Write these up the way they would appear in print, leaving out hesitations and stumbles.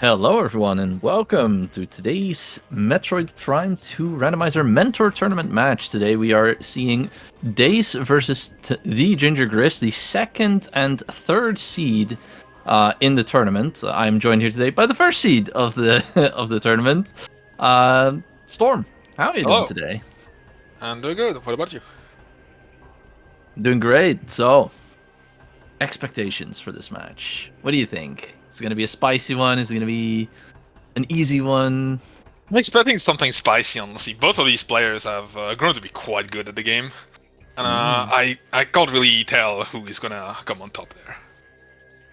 Hello, everyone, and welcome to today's Metroid Prime 2 Randomizer Mentor Tournament match. Today we are seeing Dace versus thegingerchris, the second and third seed in the tournament. I'm joined here today by the first seed of the of the tournament, Storm. How are you doing Hello. today? I'm doing good. What about you? Doing great. So, expectations for this match. What do you think? Is it going to be a spicy one? Is it going to be an easy one? I'm expecting something spicy, honestly. Both of these players have grown to be quite good at the game. And I can't really tell who is gonna come on top there.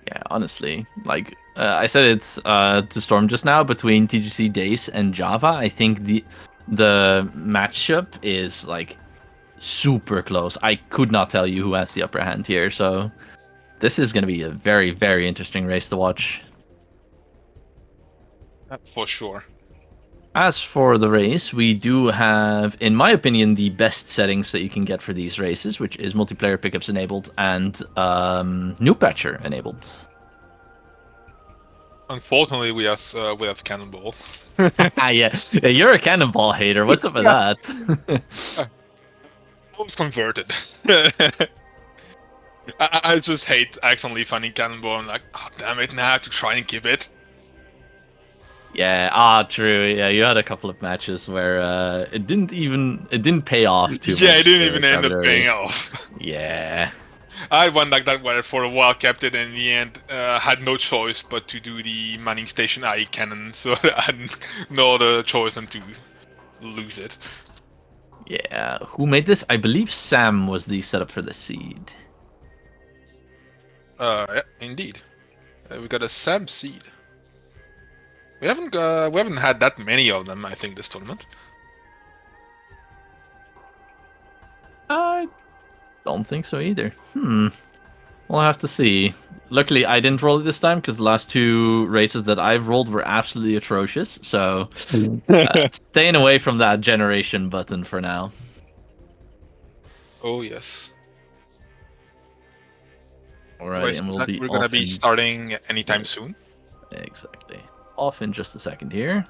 Yeah, honestly, like I said, it's to Storm just now between TGC Dace and Java. I think the matchup is like super close. I could not tell you who has the upper hand here, so this is going to be a very, very interesting race to watch. For sure. As for the race, we do have, in my opinion, the best settings that you can get for these races, which is multiplayer pickups enabled and new patcher enabled. Unfortunately, we have Cannonball. Yeah, you're a cannonball hater. What's up with that? I was converted. I just hate accidentally finding Cannonball. I'm like, oh, damn it, now I have to try and keep it. Yeah, true. Yeah, you had a couple of matches where it didn't pay off too much. Yeah, it didn't even end up paying off. Yeah. I went like that where for a while, kept it, and in the end had no choice but to do the mining station IE cannon, so I had no other choice than to lose it. Yeah. Who made this? I believe Sam was the setup for the seed. Yeah, indeed. We got a Sam seed. We haven't had that many of them, I think, this tournament. I don't think so either. We'll have to see. Luckily, I didn't roll it this time because the last two races that I've rolled were absolutely atrocious. So, staying away from that generation button for now. Oh yes. All right, and we're gonna be starting anytime soon. Exactly. Off in just a second here.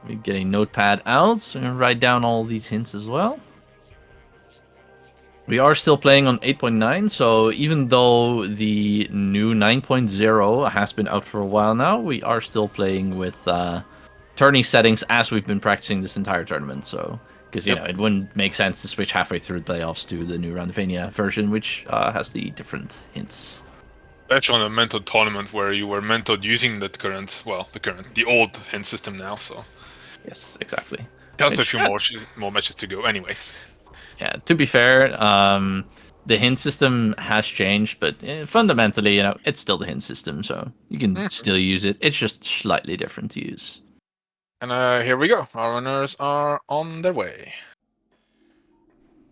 We're getting notepad out, so I'm gonna write down all these hints as well. We are still playing on 8.9, so even though the new 9.0 has been out for a while now, we are still playing with tourney settings as we've been practicing this entire tournament. So, because you know, it wouldn't make sense to switch halfway through the playoffs to the new Randomizer version, which has the different hints. Especially on a mental tournament where you were mentored using the old hint system now. So yes, exactly. got a few more matches to go anyway. Yeah, to be fair, the hint system has changed, but fundamentally, you know, it's still the hint system, so you can still use it. It's just slightly different to use. And here we go. Our runners are on their way.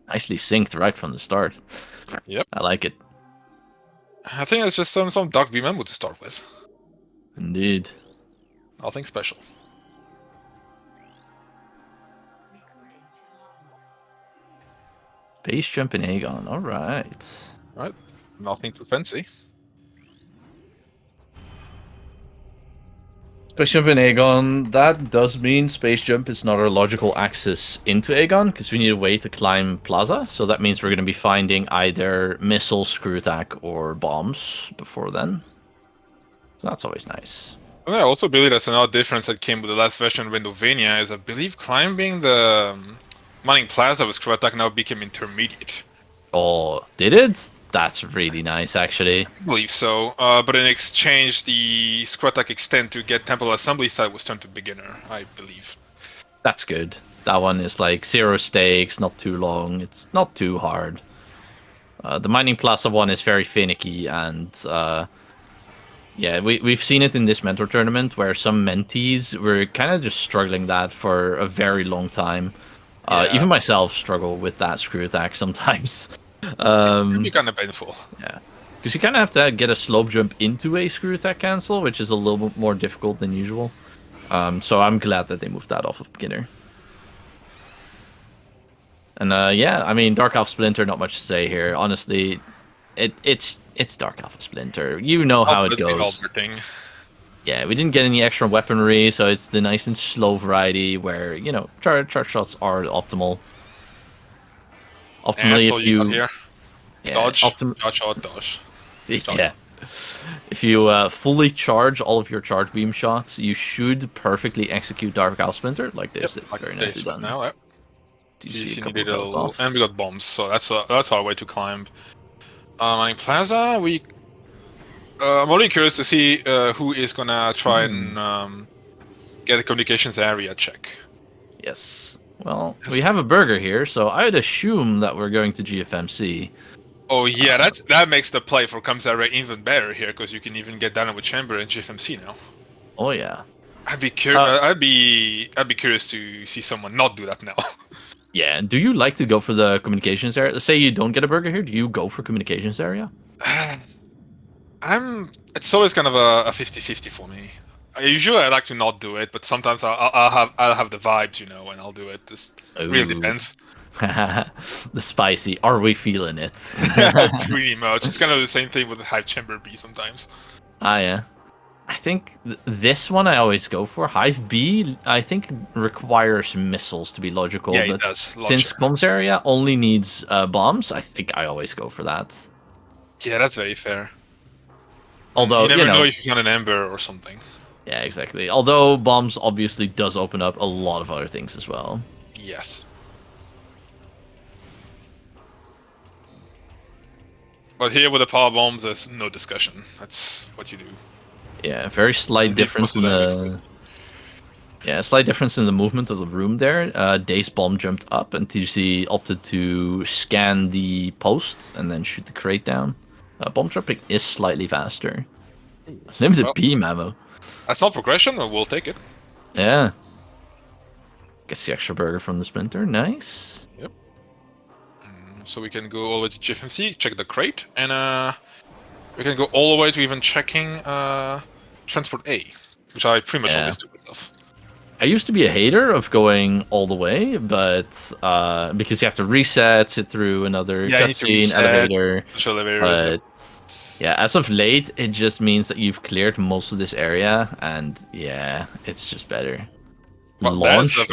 Nicely synced right from the start. Yep. I like it. I think it's just some Dark V memo to start with. Indeed. Nothing special. Base jump in Aegon. All right. Right. Nothing too fancy. Space jump in Aegon. That does mean space jump is not our logical access into Aegon because we need a way to climb Plaza. So that means we're going to be finding either missiles, screw attack, or bombs before then. So that's always nice. And I also believe that's another difference that came with the last version of Randomizer is I believe climbing the mining plaza with screw attack now became intermediate. Oh, did it? That's really nice, actually. I believe so. But in exchange, the screw attack extend to get temple assembly side was turned to beginner, I believe. That's good. That one is like 0 stakes, not too long. It's not too hard. The mining plaza one is very finicky, and yeah, we've seen it in this mentor tournament where some mentees were kind of just struggling that for a very long time. Even myself struggle with that screw attack sometimes. It can be kind of painful. Yeah, because you kind of have to get a slope jump into a screw attack cancel, which is a little bit more difficult than usual. So I'm glad that they moved that off of beginner. And yeah, I mean, Dark Elf Splinter, not much to say here. Honestly, it's It's Dark Alpha Splinter. You know how it goes. Thing. Yeah, we didn't get any extra weaponry, so it's the nice and slow variety where, you know, charge shots are optimal. Optimally, if you... Here. Yeah, dodge, dodge. Yeah. If you fully charge all of your charge beam shots, you should perfectly execute Dark Alpha Splinter like this. It's like very nicely done. Now, yep. Do you see a couple needed of and we got bombs, so that's our way to climb. In Plaza, I'm only curious to see who is gonna try and get a communications area check. Yes. Well, we have a burger here, so I'd assume that we're going to GFMC. Oh yeah, that makes the play for comms area even better here, because you can even get down with Chamber and GFMC now. Oh yeah. I'd be curious to see someone not do that now. Yeah, and do you like to go for the communications area? Say you don't get a burger here, do you go for communications area? It's always kind of a 50-50 for me. Usually I like to not do it, but sometimes I'll have the vibes, you know, and I'll do it. This really depends. The spicy, are we feeling it? Pretty much. It's kind of the same thing with the Hive Chamber B sometimes. Ah, yeah. I think this one I always go for. Hive B, I think, requires missiles to be logical. Yeah, but it does. Since comms area only needs bombs, I think I always go for that. Yeah, that's very fair. Although, you never know if you're on an Ember or something. Yeah, exactly. Although bombs obviously does open up a lot of other things as well. Yes. But here with the power bombs, there's no discussion. That's what you do. Yeah, very slight difference in the... Yeah, slight difference in the movement of the room there. Dace bomb jumped up and TGC opted to scan the posts and then shoot the crate down. Bomb dropping is slightly faster. Limited beam ammo. That's not progression, but we'll take it. Yeah. Gets the extra burger from the Splinter. Nice. Yep. So we can go all the way to GFMC, check the crate, and we can go all the way to even checking Transport A, which I pretty much always do myself. I used to be a hater of going all the way, but because you have to reset, sit through another cutscene, elevator. But yeah, as of late, it just means that you've cleared most of this area, and yeah, it's just better. Well, launcher.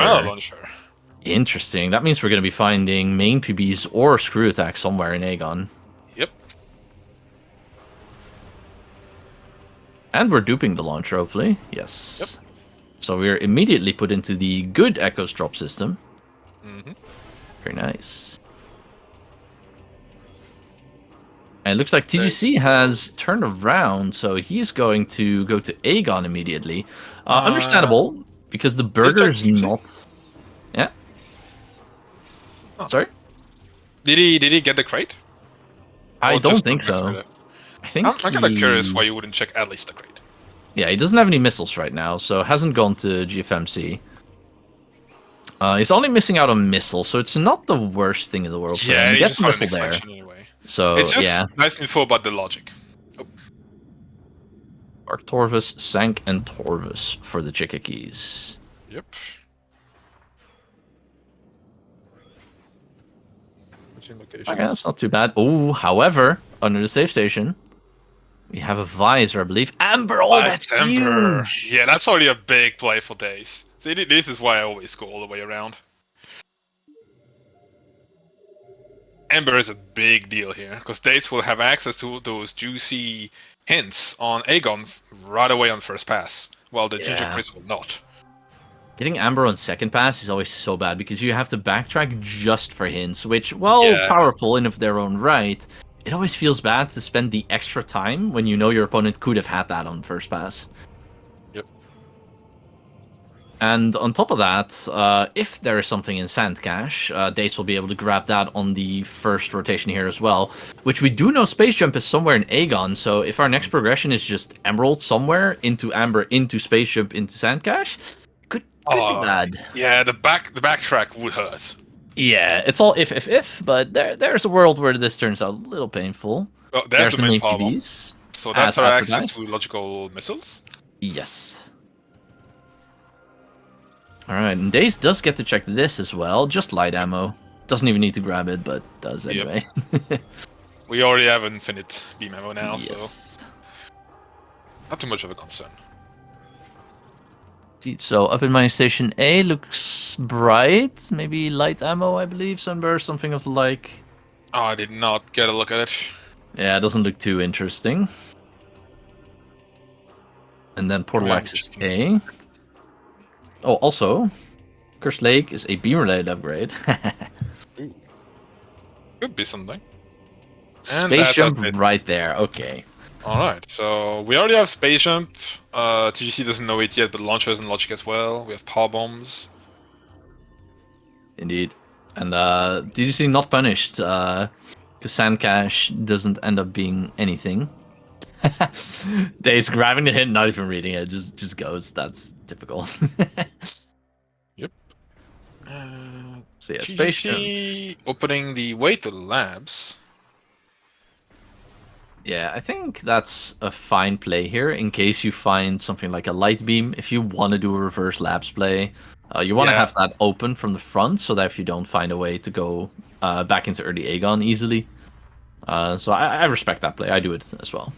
Interesting. That means we're going to be finding main PBs or screw attacks somewhere in Aegon. Yep. And we're duping the launcher, hopefully. Yes. Yep. So we're immediately put into the good Echoes drop system. Mm-hmm. Very nice. And it looks like TGC has turned around, so he's going to go to Aegon immediately. Understandable, because the burger's not... Yeah? Oh. Sorry? Did he get the crate? I don't think so. I think I'm kind of curious why you wouldn't check at least the crate. Yeah, he doesn't have any missiles right now, so hasn't gone to GFMC. He's only missing out on missiles, so it's not the worst thing in the world for him. He gets a missile there. Anyway. So, it's just nice info about the logic. Oh. Arc Torvus, Sank, and Torvus for the Chickakis. Yep. Okay, that's not too bad. Oh, however, under the safe station, we have a visor, I believe. Amber, that's Amber. Huge. Yeah, that's already a big play for Dace. See, this is why I always go all the way around. Amber is a big deal here, because Dace will have access to those juicy hints on Aegon right away on first pass, while the Ginger Chris will not. Getting Amber on second pass is always so bad, because you have to backtrack just for hints, which, while powerful in of their own right, it always feels bad to spend the extra time when you know your opponent could have had that on first pass. Yep. And on top of that, if there is something in Sand Cache, Dace will be able to grab that on the first rotation here as well, which we do know Space Jump is somewhere in Aegon, so if our next progression is just Emerald somewhere, into Amber, into Space Jump, into Sand Cache, could be bad. Yeah, the backtrack would hurt. Yeah, it's all if, but there's a world where this turns out a little painful. Oh, there's the main PBs. So that's our access to logical missiles? Yes. Alright, and Dace does get to check this as well. Just light ammo. Doesn't even need to grab it, but does anyway. Yep. We already have infinite beam ammo now, so Yes. not too much of a concern. Indeed. So up in mining station A looks bright. Maybe light ammo, I believe. Sunburst, something of the like. Oh, I did not get a look at it. Yeah, it doesn't look too interesting. And then Portal Yeah, Access A. Oh, also, Curse Lake is a beam-related upgrade. Could be something. Space jump that's it. right there. Okay. Alright, so we already have space jump. TGC doesn't know it yet, but launchers and logic as well. We have power bombs. Indeed. And did you see not punished? Because Sand Cash doesn't end up being anything. Dace grabbing the hit, not even reading it, just goes. That's typical. Yep. So yeah, space jump. TGC opening the way to the labs. Yeah, I think that's a fine play here in case you find something like a light beam. If you want to do a reverse labs play, you want to have that open from the front so that if you don't find a way to go back into early Aegon easily. So I respect that play. I do it as well.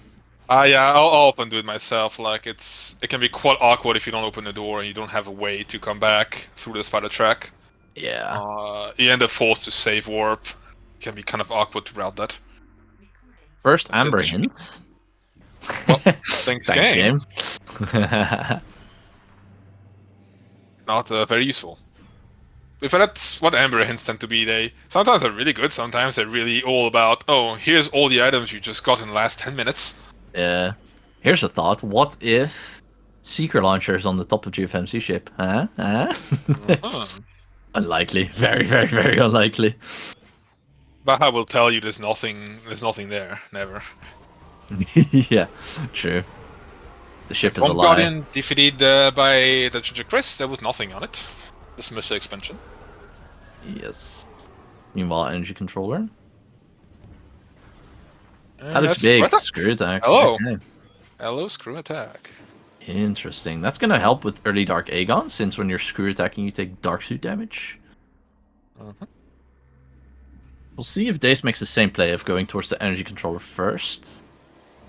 Yeah, I'll often do it myself. Like it can be quite awkward if you don't open the door and you don't have a way to come back through the spider track. Yeah. You end up forced to save warp. It can be kind of awkward to route that. First Amber hint. Well, thanks game. Not very useful. If that's what Amber hints tend to be, sometimes they're really good, sometimes they're really all about, oh, here's all the items you just got in the last 10 minutes. Yeah. Here's a thought. What if Seeker Launcher is on the top of GFMC ship? Huh? Unlikely. Very, very, very unlikely. Baha will tell you there's nothing there. Never. Yeah, true. The ship is a Bomb lie. Guardian defeated by the thegingerchris, there was nothing on it. This missile expansion. Yes. Meanwhile, energy controller. And That looks big. Screw attack. Hello. Okay. Hello, screw attack. Interesting. That's gonna help with early Dark Aegon, since when you're screw attacking, you take dark suit damage. We'll see if Dace makes the same play of going towards the energy controller first.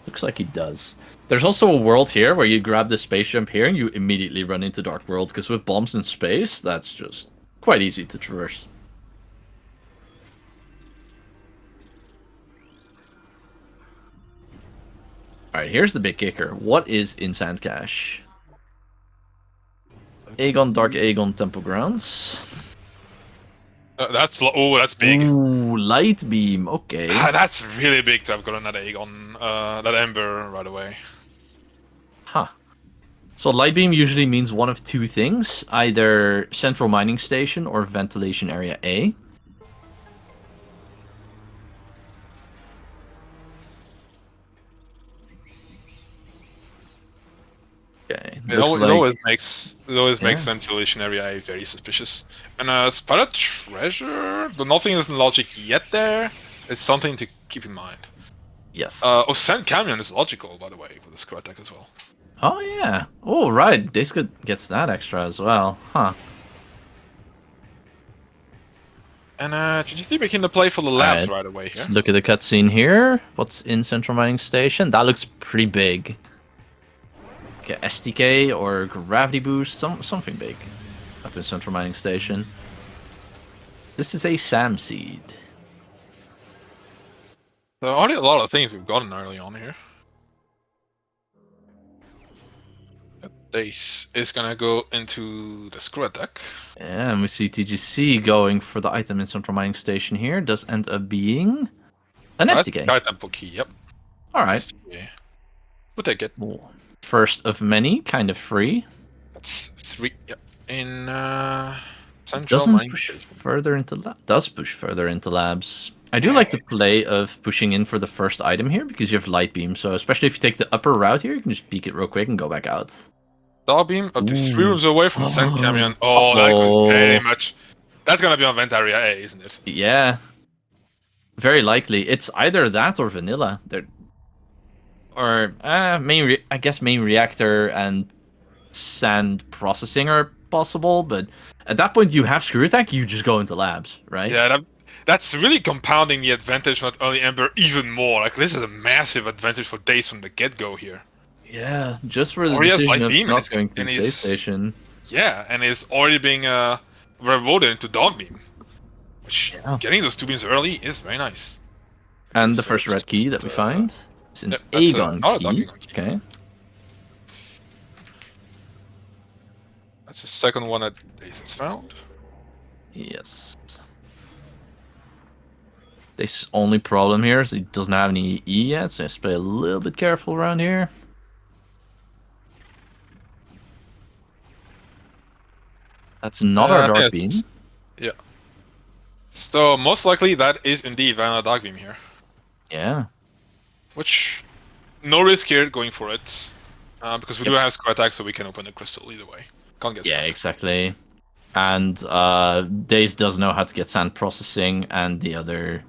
Looks like he does. There's also a world here where you grab the space jump here and you immediately run into Dark World, because with bombs in space, that's just quite easy to traverse. Alright, here's the big kicker. What is in Sand Cache? Aegon, Dark Aegon, Temple Grounds. That's big. Ooh, Light Beam. Okay. That's really big to have gotten that Aegon, that Ember right away. Huh. So Light Beam usually means one of two things. Either Central Mining Station or Ventilation Area A. Okay. It always makes Ventilation Area A very suspicious. And Spider Treasure, though nothing is in logic yet there, it's something to keep in mind. Yes. Sand Canyon is logical, by the way, with the screw attack as well. Oh yeah. Oh right, Dace gets that extra as well. Huh. And GGT making the play for the labs right away here. Let's look at the cutscene here. What's in Central Mining Station? That looks pretty big. Okay, STK or gravity boost, something big up in Central Mining Station. This is a Sam seed. So already a lot of things we've gotten early on here. Dace is gonna go into the screw attack. Yeah, and we see TGC going for the item in Central Mining Station here. Does end up being an STK. Temple key, yep. Alright. STK. We'll take it. First of many, kind of free. That's 3, yep. In Central Doesn't Mining push Station. further into does push further into labs. I do like the play of pushing in for the first item here because you have light beam. So especially if you take the upper route here, you can just peek it real quick and go back out. Star beam up to 3 rooms away from Sand Canyon. Oh, that could very much. That's gonna be on Vent Area A, isn't it? Yeah. Very likely. It's either that or vanilla. I guess main reactor and sand processing are possible, but at that point you have screw attack, you just go into labs, right? Yeah, that's really compounding the advantage from early Ember even more. Like, this is a massive advantage for Dace from the get-go here. Yeah, just for the Or he has decision Light of Beam not going to the save station. Yeah, and is already being rewarded into Dog Beam. Which, Yeah. getting those 2 beams early is very nice. And the So first red key that we find is an Yep, that's Aegon not a key. Dog Beam key. Okay. That's the second one that Dace has found. Yes. This only problem here is he doesn't have any E yet, so I have to play a little bit careful around here. That's not our Dark Beam. Yeah. So most likely that is indeed Vanilla Dog Beam here. Yeah. Which, no risk here going for it. Because we do have Screw Attack, so we can open the crystal either way. Can't get stuck. Exactly. And Dace does know how to get sand processing and the other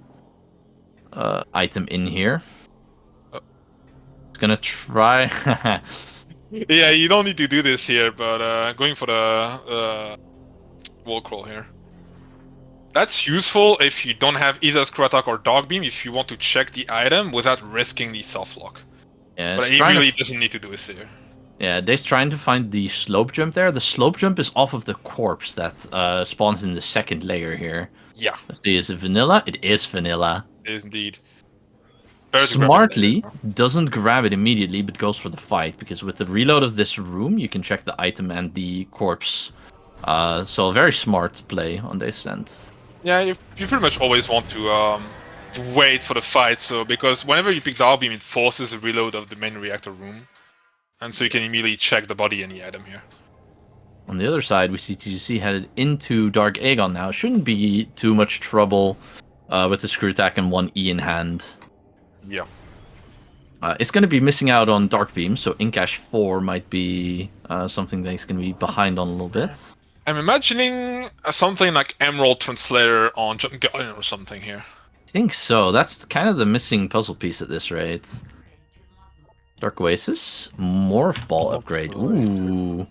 item in here. Oh. It's gonna try. Yeah, you don't need to do this here, but going for the wall crawl here. That's useful if you don't have either Screw Attack or Dog Beam, if you want to check the item without risking the soft lock. Yeah, but he really doesn't need to do it here. Yeah, Dace trying to find the slope jump there. The slope jump is off of the corpse that spawns in the second layer here. Yeah. Let's see, is it vanilla? It is vanilla. It is indeed. Smartly, doesn't grab it immediately, but goes for the fight, because with the reload of this room, you can check the item and the corpse. So a very smart play on Dace's end. Yeah, you pretty much always want to wait for the fight, so because whenever you pick Dog Beam, it forces a reload of the main reactor room. And so you can immediately check the body and the item here. On the other side, we see TGC headed into Dark Aegon now. Shouldn't be too much trouble with the Screw Attack and 1 E in hand. Yeah. It's going to be missing out on Dark Beam, so Incash 4 might be something that he's going to be behind on a little bit. I'm imagining something like Emerald Translator on Jump Guardian or something here. I think so. That's kind of the missing puzzle piece at this rate. Dark Oasis, Morph Ball upgrade. Ooh.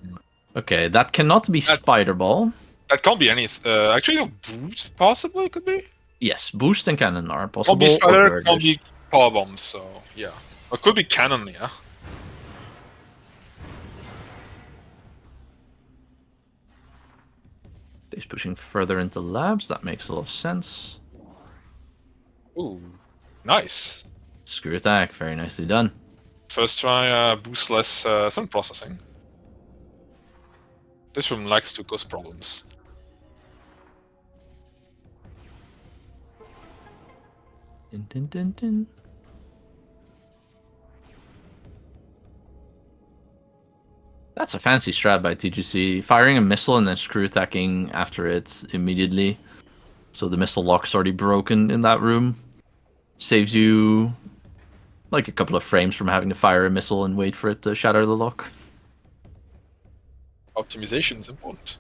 Okay, that cannot be Spider Ball. That can't be any. Actually, no, Boost possibly could be. Yes, Boost and Cannon are possible. Can't be Spider, can't be Power Bomb, so yeah. It could be Cannon, yeah. He's pushing further into labs. That makes a lot of sense. Ooh, nice. Screw Attack, very nicely done. First try, boostless sun processing. This room likes to cause problems. Dun, dun, dun, dun. That's a fancy strat by TGC. Firing a missile and then screw attacking after it immediately. So the missile lock's already broken in that room. Saves you like a couple of frames from having to fire a missile and wait for it to shatter the lock. Optimization is important.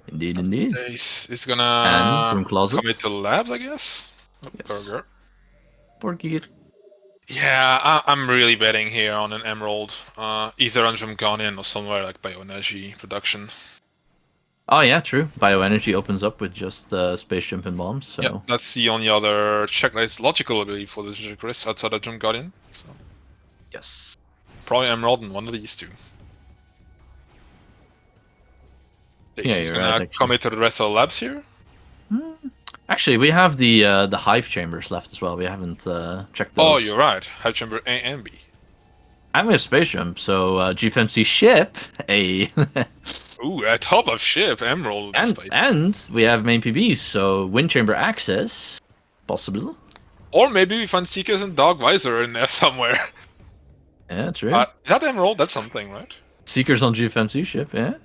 Indeed, indeed. He's gonna commit to labs, I guess. Yes. Burger. Yeah, I'm really betting here on an Emerald, either on Jump Guardian or somewhere like Bioenergy production. Oh yeah, true. Bioenergy opens up with just Space Jump and Bombs, so... Yeah, that's the only other check that is logical, I believe, for the thegingerchris outside of Jump Guardian. So. Yes. Probably Emerald and one of these two. Dace you're gonna right, commit to the rest of the labs here? Actually, we have the Hive Chambers left as well. We haven't checked those. Oh, you're right. Hive Chamber A and B. And we have Space Jump, so GFMC ship, a... Ooh, at top of ship, Emerald. And we have main PBs, so Wind Chamber access, possible. Or maybe we find Seekers and Dog Visor in there somewhere. Yeah, true. Is that Emerald? That's something, right? Seekers on GFMC ship, yeah.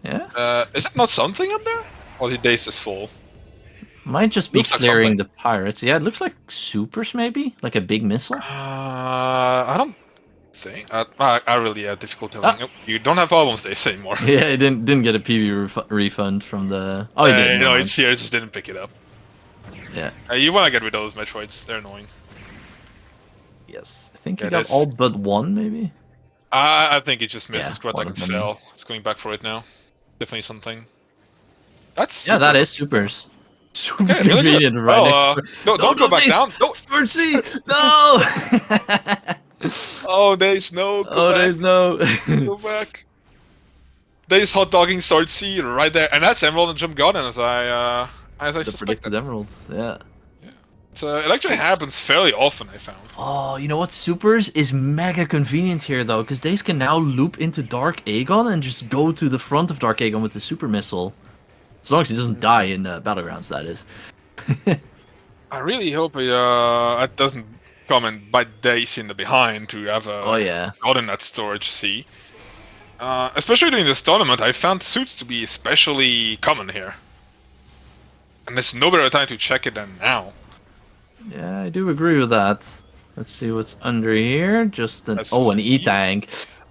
Is that not something up there? Or the Dace is full? Might just be Looks clearing like the pirates. Yeah, it looks like supers, maybe? Like a big missile? I don't think. I really have difficult telling. Nope, you don't have problems, Dace, anymore. Yeah, he didn't get a PV refund from the... Oh, he did. No, it's here, it just didn't pick it up. Yeah. You want to get rid of those Metroids, they're annoying. Yes, I think he got all but one, maybe? I think he just missed his Screw Attack one and of them. fell. It's going back for it now. Definitely something. That's Yeah, that is supers. Super Okay, really good. convenient right Well, next to no, don't go back Dace! down. No. Storage C! No! Oh, Dace, no, go Oh, back, there's no. go back. Dace hot dogging start C right there, and that's Emerald and Jump Garden as I The suspected. predicted emeralds, yeah. Yeah. So it actually happens fairly often, I found. Oh, you know what? Supers is mega convenient here, though, because Dace can now loop into Dark Aegon and just go to the front of Dark Aegon with the super missile. As long as he doesn't die in Battlegrounds, that is. I really hope it doesn't come and bite Dace in the behind to have a Oh, yeah. Garden at storage C. Especially during this tournament, I found suits to be especially common here. And there's no better time to check it than now. Yeah, I do agree with that. Let's see what's under here. Just an That's an E. E-tank.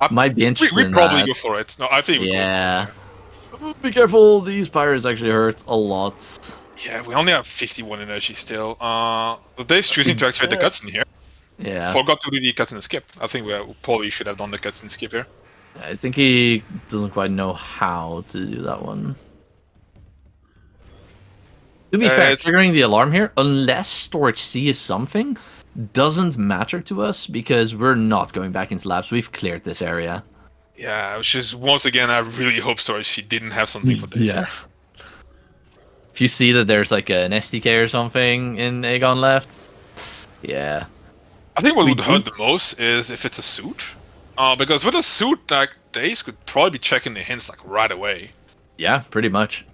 Might be interesting. We in probably that. go for it. No, I think we go Yeah. for it. Be careful, these pirates actually hurt a lot. Yeah, we only have 51 energy still. The Dace choosing to activate the cutscene here. Yeah. Forgot to do the cutscene skip. I think we probably should have done the cutscene skip here. I think he doesn't quite know how to do that one. To be fair, triggering the alarm here, unless storage C is something, doesn't matter to us because we're not going back into labs. We've cleared this area. Yeah, which is once again, I really hope Storage she didn't have something for this. Yeah. If you see that there's like an SDK or something in Aegon left, yeah. I think what would hurt the most is if it's a suit. Because with a suit, like Dace could probably be checking the hints like right away. Yeah, pretty much.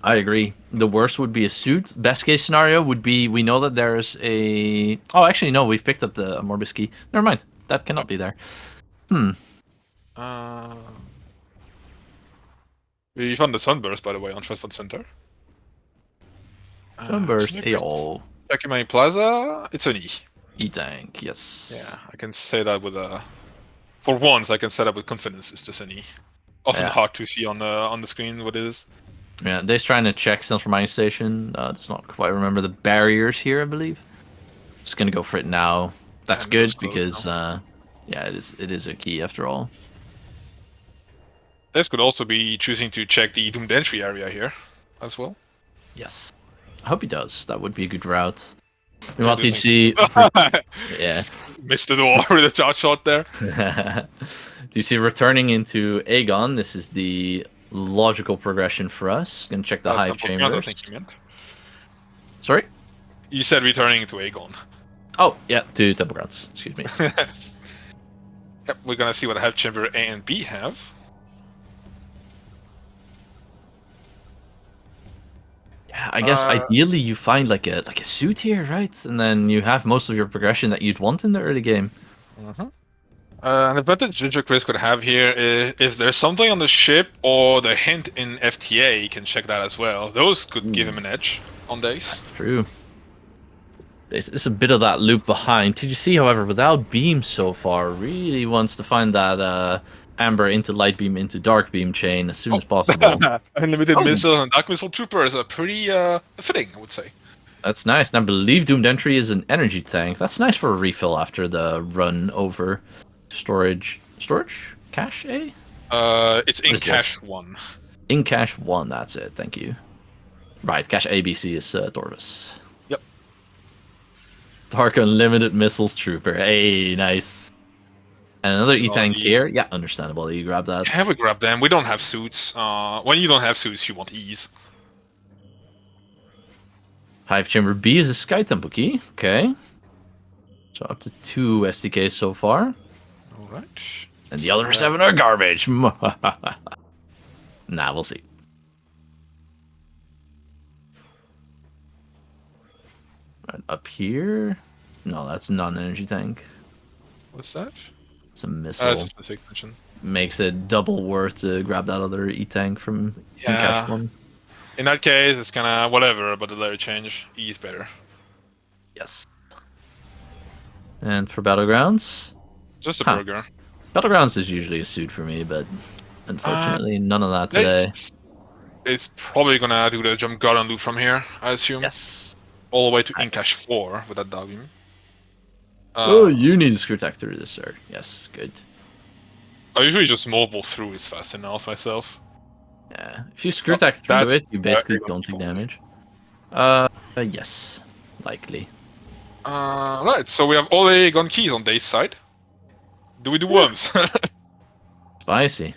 I agree. The worst would be a suit. Best case scenario would be we know that there's a... Oh, actually, no, we've picked up the Morbus key. Never mind. That cannot be there. We found the Sunburst, by the way, on Transport Center. Sunburst, ayo. Checking my Plaza, it's an E. E-tank, yes. Yeah, I can say that with a... For once, I can say that with confidence, it's just an E. Often hard to see on the screen what it is. Yeah, Dave's trying to check Central Mining Station. Does not quite remember the barriers here, I believe. Just gonna go for it now. That's good because, yeah, it is a key after all. This could also be choosing to check the doomed entry area here, as well. Yes, I hope he does. That would be a good route. We want to see. Yeah, missed the door with a charge shot there. Do you see returning into Aegon? This is the logical progression for us. Gonna check the hive chambers. I think you meant. Sorry? You said returning to Aegon. Oh, yeah, to Temple Grounds. Excuse me. Yep, we're gonna see what hive chamber A and B have. Yeah, I guess ideally you find like a suit here, right? And then you have most of your progression that you'd want in the early game. An advantage thegingerchris could have here is there's something on the ship or the hint in FTA, you can check that as well. Those could give him an edge on Dace. That's true. It's a bit of that loop behind. Did you see, however, without beam so far, really wants to find that amber into light beam into dark beam chain as soon as possible. Unlimited missile and dark missile trooper is a pretty fitting, I would say. That's nice. And I believe doomed entry is an energy tank. That's nice for a refill after the run over storage. Storage? Cache A? It's in cache 1. In cache 1, that's it. Thank you. Right, cache ABC is Torvis. Yep. Dark unlimited missiles trooper. Hey, nice. And another E-tank here. Yeah, understandable that you grab that. Yeah, we grab them. We don't have suits. When you don't have suits, you want E's. Hive Chamber B is a Sky Temple key. Okay. So up to 2 SDKs so far. Alright. And the other 7 are garbage. Nah, we'll see. Right, up here. No, that's not an energy tank. What's that? It's a missile. Just a 6 mission. Makes it double worth to grab that other E-tank from Cache 1. In that case, it's kind of whatever, but the layer change. E is better. Yes. And for Battlegrounds? Just a burger. Battlegrounds is usually a suit for me, but unfortunately none of that today. It's probably gonna do the jump guard and loop from here, I assume. Yes. All the way to Incash 4 with that dog beam. Oh, you need a screw attack through this, sir. Yes, good. I usually just mobile through it fast enough myself. Yeah, if you screw attack through it, you basically don't take damage. Yes, likely. Right, so we have Ole gone keys on Dace's side. Do we do worms? Spicy.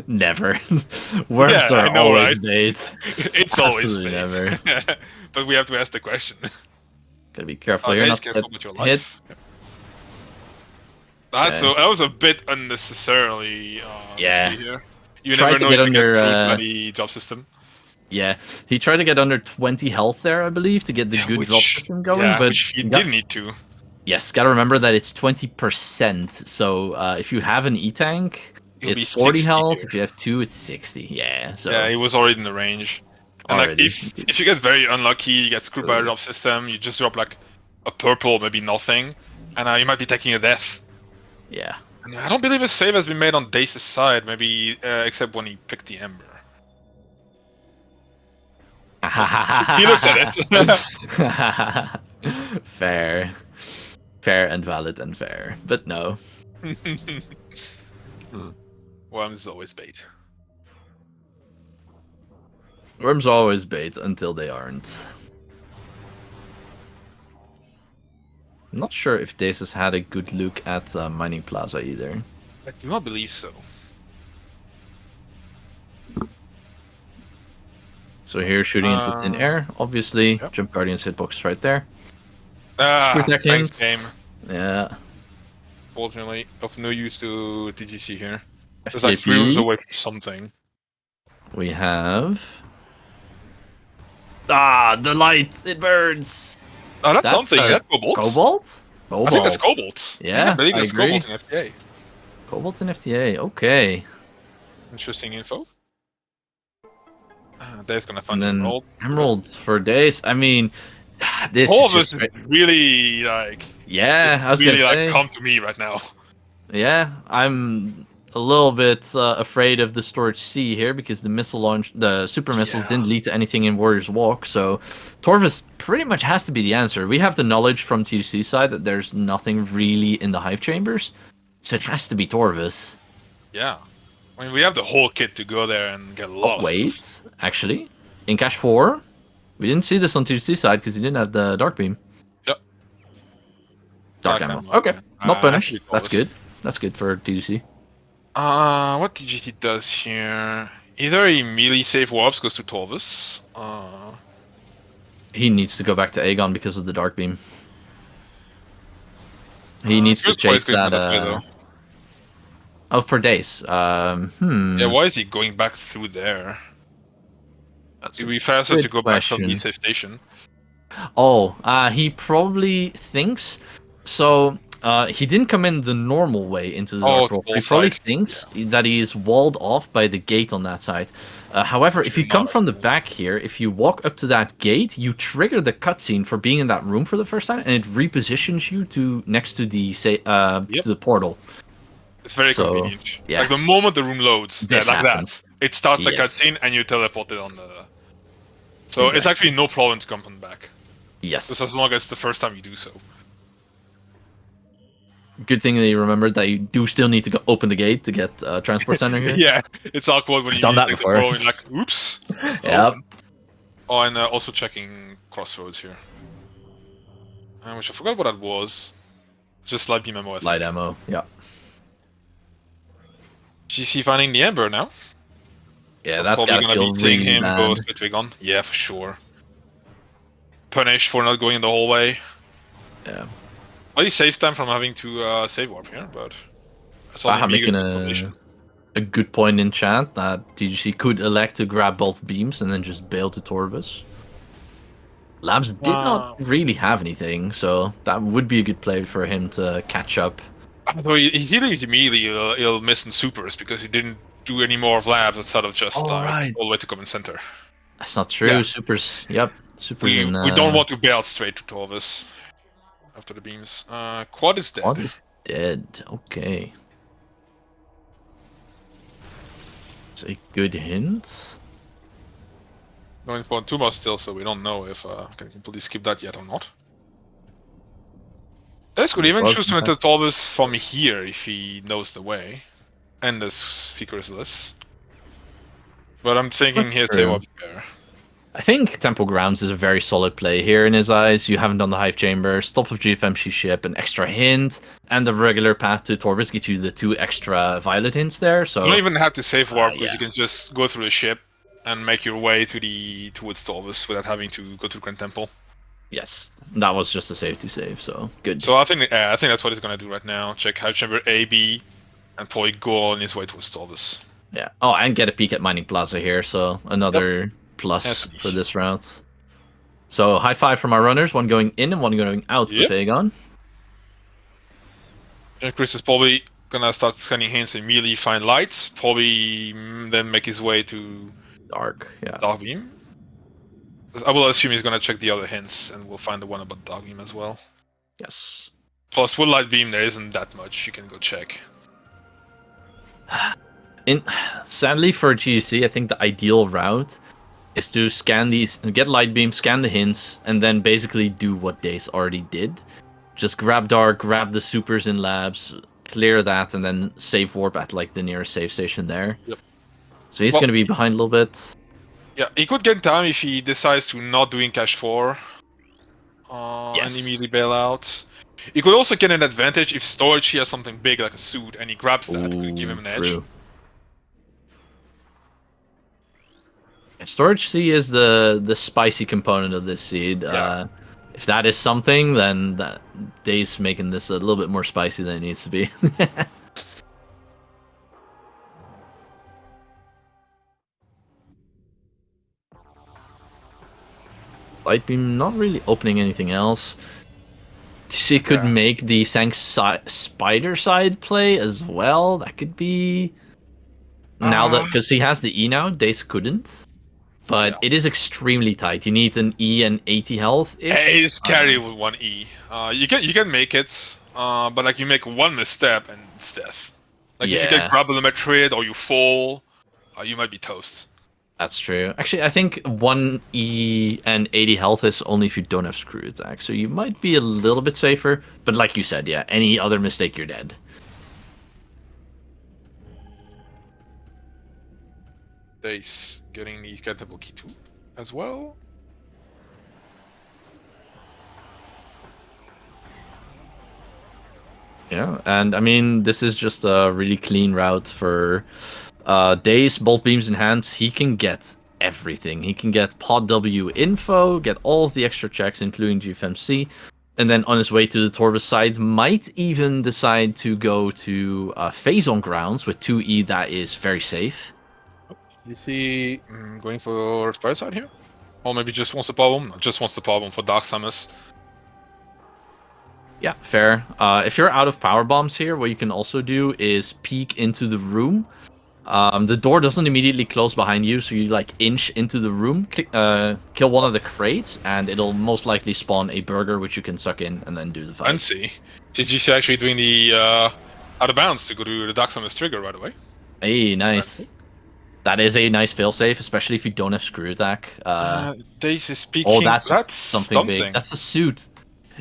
Never. Worms Yeah, I are know, right? always bait. It's always Absolutely bait. never. But we have to ask the question. Gotta be careful here Dace, not to careful get with your hit. life. Yep. Okay. That was a bit unnecessarily risky Yeah. here. You Tried never to know get if it gets under. through bloody drop system. Yeah, he tried to get under 20 health there, I believe, to get the good drop system going. But which he did need to. yes, gotta remember that it's 20%. So if you have an E tank, It'll be it's 40 60 health. here. If you have 2, it's 60. Yeah. So Yeah, he was already in the range. And like already. if you get very unlucky, you get screwed by a drop system, you just drop like a purple, maybe nothing, and you might be taking a death. Yeah. And I don't believe a save has been made on Dace's side, maybe except when he picked the Ember. He looks at it. Fair. Fair and valid and fair. But no. Worms is always bait. Worms are always bait until they aren't. I'm not sure if Dace has had a good look at Mining Plaza either. I do not believe so. So here, shooting into thin air, obviously. Yep. Jump Guardian's hitbox right there. Thanks, game. Yeah. Fortunately, of no use to TGC here. There's FTAP. like 3 rooms away from something. We have... Ah, the light! It burns! Oh, that's something. That's Cobalt. Cobalt? Cobalt. I think that's Cobalt. Yeah, I believe it's agree. Cobalt in FTA. Cobalt in FTA, okay. Interesting info. Dave's gonna find And then Emerald. Emeralds for days. I mean, this All is of us just... is really like... Yeah, I was really gonna like say. come to me right now. Yeah, I'm a little bit afraid of the storage C here because the missile launch, the super missiles didn't lead to anything in Warrior's Walk. So Torvus pretty much has to be the answer. We have the knowledge from TDC side that there's nothing really in the hive chambers, so it has to be Torvus. Yeah, I mean we have the whole kit to go there and get a lot. Oh, wait, actually, in Cache 4, we didn't see this on TDC side because he didn't have the Dark Beam. Yep. Dark ammo. Okay, not punished. That's good. That's good for TDC. What TGT does here? Either he melee save warps goes to Torvus. He needs to go back to Aegon because of the Dark Beam. He needs to chase that. Oh, for Dace. Yeah, why is he going back through there? It'd be faster to go back from the safe station. Oh, he probably thinks so. He didn't come in the normal way into the Dark World. He probably thinks that he is walled off by the gate on that side. However, if you come from the back here, if you walk up to that gate, you trigger the cutscene for being in that room for the first time, and it repositions you to next to the to the portal. It's very convenient. Yeah. Like the moment the room loads, like that, it starts the cutscene and you teleport it on the. So it's actually no problem to come from the back. Yes. Just as long as it's the first time you do so. Good thing that you remembered that you do still need to go open the gate to get transport center here. Yeah, it's awkward when you done that take before. the and like, oops. Yep. Oh, and also checking crossroads here. Which I forgot what that was. Just light beam ammo. Light ammo, yeah. GC finding the Ember now. Yeah, that's gotta feel really seeing him bad. go Spitwig on. Yeah, for sure. Punished for not going in the hallway. Yeah. Well, he saves time from having to save warp here, but... making a good point in chat that TGC could elect to grab both beams and then just bail to Torvus. Labs did not really have anything, so that would be a good play for him to catch up. Although he leaves immediately, he'll miss in supers because he didn't do any more of Labs instead of just all the way to command center. That's not true. Yeah. Supers, yep. Supers we don't want to bail straight to Torvus after the beams. Quad is dead. Quad is dead. Okay. It's a good hint. Going for 2 more still, so we don't know if can completely skip that yet or not. Dace could even choose to enter Torvus from here if he knows the way. And the Seeker is less. But I'm thinking here's a there. I think Temple Grounds is a very solid play here in his eyes. You haven't done the Hive Chamber, stop of GFMC ship, an extra hint, and the regular path to Torvis get you the 2 extra Violet hints there. So You don't even have to save warp because yeah. you can just go through the ship and make your way towards Torvis without having to go to Grand Temple. Yes, that was just a save, so good. So I think that's what he's gonna do right now. Check Hive Chamber A, B, and probably go on his way towards Torvis. Yeah. Oh, and get a peek at Mining Plaza here, so another plus Yes. for this route. So high five from our runners, one going in and one going out Yep. of Aegon. And Chris is probably gonna start scanning hints and immediately find lights. Probably then make his way to Dark, yeah. Dark Beam. I will assume he's gonna check the other hints and we'll find the one about Dark Beam as well. Yes. Plus, with Light Beam, there isn't that much you can go check. Sadly for GC, I think the ideal route is to scan these, get Light Beam, scan the hints, and then basically do what Dace already did. Just grab Dark, grab the supers in labs, clear that, and then save warp at like the nearest save station there. Yep. So he's going to be behind a little bit. Yeah, he could get down if he decides to not doing Cash 4. Yes. And immediately bail out. He could also get an advantage if Storage he has something big like a suit and he grabs that. It could give him an edge. Storage C is the spicy component of this seed. Yeah. If that is something, then that Dace making this a little bit more spicy than it needs to be. Light Beam not really opening anything else. She could make the Sank Spider side play as well. That could be now that because he has the E now, Dace couldn't. But it is extremely tight. You need an E and 80 health. He's carry with one E. You can make it, but like you make one misstep and it's death. Like if you get grabbed on the Metroid or you fall, you might be toast. That's true. Actually, I think 1 E and 80 health is only if you don't have screw attack, so you might be a little bit safer. But like you said, yeah, any other mistake, you're dead. Dace getting the Catapult Key 2 as well. Yeah, and I mean, this is just a really clean route for Dace, both beams in hand. He can get everything. He can get Pod W info, get all of the extra checks, including GFMC, and then on his way to the Torvis side, might even decide to go to Phase on Grounds with 2E. That is very safe. You see, going for Spire side here? Or maybe just wants the problem? No, just wants the problem for Dark Samus. Yeah, fair. If you're out of power bombs here, what you can also do is peek into the room. The door doesn't immediately close behind you, so you like inch into the room, kill one of the crates, and it'll most likely spawn a burger which you can suck in and then do the fight. Fancy. GGC actually doing the out of bounds to go to the Dark Samus trigger right away. Hey, nice. Fancy. That is a nice failsafe, especially if you don't have screw attack. Dace is speaking. Oh, that's something big. That's a suit.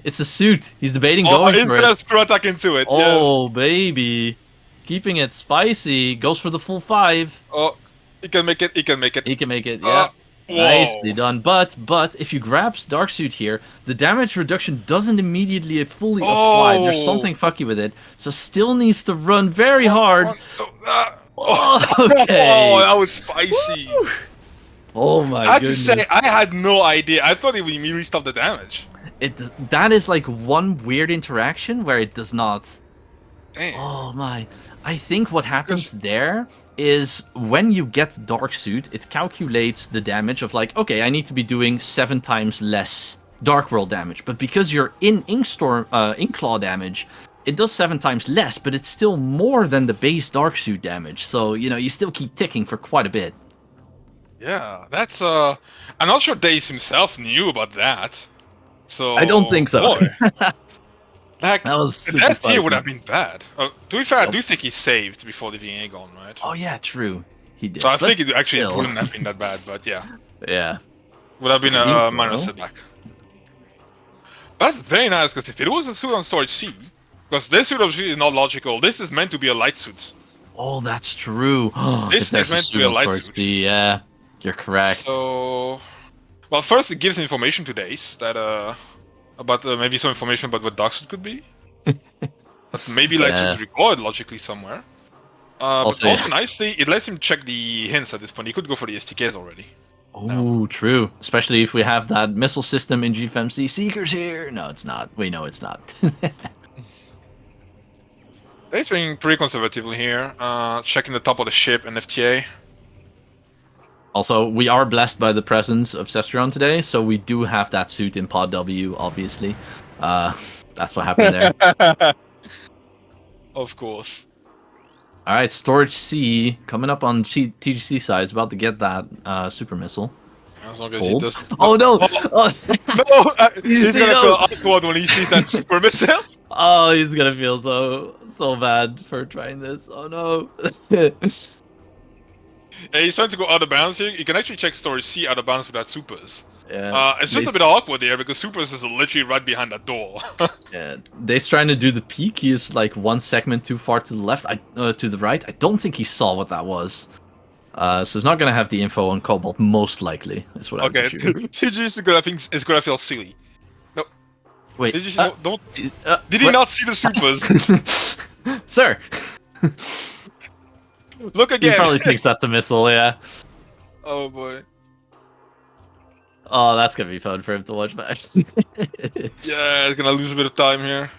It's a suit. He's debating going for it. Screw attack into it. Oh, yes. Baby. Keeping it spicy. Goes for the full 5. Oh, he can make it. He can make it. He can make it, yeah. Nicely done. But if you grab Dark Suit here, the damage reduction doesn't immediately fully apply. There's something fucky with it. So still needs to run very hard. Okay. Oh, that was spicy. Woo. Oh my goodness. I had to say, I had no idea. I thought it would immediately stop the damage. That is like one weird interaction where it does not. Damn. Oh my. I think what happens there is when you get Dark Suit, it calculates the damage of like, okay, I need to be doing 7 times less Dark World damage. But because you're in Inkclaw damage, it does 7 times less, but it's still more than the base Dark Suit damage. So, you know, you still keep ticking for quite a bit. Yeah, that's I'm not sure Dace himself knew about that. So I don't think so. Like, that was that here would have been bad. To be fair, I do think he saved before leaving Aegon, right? Oh yeah, true. He did. So I think it actually wouldn't have been that bad, but yeah. Yeah. Would have been a minor setback. But that's very nice, because if it was a suit on Storage C, because this suit of C is not logical, this is meant to be a light suit. Oh, that's true. This is meant to be a light suit. Yeah, you're correct. So Well, first it gives information to Dace that about maybe some information about what Darksuit could be. That maybe lets you record logically somewhere. But also nicely, it lets him check the hints at this point. He could go for the STKs already. Oh, true. Especially if we have that missile system in GFMC. Seekers here. No, it's not. We know it's not. Dace being pretty conservatively here. Checking the top of the ship and FTA. Also, we are blessed by the presence of Cestron today, so we do have that suit in Pod W, obviously. That's what happened there. Of course. All right, Storage C coming up on TGC side is about to get that super missile. As long as he doesn't. Oh no! Oh. No! He's gonna feel awkward when he sees that super missile. Oh, he's gonna feel so bad for trying this. Oh no! Yeah, he's trying to go out of bounds here. You can actually check Storage C out of bounds without supers. Yeah, it's just a bit awkward here because supers is literally right behind that door. Yeah, Dace trying to do the peek. He is like one segment too far to the left, to the right. I don't think he saw what that was. So he's not gonna have the info on Cobalt, most likely. Is what I'm assuming. TG is gonna feel silly. No. Wait. Did you see? Did he not see the supers? Sir. Look again. He probably thinks that's a missile. Yeah. Oh boy. Oh, that's gonna be fun for him to watch back. Yeah, he's gonna lose a bit of time here.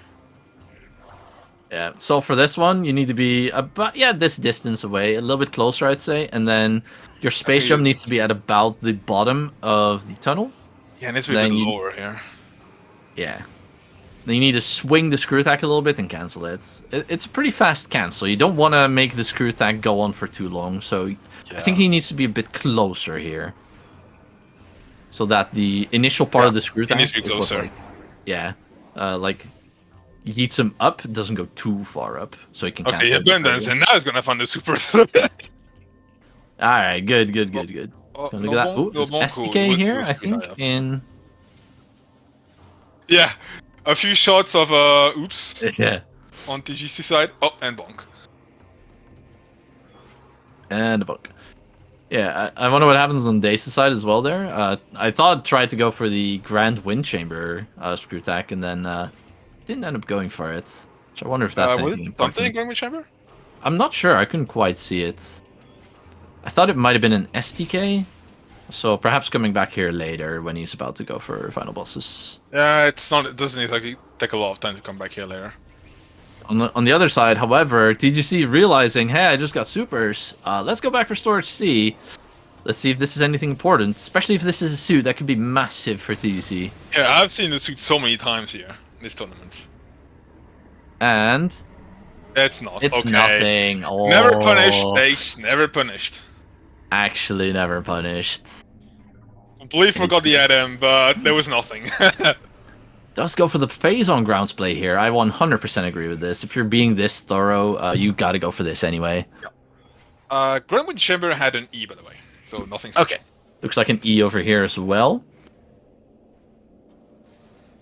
Yeah, so for this one, you need to be about this distance away, a little bit closer, I'd say, and then your space jump needs to be at about the bottom of the tunnel. Yeah, it needs to be a bit lower here. Yeah. Then you need to swing the screw attack a little bit and cancel it. It's a pretty fast cancel. You don't want to make the screw attack go on for too long, so I think he needs to be a bit closer here. So that the initial part of the screw attack needs to be closer. Like yeets him up, it doesn't go too far up, so he can cancel. Okay, abundance, and now he's gonna find the super. Alright, good. Look at that. Ooh, there's STK here, I think, in... Yeah, a few shots of oops. Yeah. On TGC side. Oh, and bonk. And a bonk. Yeah, I wonder what happens on Dace's side as well there. I thought tried to go for the Grand Wind Chamber screw attack, and then didn't end up going for it. So I wonder if that's anything important. Something Grand Wind Chamber? I'm not sure. I couldn't quite see it. I thought it might have been an STK. So perhaps coming back here later when he's about to go for final bosses. Yeah, it's not. It doesn't take a lot of time to come back here later. On the other side, however, TGC realizing, hey, I just got supers. Let's go back for Storage C. Let's see if this is anything important, especially if this is a suit that could be massive for TGC. Yeah, I've seen the suit so many times here in this tournament. And it's not. It's nothing. Oh. Never punished, Dace. Never punished. Actually, never punished. Completely forgot the item, but there was nothing. Does go for the phase on grounds play here. I 100% agree with this. If you're being this thorough, you gotta go for this anyway. Grand Wind Chamber had an E, by the way, so nothing special. Okay. Looks like an E over here as well.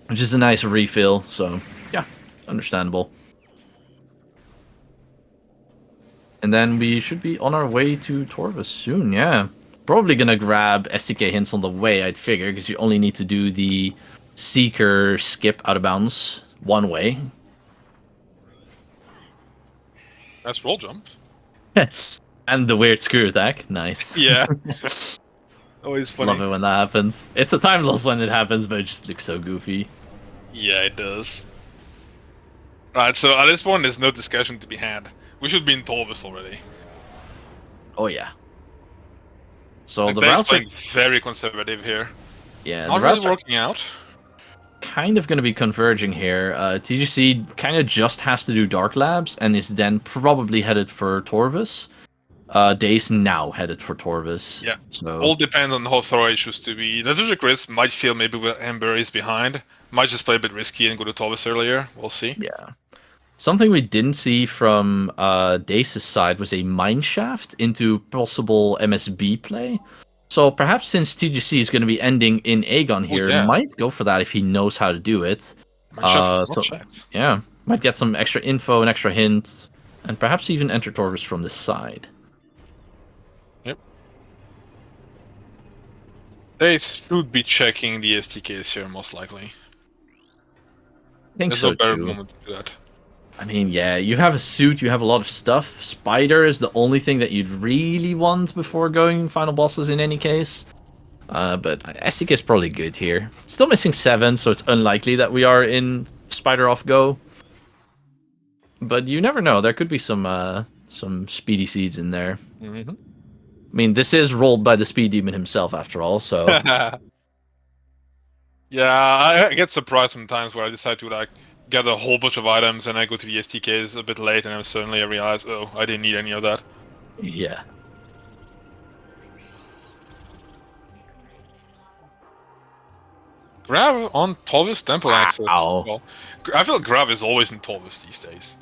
Which is a nice refill, so yeah, understandable. And then we should be on our way to Torvus soon, yeah. Probably gonna grab STK hints on the way, I'd figure, because you only need to do the Seeker skip out of bounds one way. That's roll jump. And the weird screw attack. Nice. Yeah. Always funny. Love it when that happens. It's a time loss when it happens, but it just looks so goofy. Yeah, it does. Right, so at this point, there's no discussion to be had. We should be in Torvus already. Oh, yeah. So like the routes are very conservative here. Yeah, not the routes really working out. Kind of going to be converging here. TGC kind of just has to do Dark Labs and is then probably headed for Torvus. Dace now headed for Torvus. Yeah, so all depends on how thorough it chooses to be. thegingerchris might feel maybe where Ember is behind. Might just play a bit risky and go to Torvus earlier. We'll see. Yeah. Something we didn't see from Dace's side was a mine shaft into possible MSB play. So perhaps since TGC is going to be ending in Aegon here, might go for that if he knows how to do it. Yeah, might get some extra info and extra hints, and perhaps even enter Torvus from this side. Yep. They should be checking the STKs here, most likely. I think There's so no better too. moment to do that. I mean, yeah, you have a suit, you have a lot of stuff. Spider is the only thing that you'd really want before going final bosses in any case. But STK is probably good here. Still missing 7, so it's unlikely that we are in Spider off go. But you never know. There could be some speedy seeds in there. Mm-hmm. I mean, this is rolled by the Speed Demon himself, after all, so... Yeah, I get surprised sometimes where I decide to like get a whole bunch of items and I go to the STKs a bit late and then suddenly I realize, oh, I didn't need any of that. Yeah. Grab on Torvis Temple access. Ow. Well, I feel Grab is always in Torvis these days.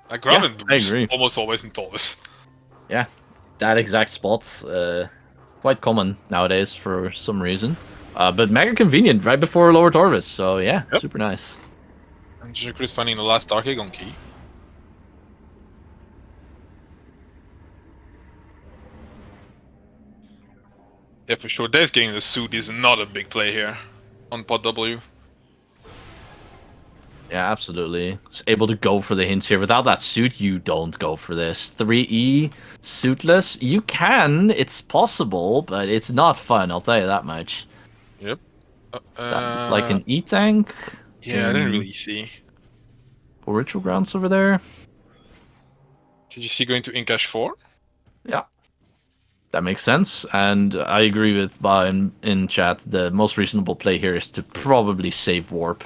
Grab Yeah, and I Boost agree. almost always in Torvis. Yeah, that exact spot, quite common nowadays for some reason. But mega convenient right before Lower Torvis, so yeah, Yep. super nice. And Chris finding the last Dark Aegon key. Yeah, for sure. Dace getting the suit is not a big play here on Pod W. Yeah, absolutely. It's able to go for the hints here. Without that suit, you don't go for this. 3E, suitless. You can, it's possible, but it's not fun, I'll tell you that much. Yep. That looks like an E-tank. Yeah, I didn't really see. Ritual Grounds over there. Did you see going to Inkash 4? Yeah. That makes sense, and I agree with Ba in chat. The most reasonable play here is to probably save warp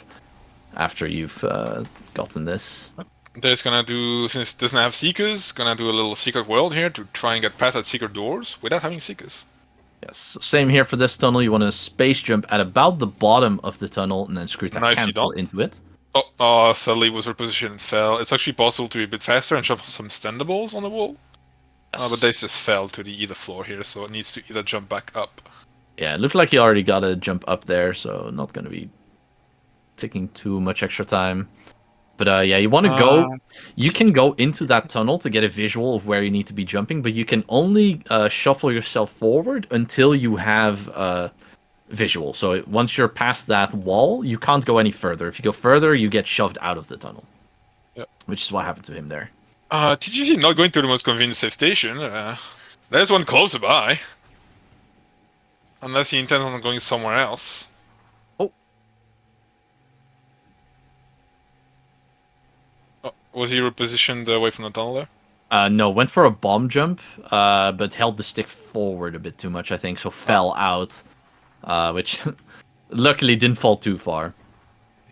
after you've gotten this. Dace gonna do, since it doesn't have Seekers, gonna do a little secret world here to try and get past that secret doors without having Seekers. Yes, same here for this tunnel. You want to space jump at about the bottom of the tunnel and then screw that Nicely cancel done. into it. Oh, sadly was repositioned and fell. It's actually possible to be a bit faster and shove some standables on the wall. Yes. But Dace just fell to the either floor here, so it needs to either jump back up. Yeah, it looks like he already got a jump up there, so not going to be taking too much extra time. But yeah, you want to go... You can go into that tunnel to get a visual of where you need to be jumping, but you can only shuffle yourself forward until you have visual. So once you're past that wall, you can't go any further. If you go further, you get shoved out of the tunnel. Yep. Which is what happened to him there. TGC not going to the most convenient safe station. There's one closer by. Unless he intends on going somewhere else. Was he repositioned away from the tunnel there? No, went for a bomb jump, but held the stick forward a bit too much, I think, so fell out, which luckily didn't fall too far.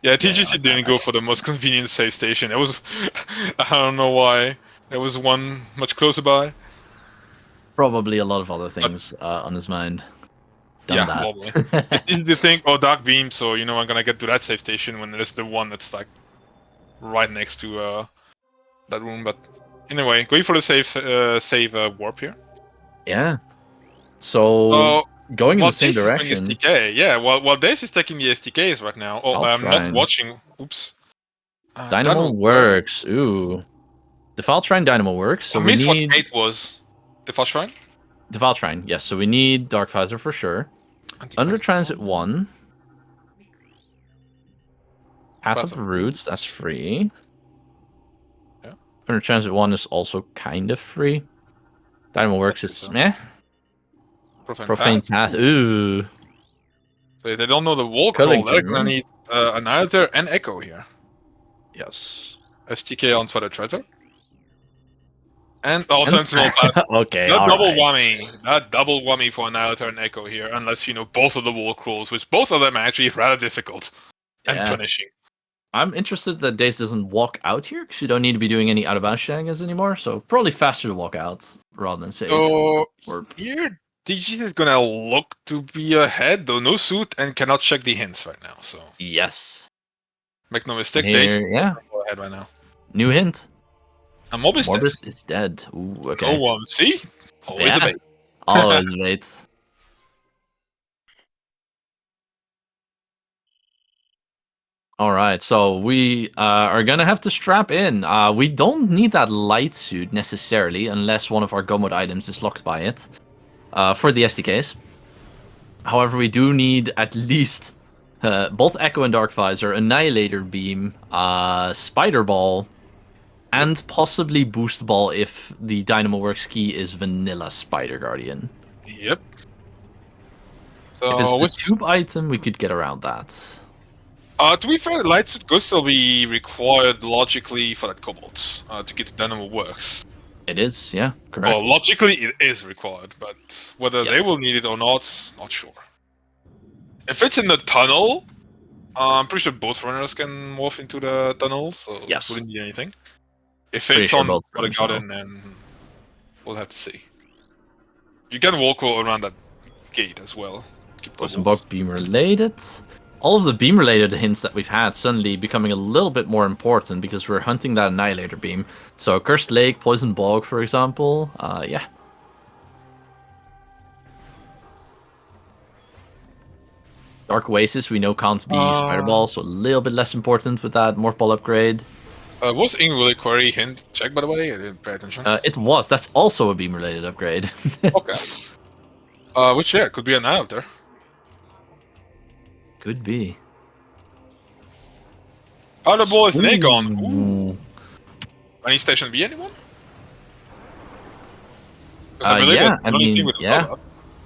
Yeah, TGC didn't go for the most convenient safe station. It was, I don't know why. There was one much closer by. Probably a lot of other things on his mind. Yeah, probably. It's easy to think, oh, Dark Beam, so, you know, I'm gonna get to that safe station when there's the one that's, like, right next to that room. But anyway, going for the save warp here. Yeah. So going in the same Dace direction. STK, yeah. While Dace is taking the STKs right now. Oh, I'm not watching. Oops. Dynamo works. Ooh. Defile Shrine Dynamo works. So we need. What 8 was. Defile Shrine. Defile Shrine. Yes. So we need Dark Visor for sure. Under Transit 1. Path of Roots, that's free. Yeah. Under Transit 1 is also kind of free. Dynamo Works is meh. Profane Path, ooh. So if they don't know the wall crawl, they're gonna need Annihilator and Echo here. Yes. STK on Spider Treasure. And also Sentinel Path. Okay, That double whammy. That double whammy for Annihilator and Echo here, unless you know both of the wall crawls, which both of them are actually rather difficult and punishing. I'm interested that Dace doesn't walk out here, because you don't need to be doing any out-of-bounds shenanigans anymore, so probably faster to walk out rather than save. So, here, DG is gonna look to be ahead, though no suit, and cannot check the hints right now, so... Yes. Make no mistake, Here, Dace ahead right now. New hint. And Morbus is dead. Ooh, okay. No one, see? Always a bait. Always a bait. Alright, so we are gonna have to strap in. We don't need that light suit necessarily, unless one of our go mode items is locked by it. For the SDKs. However, we do need at least both Echo and Dark Visor, Annihilator Beam, Spider Ball, and possibly Boost Ball if the Dynamo Works key is Vanilla Spider Guardian. Yep. If it's So the tube item, we could get around that. to be fair, light suit could still be required logically for that Cobalt to get the Dynamo Works. It is, yeah, correct. Well, logically it is required, but whether Yes. they will need it or not sure. If it's in the tunnel, I'm pretty sure both runners can morph into the tunnel, so Yes. wouldn't need anything. If Pretty it's sure on both the runners garden, then we'll have to see. You can walk around that gate as well. Keep Poison Cobalts. Bug beam related. All of the beam related hints that we've had suddenly becoming a little bit more important because we're hunting that Annihilator beam. So Cursed Lake, Poison Bog, for example. Yeah. Dark Oasis we know can't be Spider Ball, so a little bit less important with that Morph Ball upgrade. Was Ing really query hint check, by the way? I didn't pay attention. It was. That's also a beam related upgrade. Okay. Which, yeah, could be an eye out there. Could be. Other ball is an Aegon. Ooh. Ooh. Any station B, anyone? 'Cause Yeah, the only thing with yeah. Lola-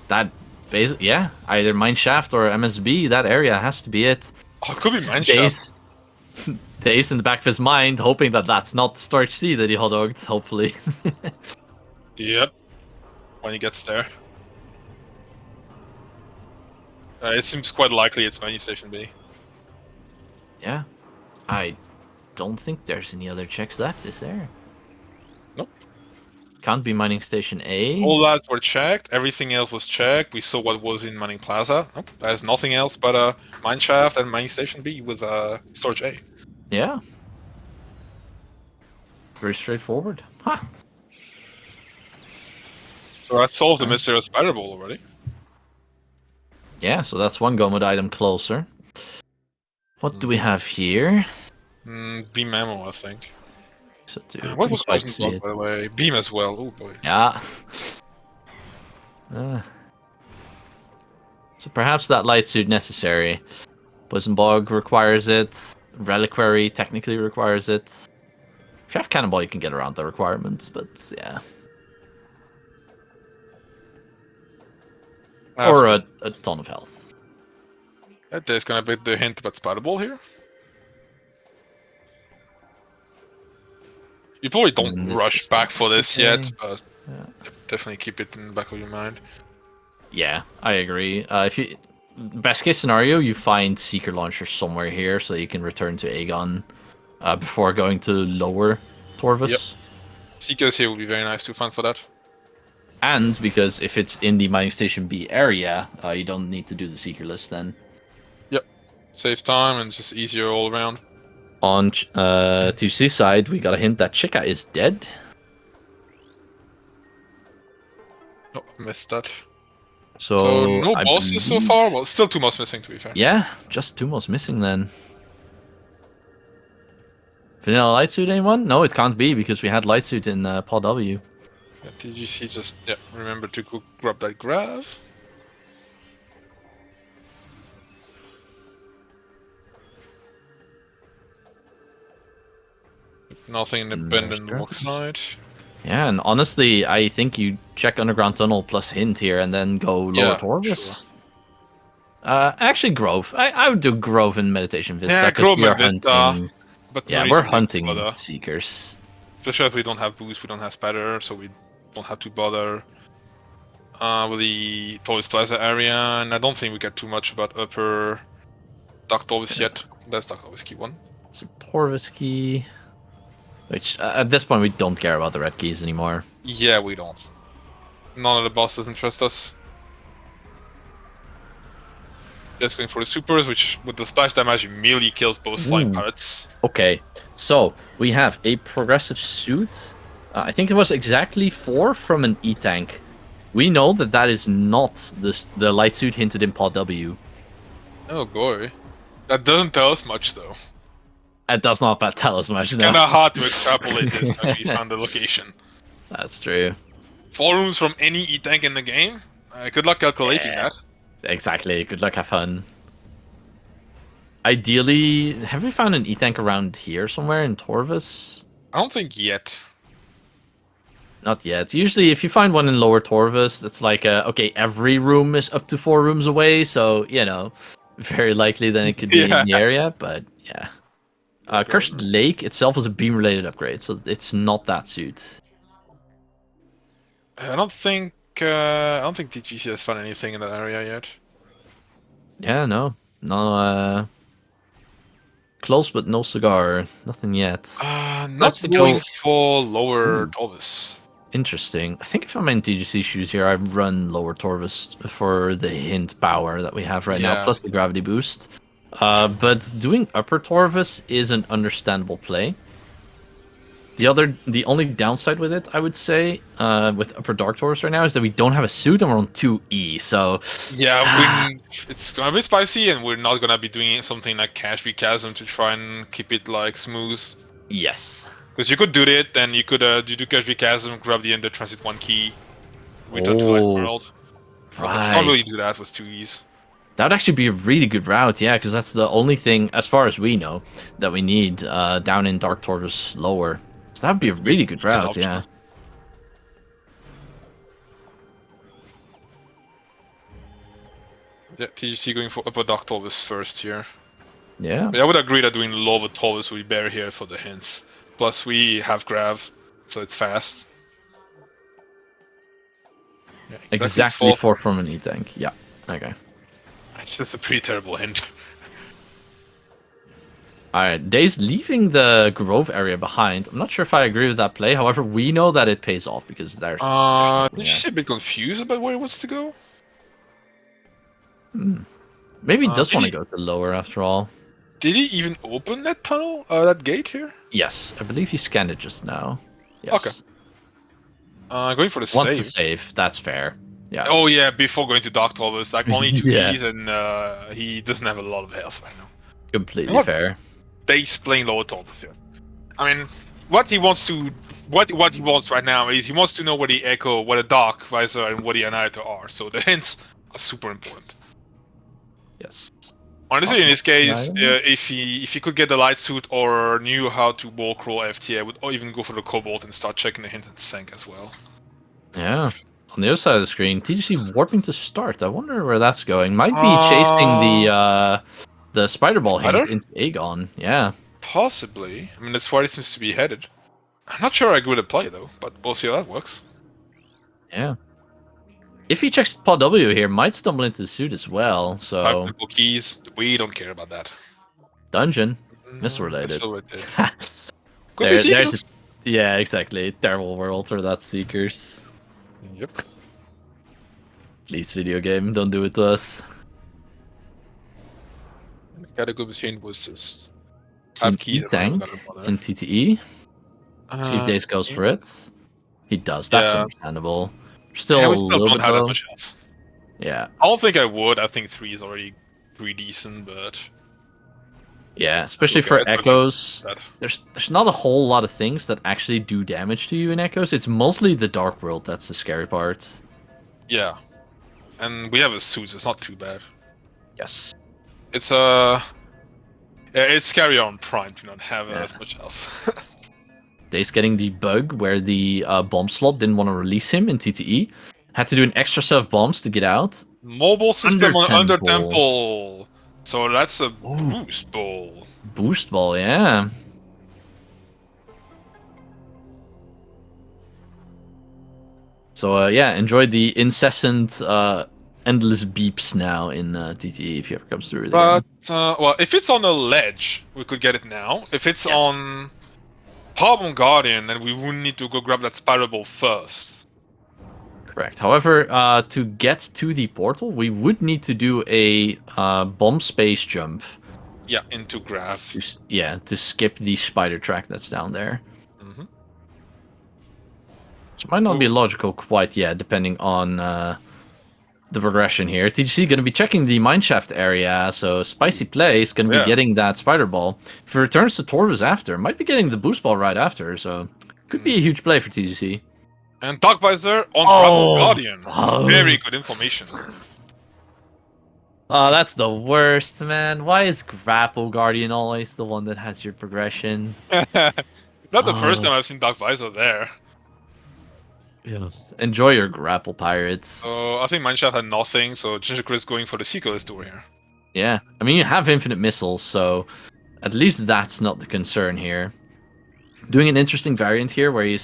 That basically, yeah, either Mineshaft or MSB. That area has to be it. Oh, it could be Mineshaft. Dace in the back of his mind, hoping that that's not Storage C that he hot-dogged, hopefully. Yep. When he gets there. It seems quite likely it's Menu Station B. Yeah. I don't think there's any other checks left, is there? Nope. Can't be Mining Station A. All labs were checked, everything else was checked. We saw what was in Mining Plaza. Nope, there's nothing else but Mineshaft and Mining Station B with Storage A. Yeah. Very straightforward. Huh. So that solves the mystery of Spider Ball already. Yeah, so that's one Gomod item closer. What do we have here? Beam ammo, I think. So What was quite Poison see Block, it. by the way? Beam as well. Oh boy. Yeah. So perhaps that light suit necessary. Poison Bog requires it. Reliquary technically requires it. Chef Cannonball you can get around the requirements, but yeah. Or a ton of health. There's gonna be the hint about Spider Ball here. You probably don't This rush is back for this yet, okay. but Yeah. definitely keep it in the back of your mind. Yeah, I agree. If you best case scenario, you find Seeker Launcher somewhere here so you can return to Aegon before going to lower Torvus. Yep. Seekers here would be very nice to find for that. And because if it's in the Mining Station B area, you don't need to do the Seeker list then. Yep. Saves time and it's just easier all around. On 2C side, we got a hint that Chica is dead. Oh, missed that. So no I bosses so believe- far? Well, still 2 mods missing to be fair. Yeah, just 2 most missing then. Vanilla Light Suit, anyone? No, it can't be because we had Light Suit in Pod W. Yeah, TGC just remember to go grab that graph. Nothing in the bend and walk side. Yeah, and honestly, I think you check Underground Tunnel plus Hint here and then go Lower Yeah, Torvus. Actually, Grove. I would do Grove in Meditation Vista Yeah, because Grove we are and Vista, hunting. But Yeah, no need we're to hunting bother. Seekers. Especially if we don't have boost, we don't have spatter, so we don't have to bother with the Torvus Plaza area. And I don't think we get too much about upper Dark Torvus yet. That's Dark Torvus key 1. It's a Torvus key. Which, at this point, we don't care about the red keys anymore. Yeah, we don't. None of the bosses interest us. Just going for the supers, which with the splash damage immediately kills both flying pirates. Okay, so we have a progressive suit. I think it was exactly 4 from an E-Tank. We know that that is not the light suit hinted in Pod W. Oh boy. That doesn't tell us much though. It does not tell us much. It's No. kinda hard to extrapolate this when we found the location. That's true. 4 rooms from any E-Tank in the game? Good luck calculating Yeah. that. Exactly. Good luck, have fun. Ideally, have we found an E-tank around here somewhere in Torvus? I don't think yet. Not yet. Usually, if you find one in Lower Torvus, that's like, okay, every room is up to 4 rooms away, so, you know, very likely then it could be in the area, but yeah. Cursed Lake itself is a beam-related upgrade, so it's not that suit. I don't think DGC has found anything in that area yet. Yeah, no. No, close but no cigar. Nothing yet. Not going for Lower Torvus. Interesting. I think if I'm in TGC shoes here, I'd run Lower Torvus for the hint power that we have right now, plus the gravity boost. But doing Upper Torvus is an understandable play. The only downside with it, I would say, with Upper Dark Torvus right now, is that we don't have a suit and we're on 2E, so... Yeah, it's gonna be spicy, and we're not gonna be doing something like Cashby Chasm to try and keep it, like, smooth. Yes. Because you could do it, then you could you do Cashby Chasm, grab the Ender Transit 1 key, return to Light World. Right. You can't really do that with 2Es. That would actually be a really good route, yeah, because that's the only thing, as far as we know, that we need down in Dark Torvus lower. So that would be a really good route, yeah. Yeah, TGC going for Upper Dark Torvus first here. Yeah. But I would agree that doing Lower Torvus would be better here for the hints. Plus we have Grav, so it's fast. Yeah, exactly 4 from an E-tank, yeah. Okay. It's just a pretty terrible hint. Alright, Dace leaving the Grove area behind. I'm not sure if I agree with that play, however, we know that it pays off because there's... Did you see a bit confused about where he wants to go? Maybe he does want to go to lower after all. Did he even open that tunnel, that gate here? Yes, I believe he scanned it just now. Yes. Okay. Going for the Once save. a save, that's fair. Yeah. Oh yeah, before going to Dark Torvus, like only 2 Yeah. E's, and he doesn't have a lot of health right now. Completely fair. Dace playing Lower Torvus here. I mean, what he wants right now is he wants to know where the Echo, where the Dark Visor, and where the Annihilator are. So the hints are super important. Yes. Honestly, in this case, if he could get the light suit or knew how to walk roll FT, I would even go for the Cobalt and start checking the hint and Sank as well. Yeah. On the other side of the screen, TGC warping to start. I wonder where that's going. Might be chasing the Spider Ball hint into Aegon. Yeah. Possibly. I mean, that's where it seems to be headed. I'm not sure I agree with the play though, but we'll see how that works. Yeah. If he checks Pod W here, might stumble into the suit as well. So 5 triple keys. We don't care about that. Dungeon. Misrelated. There's yeah, exactly. Terrible world for that Seekers. Yep. Please, video game, don't do it to us. Got a good machine was just E-tank in TTE. See if Dace goes for it. He does. That's understandable. Still a little bit low. Yeah. I don't think I would. I think 3 is already pretty decent, but yeah, especially for Echoes. There's not a whole lot of things that actually do damage to you in Echoes. It's mostly the Dark World that's the scary part. Yeah. And we have a suit, so it's not too bad. Yes. It's it's scary on Prime to not have as much health. Dace getting the bug where the bomb slot didn't want to release him in TTE. Had to do an extra set of bombs to get out. Mobile system on Under Temple. So that's a boost ball. Boost ball, yeah. So yeah, enjoy the incessant, endless beeps now in TTE if he ever comes through. But well, if it's on a ledge, we could get it now. If it's on Carbon Guardian, then we wouldn't need to go grab that Spiral Ball first. Correct. However, to get to the portal, we would need to do a bomb space jump. Yeah, into Grav. To skip the spider track that's down there. Mm-hmm. So it might not be logical quite yet, depending on the progression here. TGC going to be checking the mineshaft area, so Spicy Play is going to be getting that spider ball. If it returns to Torvus after, might be getting the boost ball right after, so could be a huge play for TGC. And Dark Visor on Carbon Guardian. Very good information. Oh, that's the worst, man. Why is Grapple Guardian always the one that has your progression? Not the first Oh, time I've seen Dark Visor there. yes. Enjoy your Grapple Pirates. So I think Mineshaft had nothing, so Ginger Chris going for the Seekerless door here. Yeah, I mean, you have infinite missiles, so at least that's not the concern here. Doing an interesting variant here where he's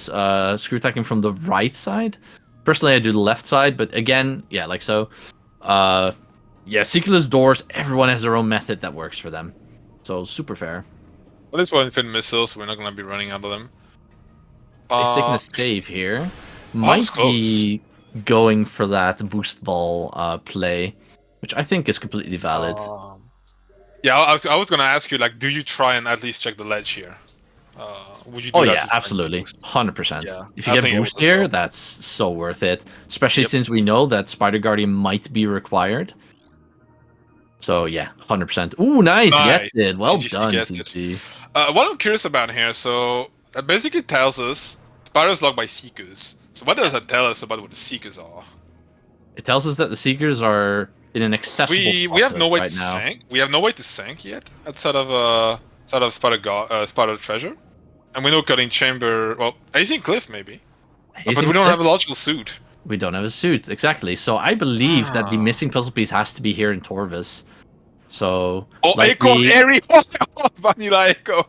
screw attacking from the right side. Personally, I do the left side, but again, yeah, like so. Yeah, Seekerless doors, everyone has their own method that works for them. So, super fair. Well, this one infinite missiles, so we're not gonna be running out of them. He's taking a save here. That was Might close. be going for that boost ball play, which I think is completely valid. Yeah, I was gonna ask you, like, do you try and at least check the ledge here? Would you Oh do that yeah, to try and absolutely, boost? 100%. Yeah, If you I get think it boost was as here, well. that's so worth it. Especially Yep. since we know that Spider Guardian might be required. So yeah, 100%. Ooh, nice, gets Nice. it. Well TGC done, gets it. TG. What I'm curious about here, so that basically tells us Spiders locked by Seekers. So what does Yes. that tell us about what the Seekers are? It tells us that the Seekers are in an accessible We spot have to us no way to right now. sank. We have no way to sank yet outside of Spider Treasure. And we know Cutting Chamber. Well, Hazing Cliff maybe, He's but in we don't Cliff. have a logical suit. We don't have a suit, exactly. So I believe that the Ah. missing puzzle piece has to be here in Torvis. So, Oh, like Echo on the... Airy! Vanilla Echo!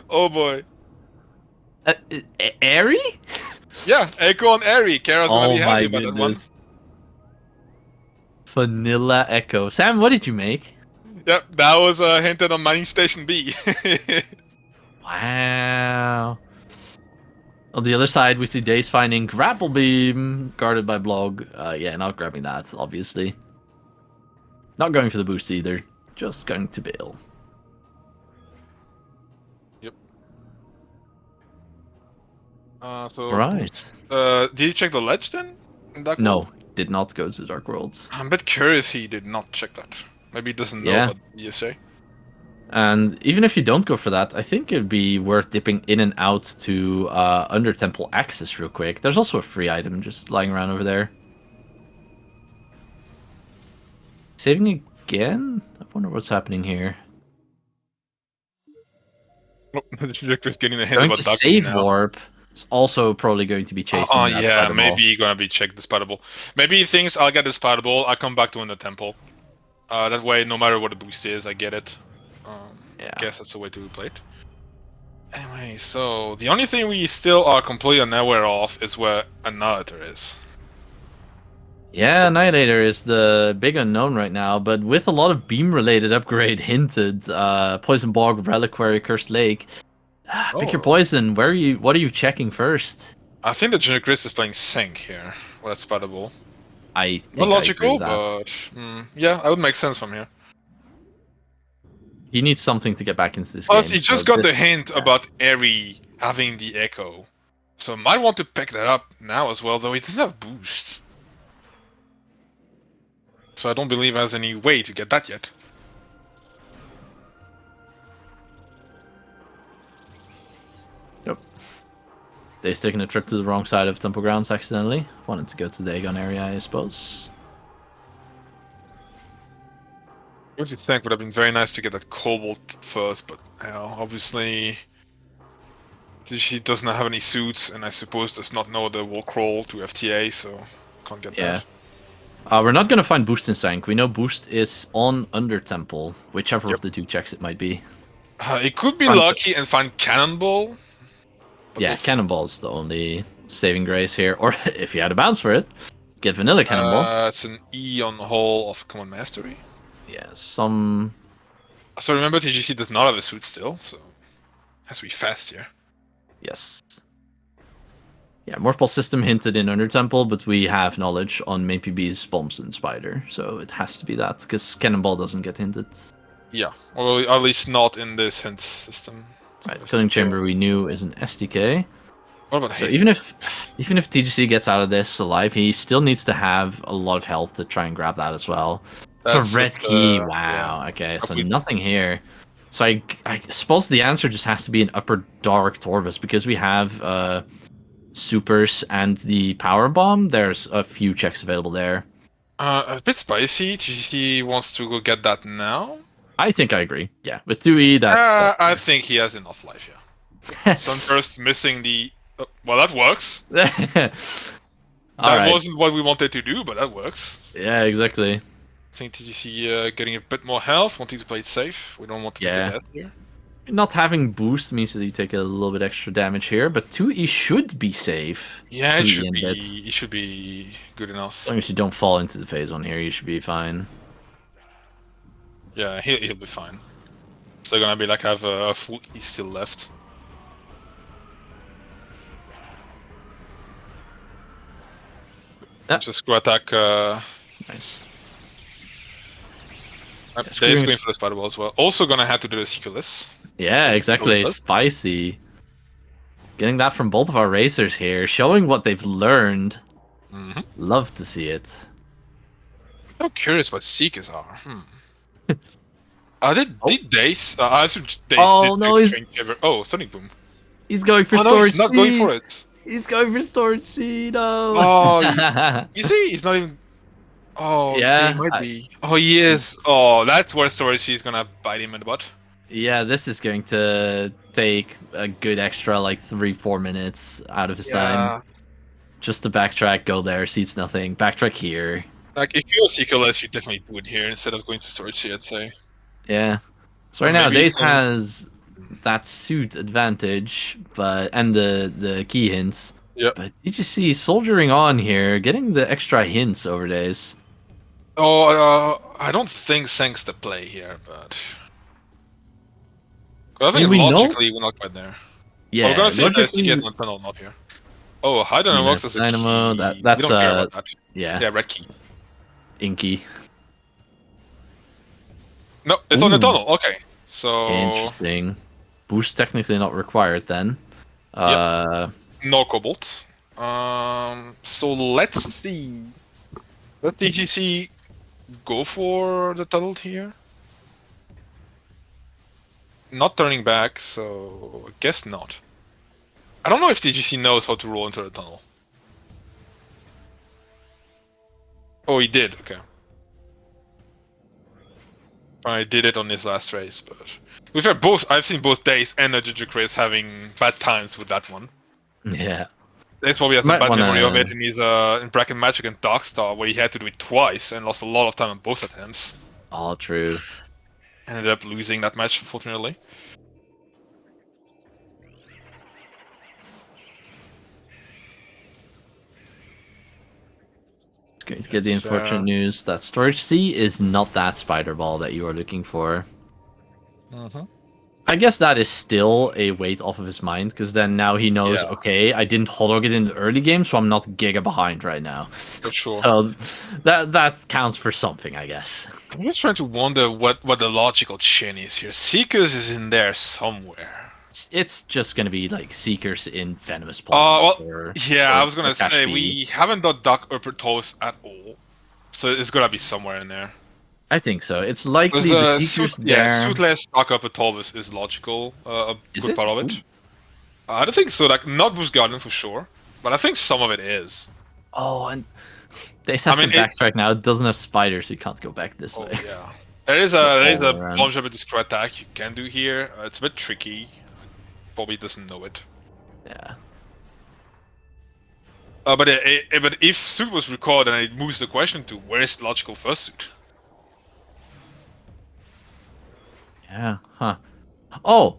Oh boy. Airy? Yeah, Echo on Airy. Kara's gonna be Oh happy my about that one. goodness. Vanilla Echo. Sam, what did you make? Yep, that was hinted on Mining Station B. Wow. On the other side, we see Dace finding Grapple Beam, guarded by Blog. Yeah, not grabbing that, obviously. Not going for the boost either. Just going to bail. Yep. So Right. did you check the ledge then? In Dark No, World? did not go to Dark Worlds. I'm a bit curious he did not check that. Maybe he doesn't know Yeah. about ESA. And even if you don't go for that, I think it'd be worth dipping in and out to Under Temple Access real quick. There's also a free item just lying around over there. Saving again? I wonder what's happening here. Oh, the trajectory's getting a hint Going about to Dark save now. warp. It's also probably going to be chasing that Yeah, spider ball. maybe gonna be check the spider ball. Maybe he thinks I'll get the spider ball, I come back to in the temple. That way, no matter what the boost is, I get it. Yeah. I guess that's the way to play it. Anyway, so the only thing we still are completely unaware of is where Annihilator is. Yeah, Annihilator is the big unknown right now, but with a lot of beam-related upgrade hinted, Poison Bog, Reliquary, Cursed Lake. Pick your poison. Where are you? What are you checking first? I think that Ginger Chris is playing Sync here with that spider ball. I think Not I agree logical, with that. but yeah, that would make sense from here. He needs something to get back into this Plus, game. he just got the hint about Eri having the echo, so might want to pick that up now as well. Though he doesn't have boost, so I don't believe he has any way to get that yet. Yep. They've taken a trip to the wrong side of Temple Grounds accidentally. Wanted to go to the Aegon area, I suppose. What do you think? Would have been very nice to get that Cobalt first, but obviously she does not have any suits, and I suppose does not know the wall crawl to FTA, so can't get that. We're not gonna find Boost in Sank. We know Boost is on Under Temple, whichever of the two checks it might be. It could be lucky and find Cannonball. Yeah, we'll Cannonball's the only saving grace here. Or if you had a bounce for it, get Vanilla Cannonball. It's an E on the whole of Command Mastery. Yeah, some... So remember, TGC does not have a suit still, so has to be fast here. Yes. Yeah, Morphball system hinted in Under Temple, but we have knowledge on MPB's Bombs and Spider, so it has to be that, because Cannonball doesn't get hinted. Yeah, or at least not in this hint system. So Right, Killing Chamber we knew is an STK. What about So Haste? even if TGC gets out of this alive, he still needs to have a lot of health to try and grab that as well. The red key, wow. Yeah. Okay, so nothing here. So I suppose the answer just has to be an Upper Dark Torvus, because we have supers and the power bomb. There's a few checks available there. A bit spicy. TGC wants to go get that now. I think I agree. Yeah, with 2E, that's I think he has enough life, yeah. Sunburst missing the... well, that works. All That right. wasn't what we wanted to do, but that works. Yeah, exactly. I think TGC getting a bit more health, wanting to play it safe. We don't want to take a death here. Not having boost means that you take a little bit extra damage here, but 2E should be safe. Yeah, it 2E should and be. bits. It should be good enough. As long as you don't fall into the phase one here, you should be fine. Yeah, he'll be fine. So gonna be like have a full E still left. Yep. Just go attack. Nice. Dace going for the spider ball as well. Also gonna have to do the Seekerless. Yeah, exactly. Spicy. Getting that from both of our racers here, showing what they've learned. Love to see it. I'm curious what Seekers are. Did Dace? I assume Dace did no, Oh, Sonic Boom. He's going for no, storage he's not seed. going for it. He's going for storage seed. No. Oh, you see, he's not even. Oh, yeah, he might be. Oh, he is. Oh, that's where storage seed is gonna bite him in the butt. Yeah, this is going to take a good extra like 3-4 minutes out of his time. Just to backtrack, go there, seats nothing. Backtrack here. Like if you're Seekerless, you definitely do it here instead of going to storage seed, I'd say. Yeah. So right now, Dace has that suit advantage, and the key hints. Yep. But did you see soldiering on here, getting the extra hints over Dace? Oh, I don't think Sank's the play here, but I think logically we're not quite there. Yeah, we're gonna see if he gets in the tunnel, not here. Oh, Hydro unlocks as a Dynamo. key. That's we don't care about that. Yeah, red key. Inky. No, it's on the tunnel. Okay, so interesting. Boost technically not required then. No cobalt. So let's see. Let TGC go for the tunnel here. Not turning back, so I guess not. I don't know if TGC knows how to roll into the tunnel. Oh, he did. Okay. I did it on his last race, but we've had both. I've seen both Dace and thegingerchris having bad times with that one. Yeah. Dace probably has a bad memory of it in his in Bracket Magic and Darkstar, where he had to do it twice and lost a lot of time on both attempts. All true. Ended up losing that match, unfortunately. Going to get the unfortunate news that Storage C is not that spider ball that you are looking for. I guess that is still a weight off of his mind, because then now he knows, okay, I didn't hot it in the early game, so I'm not giga behind right now. For sure. So that counts for something, I guess. I'm just trying to wonder what the logical chain is here. Seekers is in there somewhere. It's just gonna be like Seekers in Venomous Points. I was gonna say we haven't done Duck Upper Toes at all, so it's gonna be somewhere in there. I think so. It's likely the Seekers there. Yeah, Suitless Duck Upper Toes is logical. A good part of it. I don't think so. Like not Bush Garden for sure, but I think some of it is. Oh, and Dace has to backtrack now. It doesn't have spiders, so you can't go back this way. Yeah, there is a bomb shot with the screw attack you can do here. It's a bit tricky. Probably doesn't know it. Yeah. But if suit was recorded, then it moves the question to where is the logical first suit? Yeah. Huh. Oh,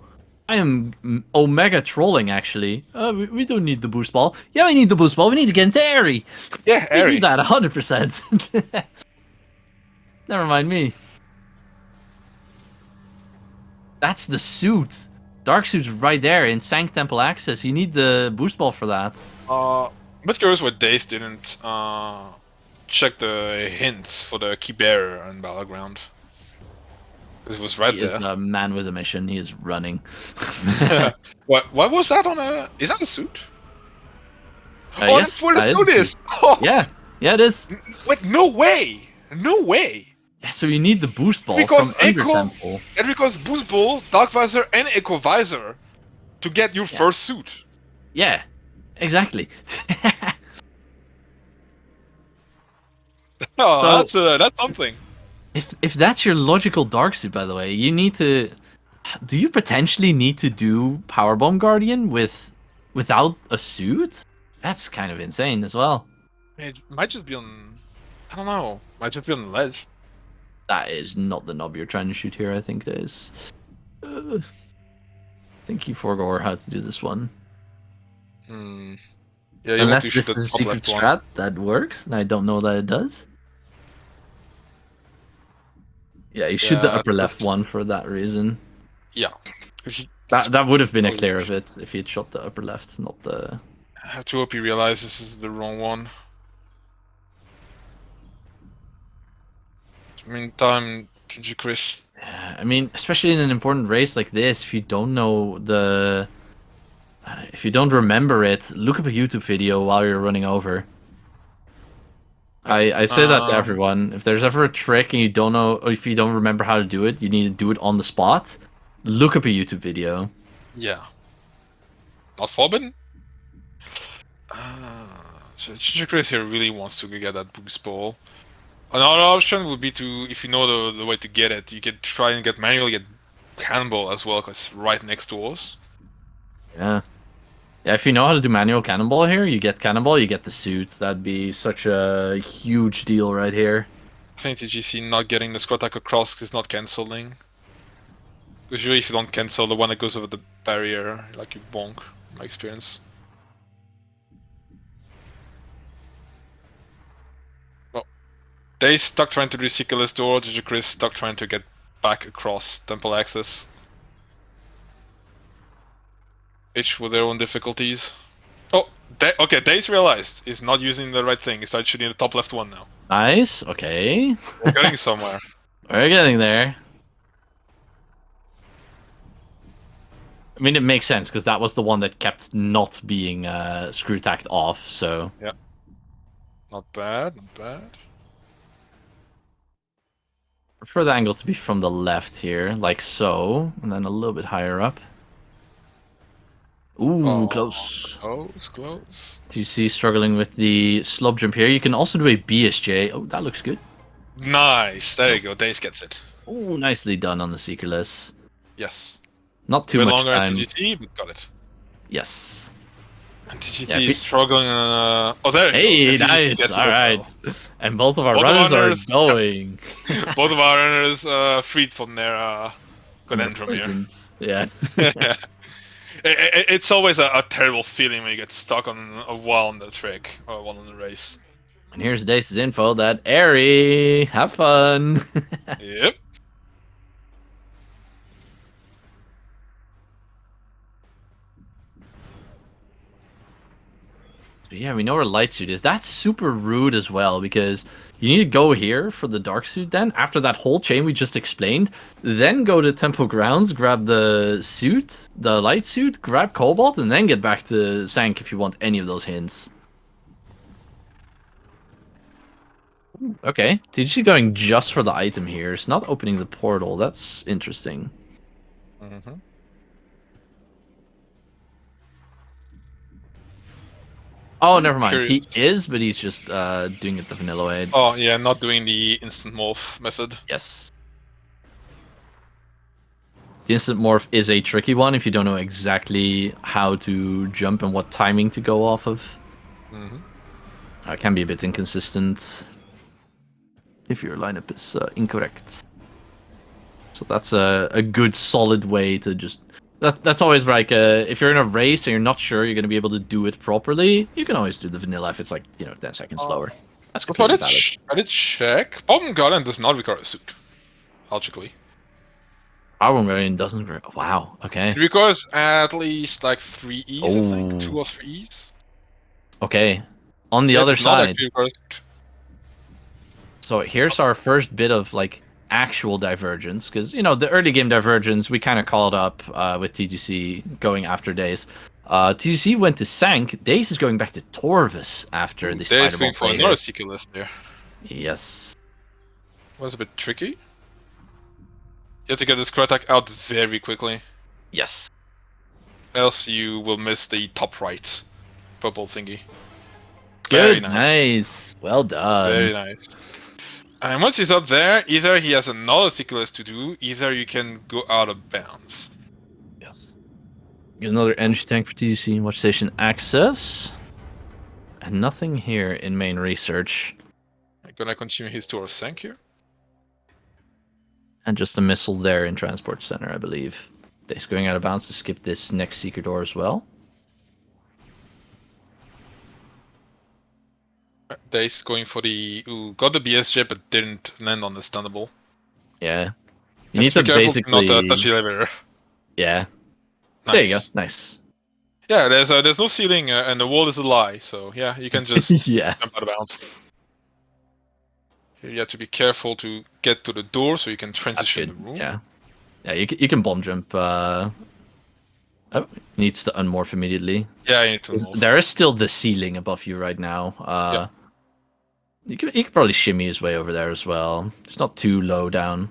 I am Omega trolling actually. We don't need the boost ball. Yeah, we need the boost ball. We need to get into Airy. Yeah, Airy. We need that 100%. Never mind me. That's the suit. Dark Suit's right there in Sank Temple Access. You need the boost ball for that. I'm a bit curious why Dace didn't check the hints for the key bearer on Battleground. It was right there. He is a man with a mission. He is running. What was that on a... Is that a suit? Yes, that's what the suit is! Oh. Yeah, it is. Wait, no way! No way! Yeah, so you need the boost ball from Ender Temple. And because boost ball, Dark Visor, and Echo Visor to get your first suit. Yeah, exactly. Oh, So that's something. if that's your logical dark suit, by the way, you need to. Do you potentially need to do Powerbomb Guardian without a suit? That's kind of insane as well. It might just be on. I don't know. Might just be on the ledge. That is not the knob you're trying to shoot here. I think it is. I think he forgot how to do this one. Hmm. Yeah, you want to Unless shoot this the is a top secret left one. strat that works, and I don't know that it does. Yeah, you shoot the Yeah, upper left one for that reason. yeah. If you That would have been a oh, clear of it if he had shot the upper left, not the. I have to hope you realize this is the wrong one. Meantime, thegingerchris. Yeah, I mean, especially in an important race like this, if you don't know the, if you don't remember it, look up a YouTube video while you're running over. I say that to everyone. If there's ever a trick and you don't know, or if you don't remember how to do it, you need to do it on the spot. Look up a YouTube video. Yeah. Not forbidden? So thegingerchris here really wants to get that boost ball. Another option would be to, if you know the way to get it, you could try and get manually get cannonball as well, because it's right next to us. Yeah. Yeah, if you know how to do manual cannonball here, you get cannonball, you get the suits. That'd be such a huge deal right here. I think TGC not getting the squad attack across is not cancelling. Usually if you don't cancel the one that goes over the barrier, like you bonk, my experience. Well, Dace stuck trying to do Seekerless door, thegingerchris stuck trying to get back across temple access. Each with their own difficulties. Oh, okay, Dace realized he's not using the right thing. He started shooting the top left one now. Nice, okay. We're getting somewhere. We're getting there. I mean, it makes sense, because that was the one that kept not being screw tacked off, so... Yeah. Not bad, not bad. Prefer the angle to be from the left here, like so, and then a little bit higher up. Ooh, Oh, close. Close. Do you see struggling with the slope jump here? You can also do a BSJ. Oh, that looks good. Nice, there you go, Dace gets it. Ooh, nicely done on the Seekerless. Yes. Not too A bit much longer time. at TGT, but got it. Yes. And TGT Yeah, is struggling. Oh, there Hey, you go. And TGT nice. gets it All as right. well. And both of our Both of runners our are runners- going. Both of our runners freed from their conundrum here. Poisons. Yeah. It's always a terrible feeling when you get stuck on a while on the trick or while on the race. And here's Dace's info that Airy, have fun. Yep. But yeah, we know where light suit is. That's super rude as well, because you need to go here for the dark suit then, after that whole chain we just explained, then go to Temple Grounds, grab the suit, the light suit, grab Cobalt, and then get back to Sank if you want any of those hints. Okay, TGC going just for the item here. It's not opening the portal. That's interesting. Mm-hmm. Oh, never mind. Curious. He is, but he's just doing it the vanilla way. Oh yeah, not doing the instant morph method. Yes. The instant morph is a tricky one if you don't know exactly how to jump and what timing to go off of. Mm-hmm. It can be a bit inconsistent if your lineup is incorrect. So that's a good solid way to just... That's always like, if you're in a race and you're not sure you're going to be able to do it properly, you can always do the vanilla if it's like, 10 seconds slower. That's completely valid. I did check. Bomb Guardian does not require a suit, logically. Power Guardian doesn't... Wow, okay. It requires at least like 3 E's, I think. Oh. 2 or 3 E's. Okay. On the Yeah, other it's not side... actually requires a suit. So here's our first bit of like actual divergence, because the early game divergence we kind of called up with TGC going after Dace. TGC went to Sank. Dace is going back to Torvis after the Dace spider going bomb for play another here. seeker list there. Yes. Was a bit tricky. You have to get this attack out very quickly, Yes. else you will miss the top right purple thingy. Very Good, nice. nice. Well Very done. nice. And once he's up there, either he has another sticky list to do, either you can go out of bounds. Yes. Get another energy tank for TDC. Watch station access. And nothing here in main research. I'm gonna continue his tour of Sank here. And just a missile there in transport center, I believe. Dace going out of bounds to skip this next secret door as well. Dace going for the... Ooh, got the BSJ but didn't land on the stunnable. Yeah. You Has need to be careful basically... to not touch the elevator. Yeah. Nice. There you go. Nice. Yeah, there's no ceiling and the wall is a lie, so yeah, you can just Yeah. jump out of bounds. You have to be careful to get to the door so you can That's transition good. the room. Yeah. Yeah, you can bomb jump. Oh, needs to unmorph immediately. Yeah, you need to move. There is still the ceiling above you right now. Yeah. You could probably shimmy his way over there as well. It's not too low down.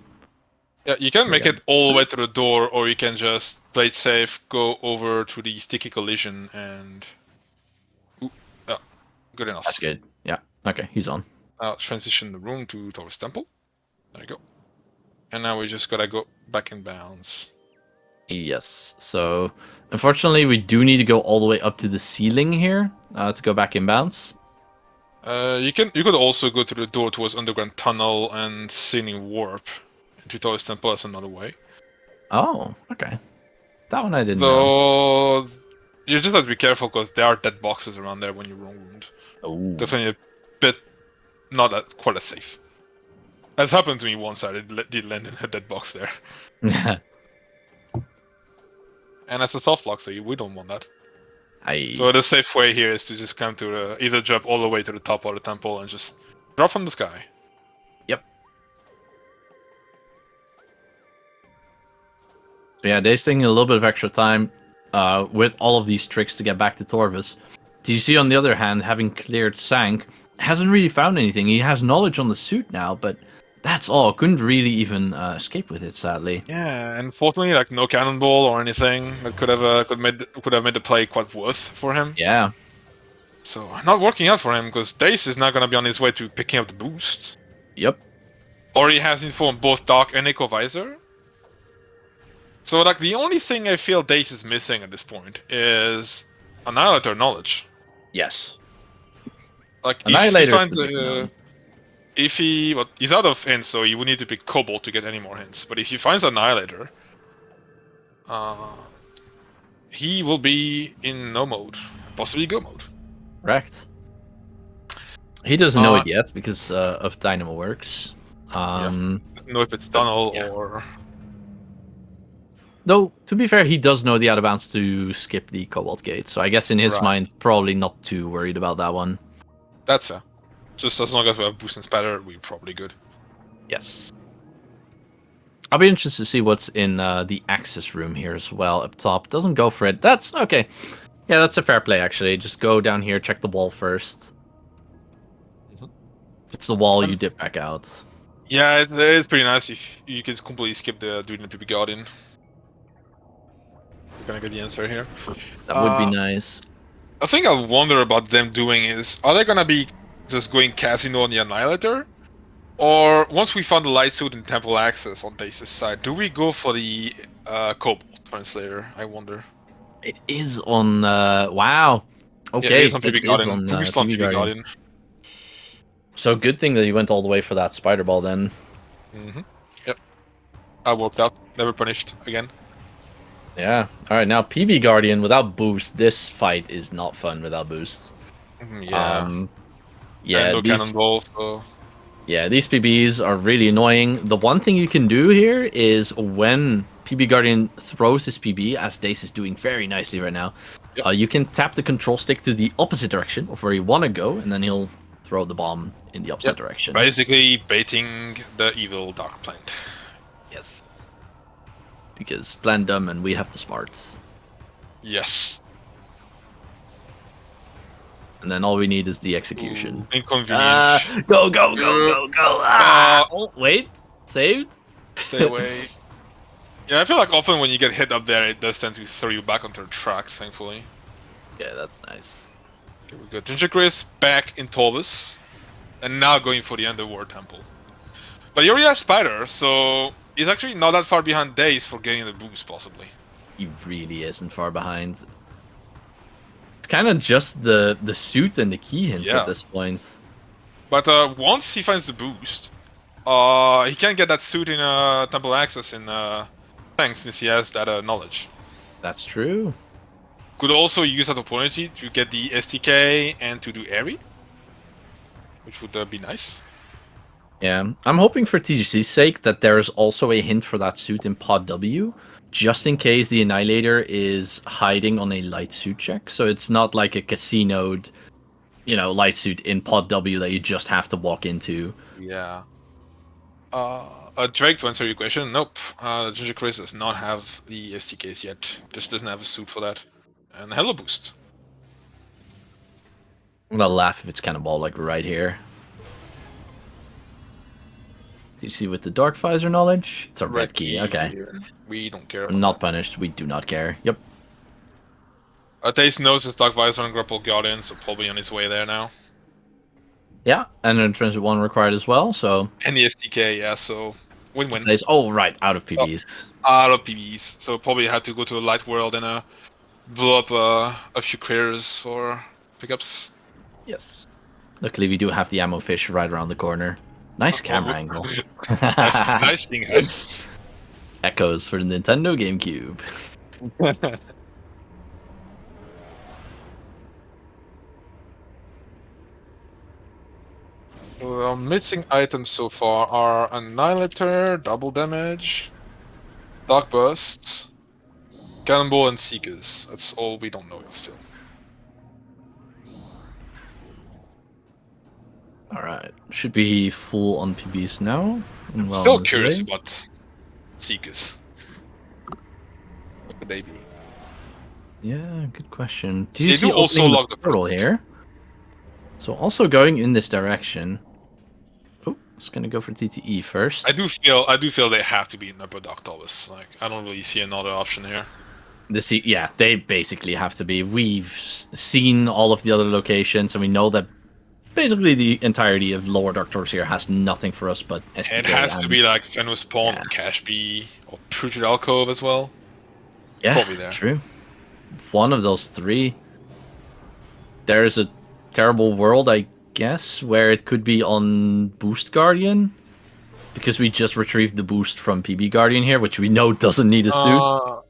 Yeah, you can There make you it all the way to the door, or you can just play it safe, go over to the sticky collision, and... Ooh, yeah, good enough. That's good. Yeah. Okay, he's on. Now transition the room to Taurus Temple. There you go. And now we just gotta go back in bounds. Yes. So, unfortunately, we do need to go all the way up to the ceiling here to go back in bounds. You could also go to the door towards Underground Tunnel and Ceiling Warp. To Taurus Temple, that's another way. Oh, okay. That one I didn't know. Though you just have to be careful because there are dead boxes around there when you roam wound. Oh. Definitely a bit not that quite as safe. That's happened to me once. I did land in a dead box there. Yeah. And that's a soft lock, so we don't want that. I. So the safe way here is to just come to the, either jump all the way to the top of the temple and just drop from the sky. Yep. So yeah, Dave's taking a little bit of extra time with all of these tricks to get back to Torvus. TC, on the other hand, having cleared Sank, hasn't really found anything. He has knowledge on the suit now, but that's all. Couldn't really even escape with it, sadly. Yeah, and fortunately, like no cannonball or anything that could have made the play quite worth for him. Yeah. So not working out for him because Dace is not gonna be on his way to picking up the boost. Yep. Or he has info on both Dark and Echo Visor. So like the only thing I feel Dace is missing at this point is Annihilator knowledge. Yes. Like Annihilator if he's out of hints, so he would need to pick Cobalt to get any more hints. But if he finds Annihilator, he will be in no mode, possibly go mode. Correct. He doesn't know it yet because of Dynamo Works. Doesn't know if it's tunnel or. Though, to be fair, he does know the out of bounds to skip the Cobalt Gate, so I guess in his mind, probably not too worried about that one. That's fair. Just as long as we have boost and spatter, we're probably good. Yes. I'll be interested to see what's in the access room here as well, up top. Doesn't go for it. That's okay. Yeah, that's a fair play, actually. Just go down here, check the wall first. If it's the wall, you dip back out. Yeah, it is pretty nice if you can completely skip the dude in the PB Guardian. We're gonna get the answer here. That would be nice. I think I wonder about them doing is, are they gonna be just going Casino on the Annihilator? Or once we found the light suit and temple access on Dace's side, do we go for the Cobalt Translator? I wonder. It is on, wow. Okay, yeah, it is on PB Guardian. Boost on PB Guardian. So good thing that you went all the way for that Spider Ball then. Yep. I worked out. Never punished again. Yeah. Alright, now PB Guardian without boost. This fight is not fun without boost. Yeah. Yeah, no cannonball, so... Yeah, these PBs are really annoying. The one thing you can do here is when PB Guardian throws his PB, as Dace is doing very nicely right now, you can tap the control stick to the opposite direction of where you want to go, and then he'll throw the bomb in the opposite direction. Basically baiting the evil Dark Plant. Yes. Because plan dumb and we have the smarts. Yes. And then all we need is the execution. Inconvenient. Go! Oh, wait. Saved? Stay away. Yeah, I feel like often when you get hit up there, it does tend to throw you back onto the track, thankfully. Yeah, that's nice. Okay, we got gingerchris back in Torvus, and now going for the Underworld Temple. But he already has Spider, so he's actually not that far behind Dace for getting the boost, possibly. He really isn't far behind. It's kind of just the suit and the key hints at this point. But once he finds the boost, he can get that suit in Temple Access in Tanks since he has that knowledge. That's true. Could also use that opportunity to get the STK and to do Airy, which would be nice. Yeah, I'm hoping for TGC's sake that there's also a hint for that suit in Pod W, just in case the Annihilator is hiding on a light suit check. So it's not like a casinoed, light suit in Pod W that you just have to walk into. Yeah. Drake, to answer your question, nope. gingerchris does not have the STKs yet. Just doesn't have a suit for that. And Hello Boost. I'm gonna laugh if it's Cannonball like right here. Do you see with the Dark Visor knowledge? It's a red key. Okay. Here. We don't care. Not punished. We do not care. Yep. Dace knows his Dark Visor and Grapple Guardian, so probably on his way there now. Yeah, and an Transit 1 required as well, so... And the STK, yeah, so win-win. Oh, right, out of PBs. Out of PBs, so probably had to go to a light world and blow up a few critters for pickups. Yes. Luckily, we do have the ammo fish right around the corner. Nice camera angle. nice thing. Echoes for the Nintendo GameCube. Well, missing items so far are Annihilator, double damage, Dark Bursts, Cannonball, and Seekers. That's all we don't know still. Alright, should be full on PBs now. I'm still curious about Seekers. What could they be? Yeah, good question. Do you see do also lock the portal here? So also going in this direction. Oh, it's gonna go for TTE first. I do feel they have to be in Upper Dark Towers. Like, I don't really see another option here. Yeah, they basically have to be. We've seen all of the other locations, and we know that basically the entirety of Lower Dark Towers here has nothing for us but STK. It has to be like Fenris Pawn, or Cash B, or Putrid Alcove as well. Yeah, probably there. True. One of those three. There's a terrible world, I guess, where it could be on Boost Guardian, because we just retrieved the boost from PB Guardian here, which we know doesn't need a suit.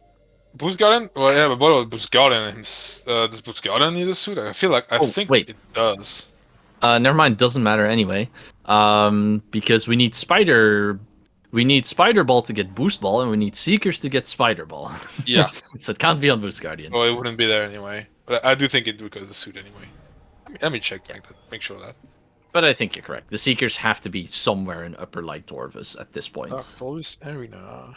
Boost Guardian? Well, yeah, but what about Boost Guardian? Does Boost Guardian need a suit? I think it does. Never mind, doesn't matter anyway. Because we need Spider Ball to get Boost Ball, and we need Seekers to get Spider Ball. Yeah. So it can't be on Boost Guardian. Oh, it wouldn't be there anyway. But I do think it requires a suit anyway. Let me check that. Make sure of that. But I think you're correct. The Seekers have to be somewhere in Upper Light Torvus at this point. Torvus Arena.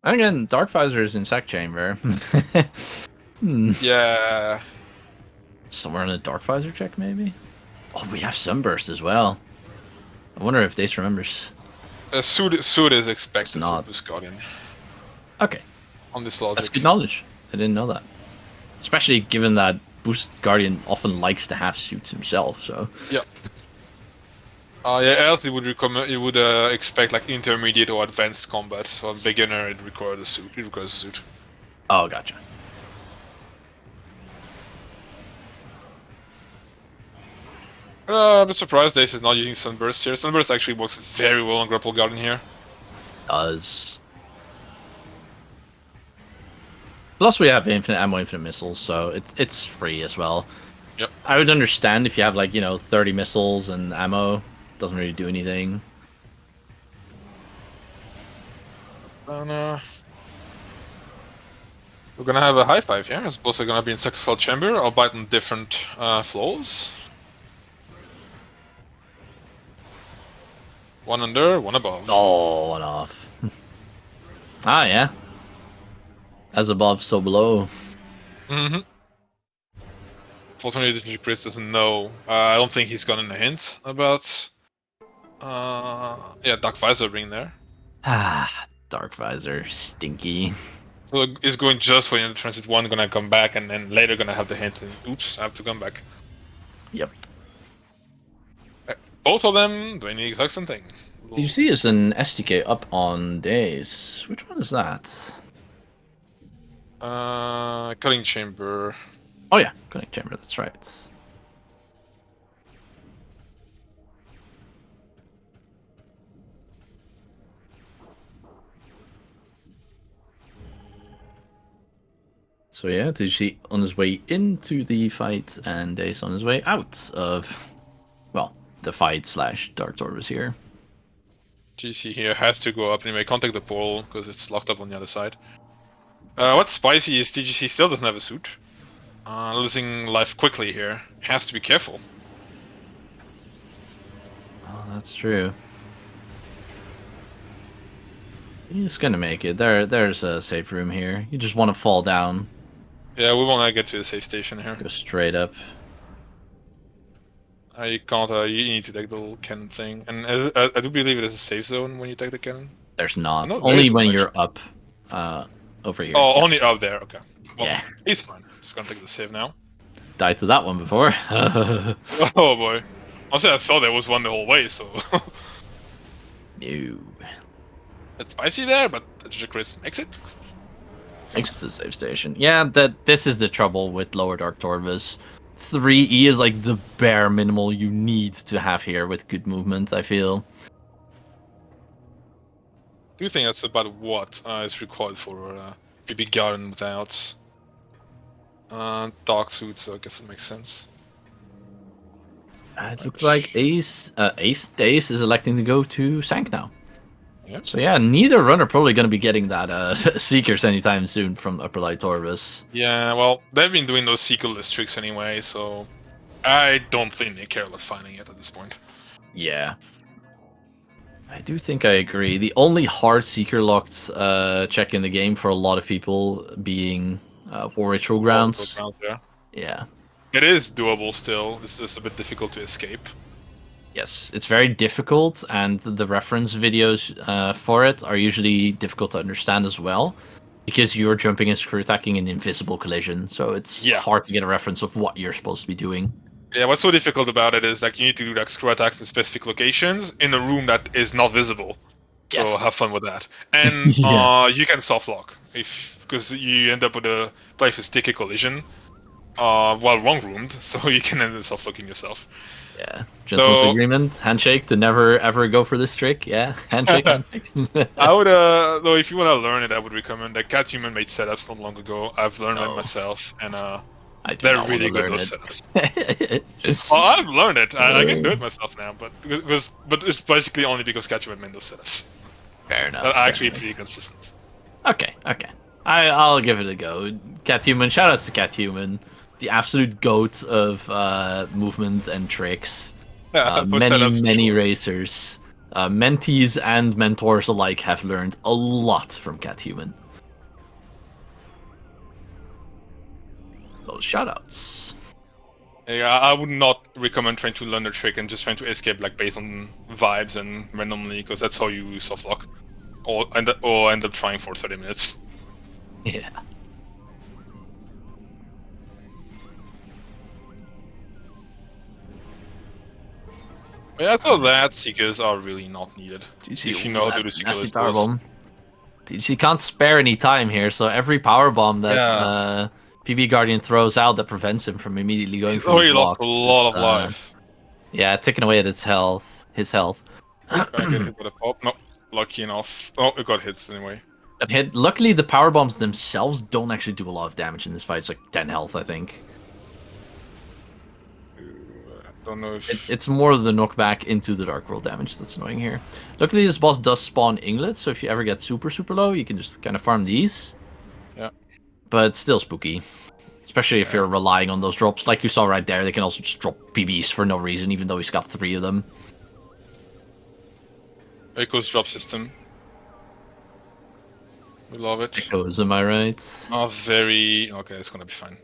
Again, Dark Visor is in Sack Chamber. Yeah. Somewhere in the Dark Visor check, maybe? Oh, we have Sunburst as well. I wonder if Dace remembers. Suit is expected for Boost Guardian. Okay. On this logic. That's good knowledge. I didn't know that. Especially given that Boost Guardian often likes to have suits himself, so... Yeah. Else it would recommend. You would expect like intermediate or advanced combat. So beginner, it requires a suit. Oh, gotcha. I'm surprised Dace is not using Sunburst here. Sunburst actually works very well on Grapple Guardian here. Does. Plus, we have infinite ammo, infinite missiles, so it's free as well. Yep. I would understand if you have 30 missiles and ammo. Doesn't really do anything. And we're gonna have a high five here. It's also gonna be in Sacrificial Chamber, albeit on different floors. One under, one above. Oh, one off. Ah, yeah. As above, so below. Mm-hmm. Fortunately, Chris doesn't know. I don't think he's gotten a hint about... Dark Visor being there. Ah, Dark Visor, stinky. So it's going just for transit 1, gonna come back, and then later gonna have the hint. Oops, I have to come back. Yep. Both of them doing the exact same thing. Did you see is an SDK up on Dace? Which one is that? Cutting chamber. Oh yeah, cutting chamber. That's right. So yeah, Digi on his way into the fight, and Dace on his way out of, well, the fight / Dark Torvus here. GC here has to go up anyway. Contact the portal because it's locked up on the other side. What's spicy is TGC still doesn't have a suit. Losing life quickly here. Has to be careful. Oh, that's true. He's gonna make it. There's a safe room here. You just want to fall down. Yeah, we want to get to the safe station here. Go straight up. You can't. You need to take the little cannon thing, and I do believe it is a safe zone when you take the cannon. There's not. No, Only when you're up. Over here. Oh, only up there. Okay. Well, yeah. He's fine. Just gonna take the save now. Died to that one before. Oh boy. Honestly, I thought there was one the whole way, so. No. It's spicy there, but thegingerchris makes it. Makes it to the save station. Yeah, this is the trouble with Lower Dark Torvus. 3E is like the bare minimal you need to have here with good movement, I feel. Do you think that's about what is required for PB Garden without dark suit, so I guess it makes sense. It looks like Dace is electing to go to Sank now. Yep. So yeah, neither runner probably going to be getting that Seekers anytime soon from Upper Light Torvus. Yeah, well, they've been doing those Seeker-less tricks anyway, so I don't think they care about finding it at this point. Yeah. I do think I agree. The only hard Seeker locked check in the game for a lot of people being War Ritual Grounds. Yeah. It is doable still, it's just a bit difficult to escape. Yes, it's very difficult, and the reference videos for it are usually difficult to understand as well, because you're jumping and screw attacking an invisible collision, so it's hard to get a reference of what you're supposed to be doing. Yeah, what's so difficult about it is like you need to do like screw attacks in specific locations in a room that is not visible. So have fun with that. And you can soft lock because you end up with a play for sticky collision while wrong roomed, so you can end up soft locking yourself. Yeah, gentleman's agreement, handshake to never ever go for this trick. Yeah, handshake. handshake. I would, though, if you want to learn it, I would recommend that Cathuman made setups not long ago. I've learned it myself, and they're really good those setups. Well, I've learned it. I can do it myself now, but it's basically only because Cathuman made those setups. Fair enough. They're actually pretty consistent. Okay. I'll give it a go. Cathuman, shout outs to Cathuman. The absolute goat of movement and tricks. Yeah, many racers. Mentees and mentors alike have learned a lot from Cathuman. Those shoutouts. Yeah, I would not recommend trying to learn a trick and just trying to escape like based on vibes and randomly, because that's how you soft lock, or end up trying for 30 minutes. Yeah. Yeah, I thought that Seekers are really not needed. If you know how to do Seekers. Power bomb. She can't spare any time here, so every power bomb that PB Guardian throws out that prevents him from immediately going for his lost a lot of life. Yeah, taking away at his health. Get hit with a pop. No, lucky enough. Oh, it got hits anyway. Luckily, the power bombs themselves don't actually do a lot of damage in this fight. It's like 10 health, I think. Don't know if it's more the knockback into the Dark World damage that's annoying here. Luckily, this boss does spawn inglets, so if you ever get super low, you can just kind of farm these. Yeah. But still spooky. Especially if you're relying on those drops. Like you saw right there, they can also just drop PBs for no reason, even though he's got 3 of them. Echo's drop system. We love it. Echoes, am I right? Oh, very... Okay, it's gonna be fine.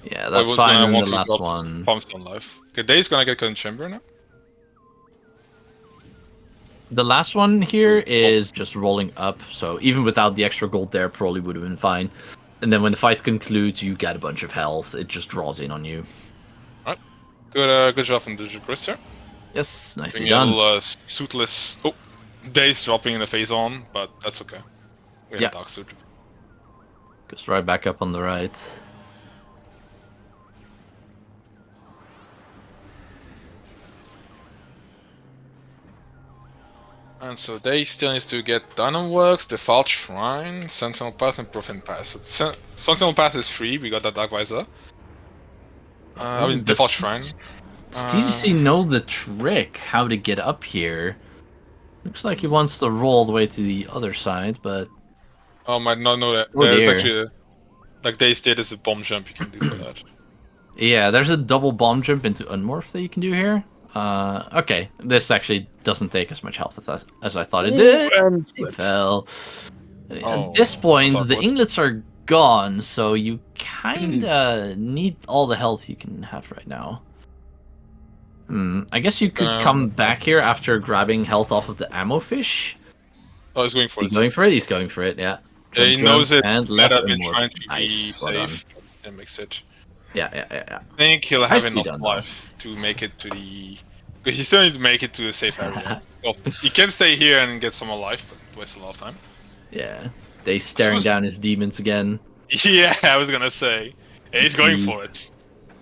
Yeah, that's fine in the last one. Palms on life. Okay, Dace gonna get cut in chamber now. The last one here is just rolling up, so even without the extra gold there, probably would have been fine. And then when the fight concludes, you get a bunch of health. It just draws in on you. Alright. Good job from thegingerchris, sir. Yes, nicely Doing done. a little suitless... Oh, Dace dropping in the phase on, but that's okay. We have Dark Suit. Goes right back up on the right. And so Dace still needs to get Dynam Works, Default Shrine, Sentinel Path, and Profane Path. So Sentinel Path is free, we got that Dark Visor. I mean, Default Shrine. Does TGC know the trick how to get up here? Looks like he wants to roll all the way to the other side, but... Oh, might not know that. Oh, There's dear. actually, like Dace did, is a bomb jump you can do for that. Yeah, there's a double bomb jump into Unmorph that you can do here. Okay, this actually doesn't take as much health as I thought it did. It fell. At this point, the inglets are gone, so you kinda need all the health you can have right now. I guess you could come back here after grabbing health off of the ammo fish. Oh, he's going for it. He's going for it? He's going for it, yeah. Yeah, he knows it. And left I've been Unmorph. trying to be Nice, safe and mix it. Yeah. I think he'll have Nicely enough done, life to make it to the... Because he still needs to make it to the safe area. Well, he can stay here and get some more life, but waste a lot of time. Yeah. They staring down his demons again. Yeah, I was gonna say. Yeah, he's going for it.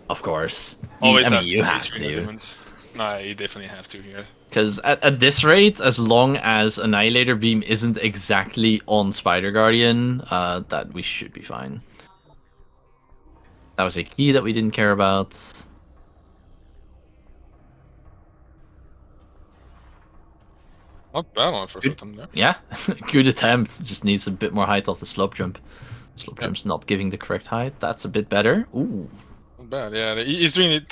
Of course. Always you have to. Demons. No, you definitely have to here. Because at this rate, as long as Annihilator Beam isn't exactly on Spider Guardian, that we should be fine. That was a key that we didn't care about. Not bad on the first attempt there. Yeah, good attempt. Just needs a bit more height off the slope jump. Slope jump's not giving the correct height. That's a bit better. Ooh. Not bad, yeah. He's doing it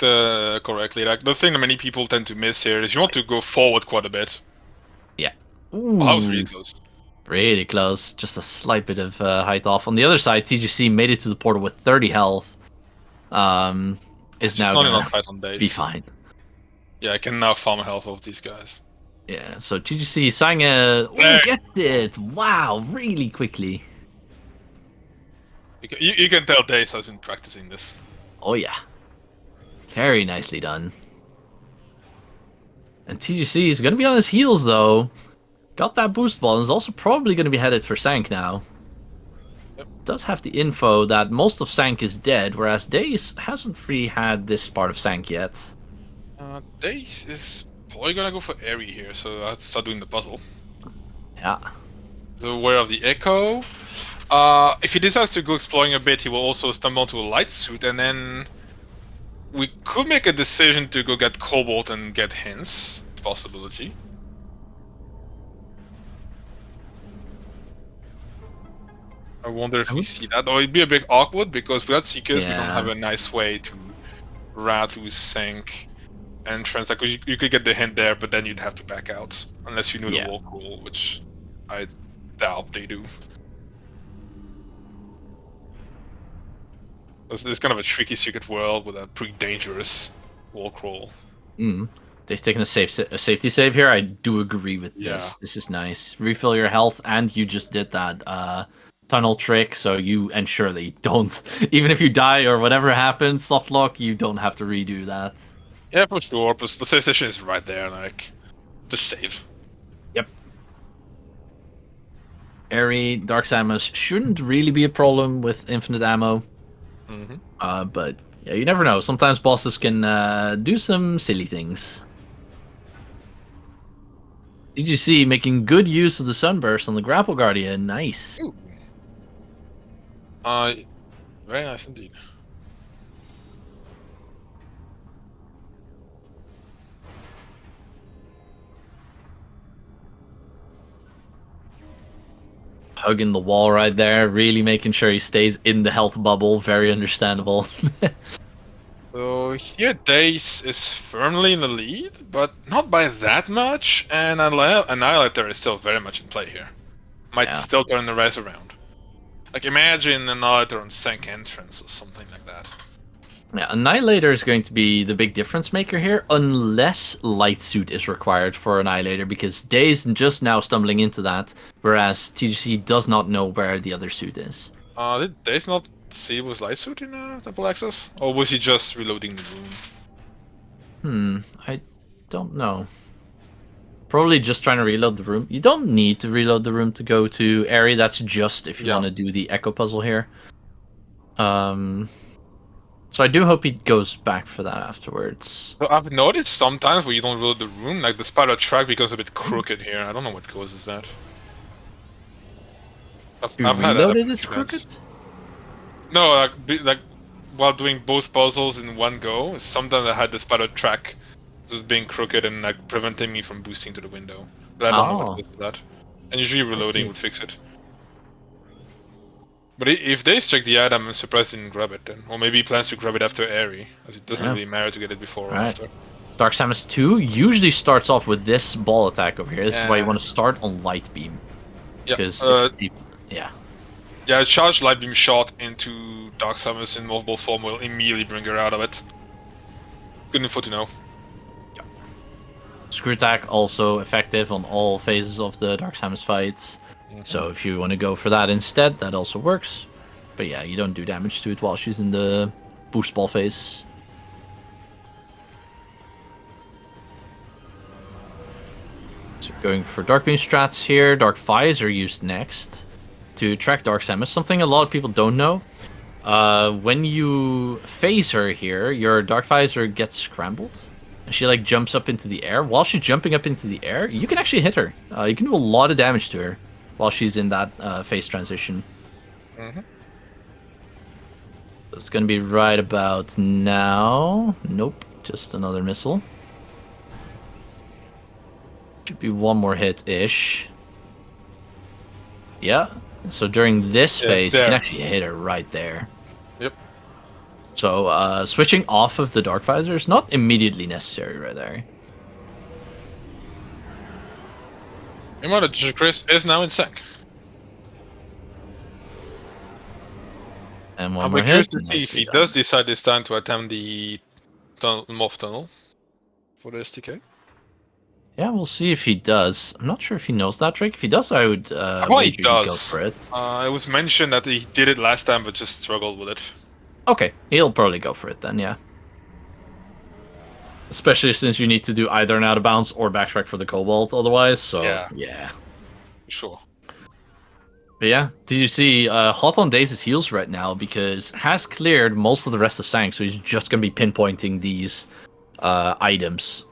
correctly. Like the thing that many people tend to miss here is you want to go forward quite a bit. Yeah. Ooh. Oh, that was really close. Really close. Just a slight bit of height off. On the other side, TGC made it to the portal with 30 health. Is now gonna fight on Dace. Be fine. Yeah, I can now farm health of these guys. Yeah, so TGC sang a... Oh, get it! Wow, really quickly. You can tell Dace has been practicing this. Oh yeah. Very nicely done. And TGC is going to be on his heels, though. Got that boost ball and is also probably going to be headed for Sank now. Yep. Does have the info that most of Sank is dead, whereas Dace hasn't really had this part of Sank yet. Dace is probably gonna go for Airy here, so I have to start doing the puzzle. Yeah. So aware of the echo. If he decides to go exploring a bit, he will also stumble onto a light suit, and then we could make a decision to go get Cobalt and get hints. Possibility. I wonder if we see that, or it'd be a bit awkward because without Seekers, we don't have a nice way to rat through Sank entrance. Like you could get the hint there, but then you'd have to back out unless you knew the walk rule, which I doubt they do. It's kind of a tricky secret world with a pretty dangerous walk roll. They've taken a safety save here. I do agree with this. This is nice. Refill your health, and you just did that tunnel trick, so you ensure that you don't, even if you die or whatever happens, softlock, you don't have to redo that. Yeah, for sure. But the save station is right there, like just save. Yep. Airy Dark Samus shouldn't really be a problem with infinite ammo. But yeah, you never know. Sometimes bosses can do some silly things. Did you see making good use of the sunburst on the Grapple Guardian? Nice. Ooh. Very nice indeed. Hugging the wall right there, really making sure he stays in the health bubble. Very understandable. So here Dace is firmly in the lead, but not by that much, and Annihilator is still very much in play here. Might still turn the race around. Like imagine Annihilator on Sank entrance or something like that. Yeah, Annihilator is going to be the big difference maker here, unless Light Suit is required for Annihilator, because Dace just now stumbling into that, whereas TGC does not know where the other suit is. Did Dace not see it was light suit in double access, or was he just reloading the room? I don't know. Probably just trying to reload the room. You don't need to reload the room to go to area. That's just if you want to do the echo puzzle here. So I do hope he goes back for that afterwards. So I've noticed sometimes when you don't reload the room, like the spider track becomes a bit crooked here. I don't know what causes that. I've had reload that it is crooked? No, like while doing both puzzles in one go, sometimes I had the spider track just being crooked and like preventing me from boosting to the window. But I don't know what causes that. And usually reloading would fix it. But if they check the item, I'm surprised he didn't grab it then. Or maybe he plans to grab it after Airy, as it doesn't really matter to get it before or after. Dark Samus 2 usually starts off with this ball attack over here. This is why you want to start on Light Beam. Because yeah, charge Light Beam shot into Dark Samus in multiple form will immediately bring her out of it. Good info to know. Yeah. Screw Attack also effective on all phases of the Dark Samus fights. So if you want to go for that instead, that also works. But yeah, you don't do damage to it while she's in the boost ball phase. So going for Dark Beam strats here. Dark Fires are used next to track Dark Samus. Something a lot of people don't know. When you phase her here, your Dark Visor gets scrambled. And she like jumps up into the air. While she's jumping up into the air, you can actually hit her. You can do a lot of damage to her while she's in that phase transition. It's going to be right about now. Nope, just another missile. Should be one more hit-ish. Yeah, so during this phase, you can actually hit her right there. Yep. So switching off of the Dark Visor is not immediately necessary right there. Remember, the thegingerchris is now in sync. And one I'm more curious hit. to see if he does decide this time to attempt the morph tunnel for the STK. Yeah, we'll see if he does. I'm not sure if he knows that trick. If he does, I would wager he does. Go for it. It was mentioned that he did it last time, but just struggled with it. Okay, he'll probably go for it then, yeah. Especially since you need to do either an out of bounds or backtrack for the Cobalt otherwise, so yeah. Sure. But yeah, did you see hot on Dace's heels right now because has cleared most of the rest of Sang, so he's just going to be pinpointing these items.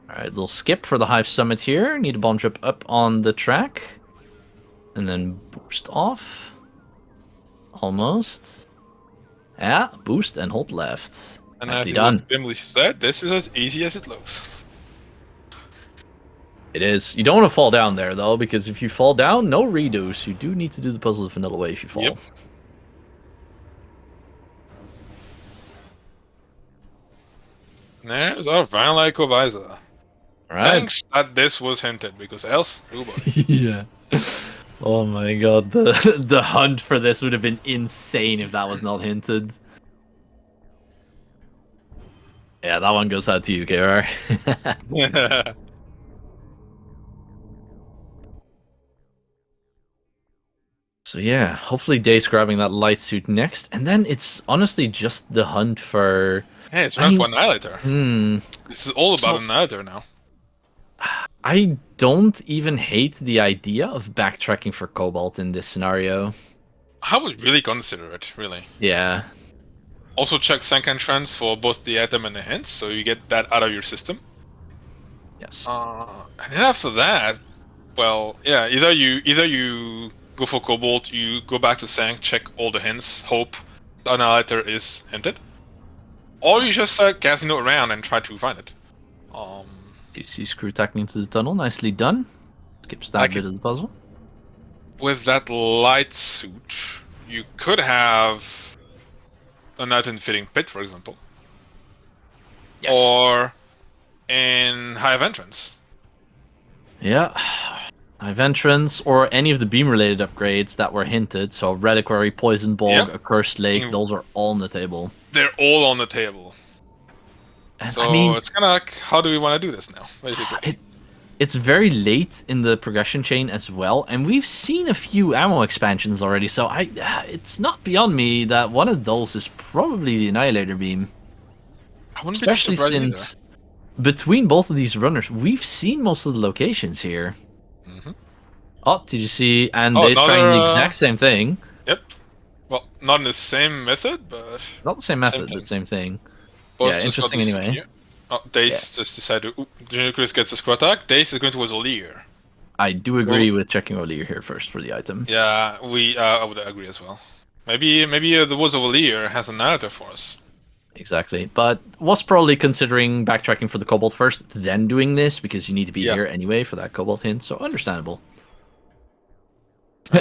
Alright, little skip for the Hive Summit here. Need a bomb trip up on the track. And then boost off. Almost. Yeah, boost and hold left. And nicely as done. Bimley said, this is as easy as it looks. It is. You don't want to fall down there, though, because if you fall down, no redos. You do need to do the puzzle the vanilla way if you fall. Yep. There's our final Ecovisor. Right. Thanks that this was hinted, because else, yeah. Oh my god, the hunt for this would have been insane if that was not hinted. Yeah, that one goes out to you, KR. So yeah, hopefully Dace grabbing that light suit next, and then it's honestly just the hunt for... Hey, it's run for Annihilator. This is all about Annihilator now. I don't even hate the idea of backtracking for Cobalt in this scenario. I would really consider it, really. Yeah. Also check Sank Entrance for both the item and the hints, so you get that out of your system. Yes. And then after that, well, yeah, either you go for Cobalt, you go back to Sank, check all the hints, hope the Annihilator is hinted, or you just casino around and try to find it. You see Screw attacking into the tunnel, nicely done. Skips that bit of the puzzle. With that light suit, you could have a Night Fitting Pit, for example. Yes. Or in Hive Entrance. Yeah. Hive Entrance, or any of the beam-related upgrades that were hinted. So Reliquary, Poison Bog, Yep. a Cursed Lake, those are all on the table. They're all on the table. And So I mean, it's kind of like, how do we want to do this now, basically? it's very late in the progression chain as well, and we've seen a few ammo expansions already. So it's not beyond me that one of those is probably the Annihilator Beam. I wouldn't be too Especially surprised since between both of these runners, we've seen most of the locations here. either. Oh, did you see? And Oh, Dace trying the another. exact same thing. Yep. Well, not in the same method, but Not the same same method, thing. but same thing. Both Yeah, just got interesting this anyway. here. Oh, Dace just decided. Chris gets a squad attack. Dace is going towards Olier. I do agree with checking Olier here first for the item. Yeah, I would agree as well. Maybe the Woods of Olier has a narrative for us. Exactly, but was probably considering backtracking for the Cobalt first, then doing this because you need to be here anyway for that Cobalt hint. So understandable.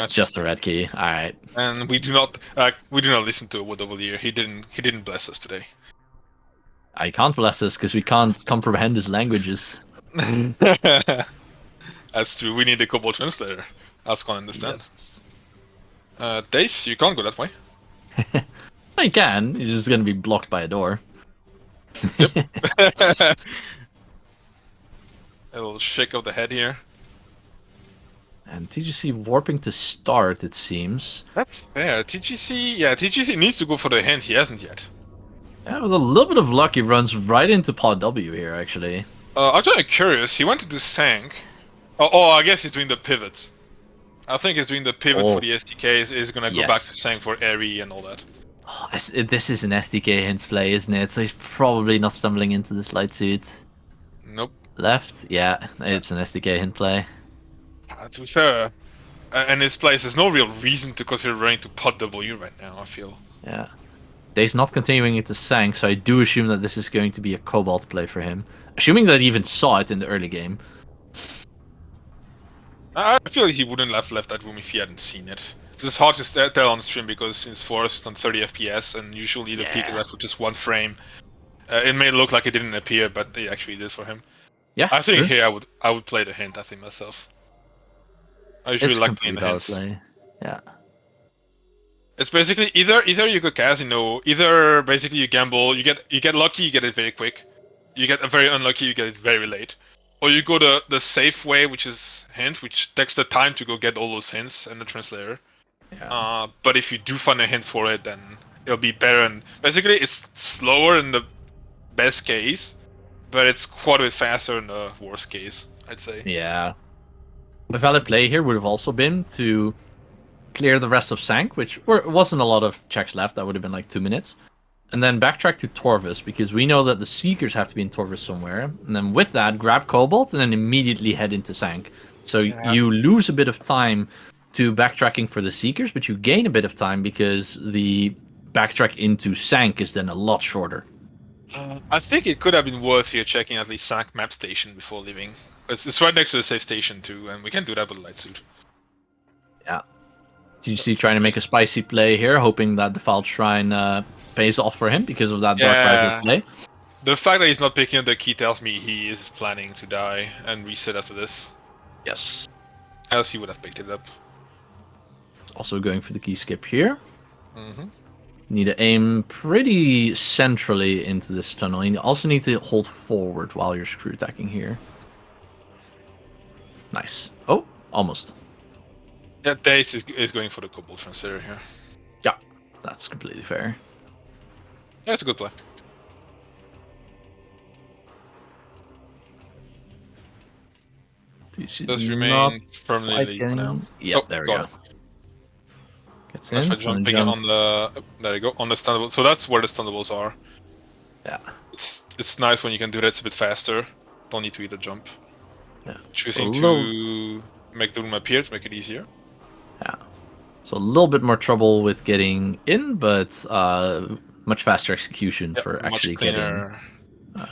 Just a red key. All right. And we do not listen to a Wood of Olier. He didn't bless us today. I can't bless us because we can't comprehend his languages. That's true. We need a Cobalt translator. As can understand. Yes. Dace, you can't go that way. I can. He's just gonna be blocked by a door. Yep. A little shake of the head here. And TGC warping to start, it seems. That's fair. TGC needs to go for the hint. He hasn't yet. Yeah, with a little bit of luck, he runs right into Pod W here, actually. I'm kind of curious. He wanted to Sank. Oh, I guess he's doing the pivots. I think he's doing the pivot for the SDK. Is gonna go back to Sank for Airy and all that. Oh, this is an SDK hints play, isn't it? So he's probably not stumbling into this light suit. Nope. Left? Yeah, it's an SDK hint play. To be fair, in this place, there's no real reason to consider running to Pod W right now, I feel. Yeah. Dace not continuing it to Sank, so I do assume that this is going to be a Cobalt play for him. Assuming that he even saw it in the early game. I feel like he wouldn't have left that room if he hadn't seen it. It's hard to tell on stream because since Forest is on 30 FPS and usually the peak is left with just one frame, it may look like it didn't appear, but it actually did for him. Yeah, I think here I would play the hint. I think myself. I usually like playing the hints. Yeah. It's basically either you go casino, either basically you gamble, you get lucky, you get it very quick. You get very unlucky, you get it very late. Or you go the safe way, which is hint, which takes the time to go get all those hints and the translator. Yeah. But if you do find a hint for it, then it'll be better. And basically, it's slower in the best case, but it's quite a bit faster in the worst case, I'd say. Yeah. A valid play here would have also been to clear the rest of Sank, which wasn't a lot of checks left. That would have been like 2 minutes. And then backtrack to Torvus, because we know that the Seekers have to be in Torvus somewhere. And then with that, grab Cobalt and then immediately head into Sank. So you lose a bit of time to backtracking for the Seekers, but you gain a bit of time because the backtrack into Sank is then a lot shorter. I think it could have been worth here checking at least Sank map station before leaving. It's right next to the safe station too, and we can do that with a light suit. Yeah. TGC trying to make a spicy play here, hoping that the Defiled Shrine pays off for him because of that Dark Riser play. The fact that he's not picking up the key tells me he is planning to die and reset after this. Yes. Else he would have picked it up. Also going for the key skip here. Mm-hmm. Need to aim pretty centrally into this tunnel. You also need to hold forward while you're screw attacking here. Nice. Oh, almost. Yeah, Dace is going for the Cobalt Translator here. Yeah, that's completely fair. Yeah, it's a good play. Does remain firmly lead for now. Yep, there we go. Gets in. Jumping on the there you go on the stun. So that's where the stunnables are. Yeah. It's nice when you can do that. It's a bit faster. Don't need to either jump. Yeah. Choosing to make the room appear to make it easier. Yeah. So a little bit more trouble with getting in, but much faster execution for actually getting.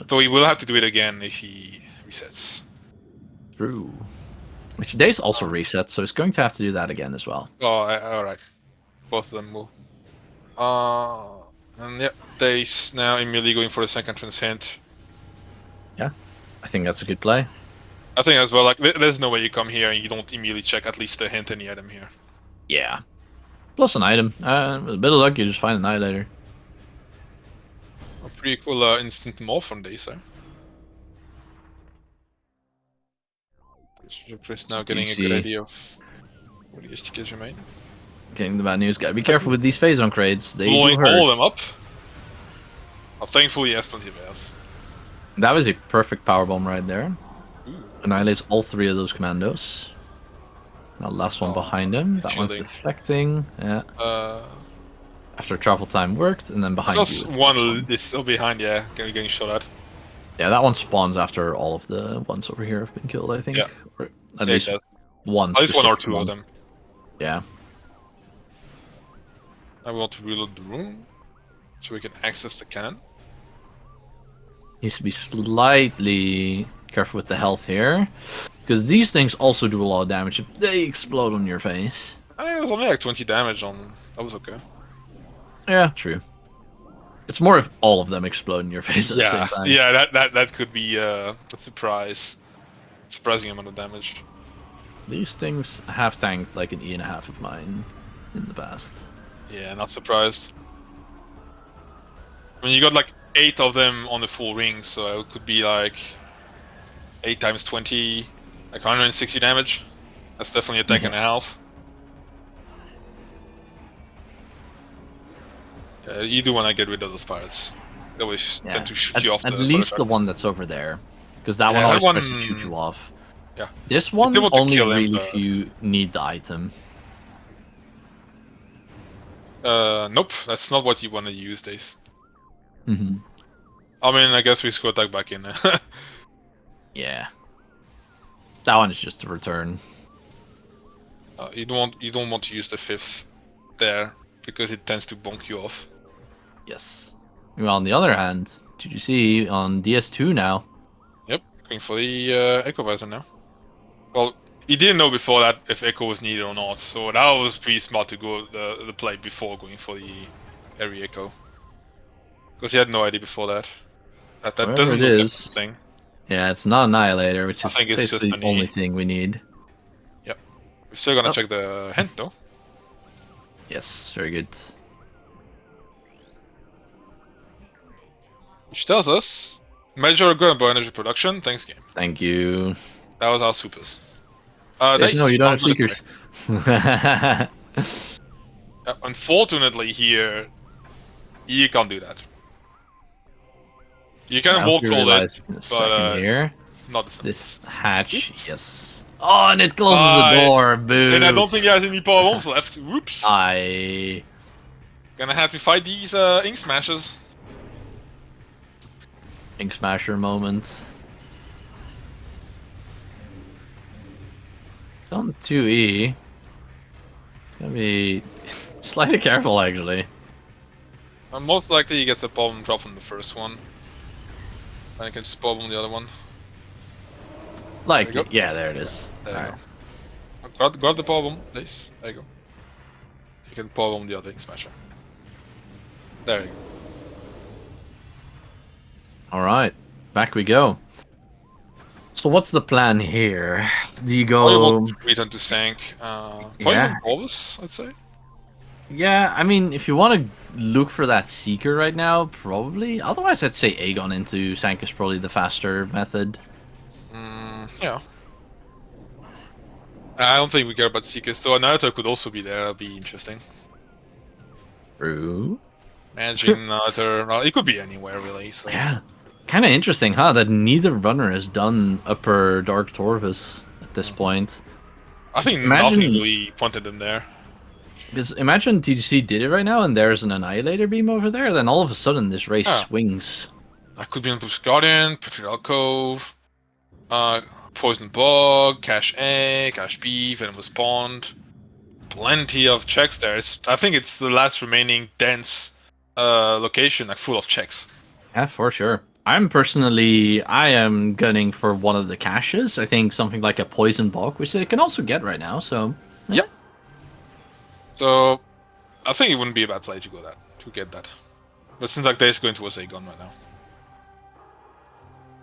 Though he will have to do it again if he resets. True. Which Dace also resets, so he's going to have to do that again as well. Oh, alright. Both of them will. And yeah, Dace now immediately going for the second trans hint. Yeah, I think that's a good play. I think as well, like, there's no way you come here and you don't immediately check at least the hint and the item here. Yeah. Plus an item. With a bit of luck, you just find an Annihilator. A pretty cool instant morph from Dace, eh? Chris now getting a good idea of what the STKs remain. Getting the bad news. Gotta be careful with these phase on crates. They Blowing do hurt. all of them up. Oh, thankfully, he has plenty of health. That was a perfect power bomb right there. Ooh, Annihilates all 3 of those commandos. Now last one behind him. That one's shielding. deflecting. Yeah. After travel time worked, and then behind just you. one is still behind, yeah, getting shot at. Yeah, that one spawns after all of the ones over here have been killed, I think. Yeah. Or at least one. At least one or specific two one. of them. Yeah. I want to reload the room so we can access the cannon. Needs to be slightly careful with the health here. Because these things also do a lot of damage if they explode on your face. It was only like 20 damage on. That was okay. Yeah, true. It's more if all of them explode in your face at the same time. Yeah, that could be a surprise. Surprising amount of damage. These things have tanked like an E.5 of mine in the past. Yeah, not surprised. I mean, you got like 8 of them on the full ring, so it could be like 8 times 20, like 160 damage. That's definitely a tank and a half. You do want to get rid of those pirates. They always tend to shoot you off. At least the one that's over there, because that one always tries to shoot you off. Yeah. This one want to only kill him, really if you need the item. Nope, that's not what you want to use, Dace. Mm-hmm. I mean, I guess we scored that back in. Yeah. That one is just a return. You don't want to use the 5th there because it tends to bonk you off. Yes. Well, on the other hand, did you see on DS2 now? Yep, going for the Echo Visor now. Well, he didn't know before that if Echo was needed or not, so that was pretty smart to go the play before going for the Airy Echo. Because he had no idea before that. That doesn't look like something. Yeah, it's not Annihilator, which is I think it's basically just the only thing we need. Yep. We're still gonna check the hint though. Yes, very good. Which tells us major good about energy production. Thanks, game. Thank you. That was our supers. Dace, no, you don't have seekers. Unfortunately, here you can't do that. You can wall crawl it, but here. Not this hatch. Oops. Yes. Oh, and it closes the door. Boo. And I don't think he has any power bombs left. Whoops. Gonna have to fight these ink smashers. Ink smasher moments. On 2E. It's gonna be slightly careful, actually. Most likely he gets a bomb drop from the first one. And I can just bomb the other one. Like, yeah, there it is. There you go. Grab the power bomb, please. There you go. You can power bomb the other ink smasher. There you go. Alright, back we go. So what's the plan here? Do you go... I want to return to Sank. Poison Corvus, I'd say. Yeah, I mean, if you want to look for that Seeker right now, probably. Otherwise, I'd say Aegon into Sank is probably the faster method. Yeah. I don't think we care about Seekers, so Naruto could also be there. That'd be interesting. True. Managing Naruto, well, it could be anywhere really. So. Yeah. Kind of interesting, huh? That neither runner has done Upper Dark Torvus at this point. I think nothing really pointed them there. Because imagine TGC did it right now, and there's an Annihilator beam over there, then all of a sudden this race swings. I could be in Bush Guardian, Patriot Alcove, Poison Bog, Cache A, Cache B, Venomous Pond. Plenty of checks there. I think it's the last remaining dense location, like full of checks. Yeah, for sure. I am gunning for one of the caches. I think something like a Poison Bog, which they can also get right now, so... Yep. So, I think it wouldn't be a bad play to get that. But since like Dace going towards Aegon right now.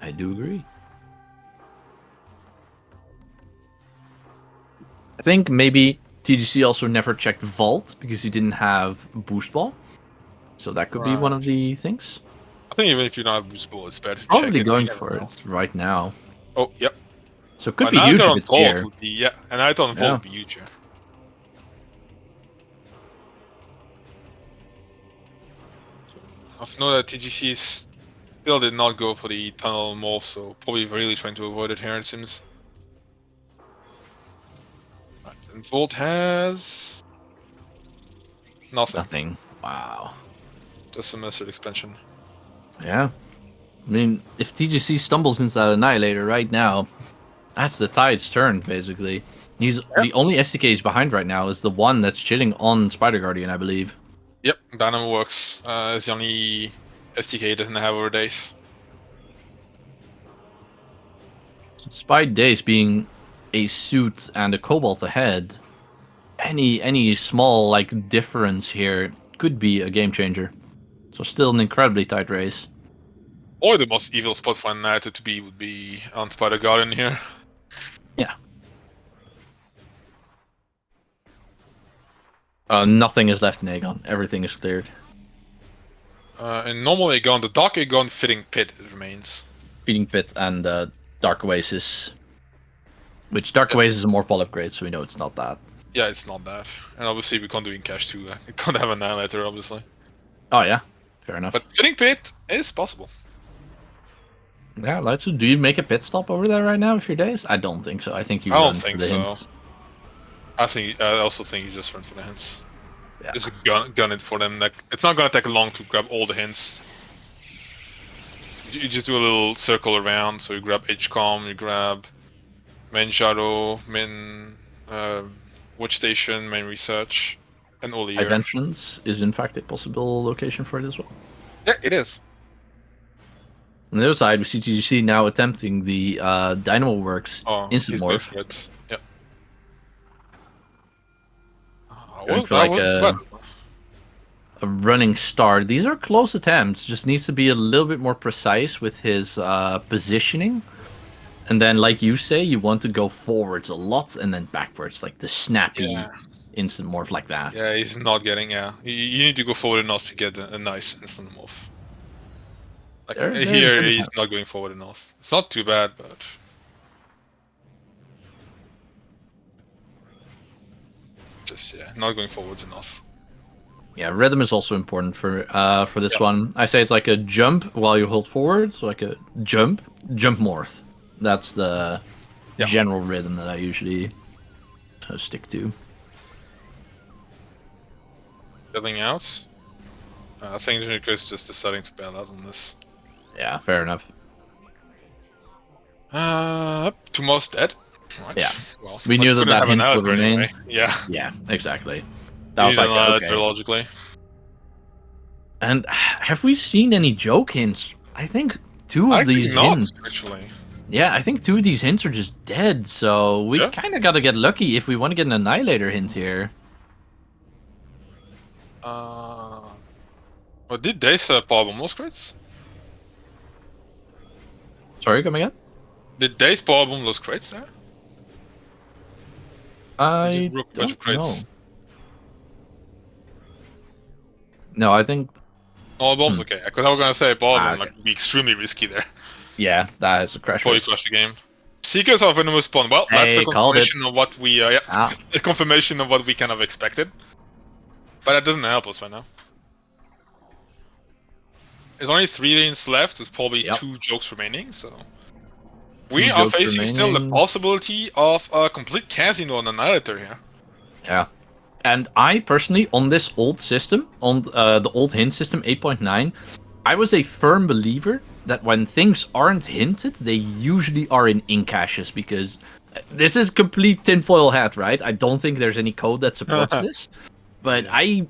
I do agree. I think maybe TGC also never checked Vault because he didn't have Boost Ball. So that could be one of the things. I think even if you don't have Boost Ball, it's better to check Probably it. going for it right now. Oh, yep. So it could be huge if it's here. Would be, yeah, an item on Vault would be huge. Yeah. I know that TGC still did not go for the tunnel morph, so probably really trying to avoid it here, it seems. Right, and Vault has nothing. Wow. Just a massive expansion. Yeah. I mean, if TGC stumbles into that Annihilator right now, that's the tide's turn, basically. He's the only SDK he's behind right now is the one that's chilling on Spider Guardian, I believe. Yep, Dynamo works. It's the only SDK he doesn't have over Dace. Despite Dace being a suit and a Cobalt ahead, any small like difference here could be a game changer. So still an incredibly tight race. Or the most evil spot for an Annihilator to be would be on Spider Guardian here. Yeah. Nothing is left in Aegon. Everything is cleared. In normal Aegon, the Dark Aegon Fitting Pit remains. Feeding Pit and Dark Oasis. Which Dark Oasis is a more pull upgrade, so we know it's not that. Yeah, it's not that. And obviously we can't do in cash too. We can't have an Annihilator, obviously. Oh yeah, fair enough. But Fitting Pit is possible. Yeah, Lightsu, do you make a pit stop over there right now if you're Dace? I don't think so. I think you. I don't think so. I also think you just run for the hints. Yeah. Just gun it for them. Like, it's not gonna take long to grab all the hints. You just do a little circle around. So you grab HCOM, you grab main shadow, main watch station, main research, and all the Hive entrance is in fact a possible location for it as well. Yeah, it is. On the other side, we see TGC now attempting the Dynamo Works instant morph. Yep. Going for like a running start. These are close attempts. Just needs to be a little bit more precise with his positioning. And then, like you say, you want to go forwards a lot and then backwards, like the snappy instant morph like that. Yeah, he's not getting. Yeah, you need to go forward enough to get a nice instant morph. Like here, he's not going forward enough. It's not too bad, but just not going forwards enough. Yeah, rhythm is also important for this one. I say it's like a jump while you hold forward, so like a jump morph. That's the general rhythm that I usually stick to. Building out. I think thegingerchris just deciding to bail out on this. Yeah, fair enough. Tomorrow's dead. Right. Yeah. Well, we knew that hint would remain. Anyway. Yeah. Yeah, exactly. That was like okay. Logically. And have we seen any joke hints? I think two of these hints. Actually. Yeah, I think two of these hints are just dead. So we kind of got to get lucky if we want to get an Annihilator hint here. Well, did Dace problem most crits? Sorry, come again? Did Dace problem those crits there? I don't know. No, I think. Oh, bomb's okay. Because I was gonna say bomb like be extremely risky there. Yeah, that is a crash. Before you crash the game. Seekers of Venomous Spawn. Well, that's a confirmation of what we. A confirmation of what we kind of expected. But that doesn't help us right now. There's only 3 lanes left. There's probably 2 jokes remaining. So we are facing still the possibility of a complete casino on Annihilator here. Yeah. And I personally, on this old system, on the old hint system 8.9, I was a firm believer that when things aren't hinted, they usually are in caches because this is complete tinfoil hat, right? I don't think there's any code that supports this. But I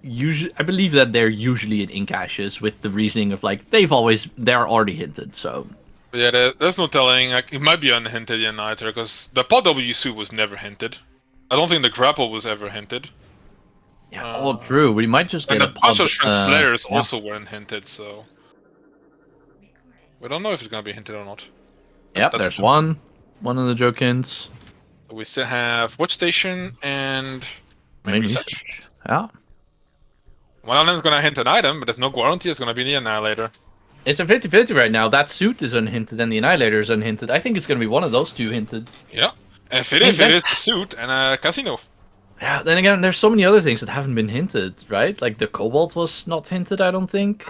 believe that they're usually in caches with the reasoning of like they're already hinted. So yeah, there's no telling. Like, it might be unhinted in either because the pod W suit was never hinted. I don't think the grapple was ever hinted. Yeah, all true. We might just get and the punch of Slayers also weren't hinted, so we don't know if it's gonna be hinted or not. Yeah, there's one of the joke hints. We still have Watch Station and Main Research. Yeah. One of them is gonna hint an item, but there's no guarantee it's gonna be the Annihilator. It's a 50-50 right now. That suit is unhinted and the Annihilator is unhinted. I think it's going to be one of those two hinted. Yeah. If it is the suit and a Casino. Yeah, then again, there's so many other things that haven't been hinted, right? Like the Cobalt was not hinted, I don't think.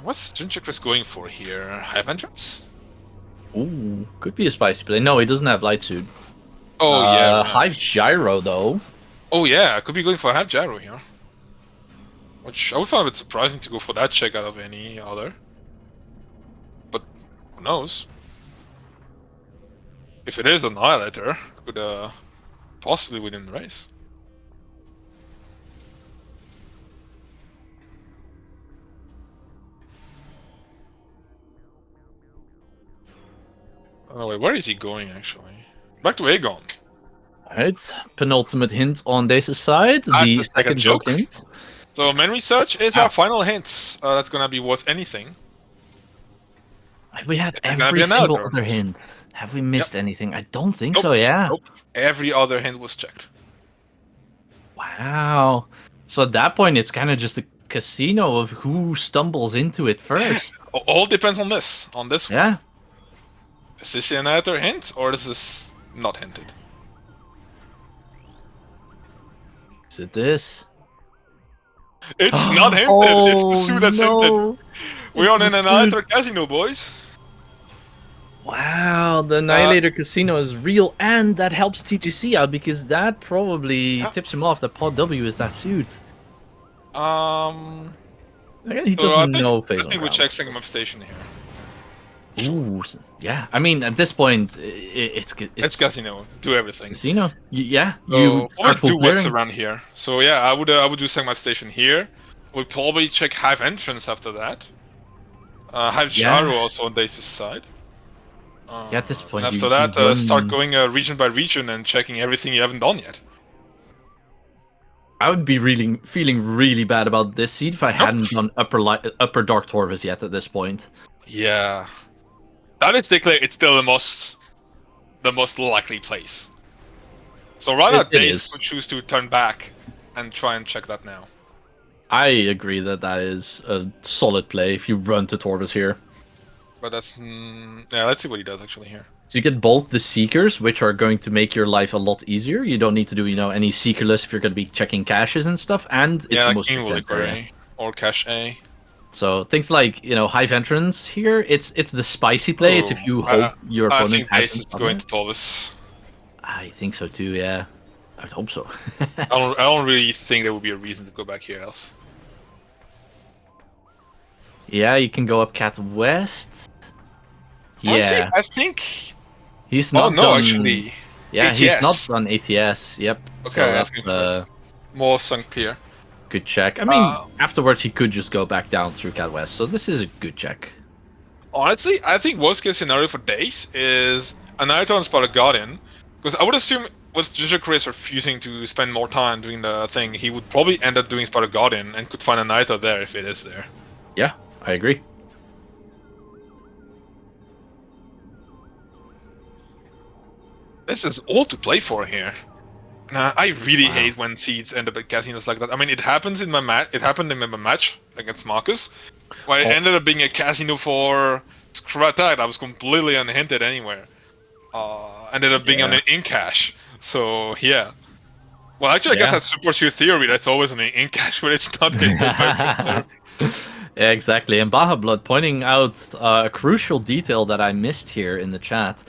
What's GingerChris going for here? Hive Entrance? Ooh, could be a spicy play. No, he doesn't have Light Suit. Oh, yeah. Hive Gyro, though. Oh, yeah. Could be going for Hive Gyro here. Which I would find a bit surprising to go for that check out of any other. But who knows? If it is Annihilator, could possibly win in the race. Oh wait, where is he going actually? Back to Aegon. Alright, penultimate hint on Dace's side. The second joke hint. So main research is our final hint. That's gonna be worth anything. We had every single other hint. Have we missed anything? I don't think so, yeah. Nope. Every other hint was checked. Wow. So at that point, it's kind of just a casino of who stumbles into it first. All depends on this. On this one. Yeah. Is this another hint, or is this not hinted? Is it this? It's not hinted. It's the suit that's hinted. We're on an Annihilator Casino, boys. Wow, the Annihilator Casino is real, and that helps TGC out because that probably tips him off that Pod W is that suit. Again, he doesn't know phase. I think we check Single Map Station here. Ooh, yeah. I mean, at this point, it's Casino. Do everything. Casino. Yeah. You start do what's around here. So yeah, I would do Single Map Station here. We'll probably check Hive Entrance after that. Hive Gyro also on Dace's side. At this point, after that, start going region by region and checking everything you haven't done yet. I would be feeling really bad about this seed if I hadn't done upper Dark Torvus yet at this point. Yeah, statistically, it's still the most likely place. So right now, Dace would choose to turn back and try and check that now. I agree that is a solid play if you run to Torvus here. But that's yeah. Let's see what he does actually here. So you get both the Seekers, which are going to make your life a lot easier. You don't need to do any Seekerless if you're going to be checking caches and stuff. And it's the most intense area. Or cache A. So things like Hive Entrance here, it's the spicy play. It's if you hope your opponent has. I think Dace going to Torvus. I think so too. Yeah, I would hope so. I don't really think there would be a reason to go back here else. Yeah, you can go up Cat West. Yeah, I think he's not. Oh no, actually. Yeah, ATS. He's not on ATS. Yep. Okay, so that's more sunk here. Good check. I mean, afterwards he could just go back down through Cat West, so this is a good check. Honestly, I think worst case scenario for Dace is Annihilator and Spotted Guardian, because I would assume with GingerChris refusing to spend more time doing the thing, he would probably end up doing Spotted Guardian and could find Annihilator there if it is there. Yeah, I agree. This is all to play for here. I really hate when seeds end up at casinos like that. I mean, it happens in my match. It happened in my match against Marcus, where it ended up being a casino for Scratag. I was completely unhinted anywhere. Ended up being on an in cache. So yeah. Well, actually, I guess that supports your theory. That's always an in cache, but it's not hinted by Yeah, exactly. And Baja Blood pointing out a crucial detail that I missed here in the chat.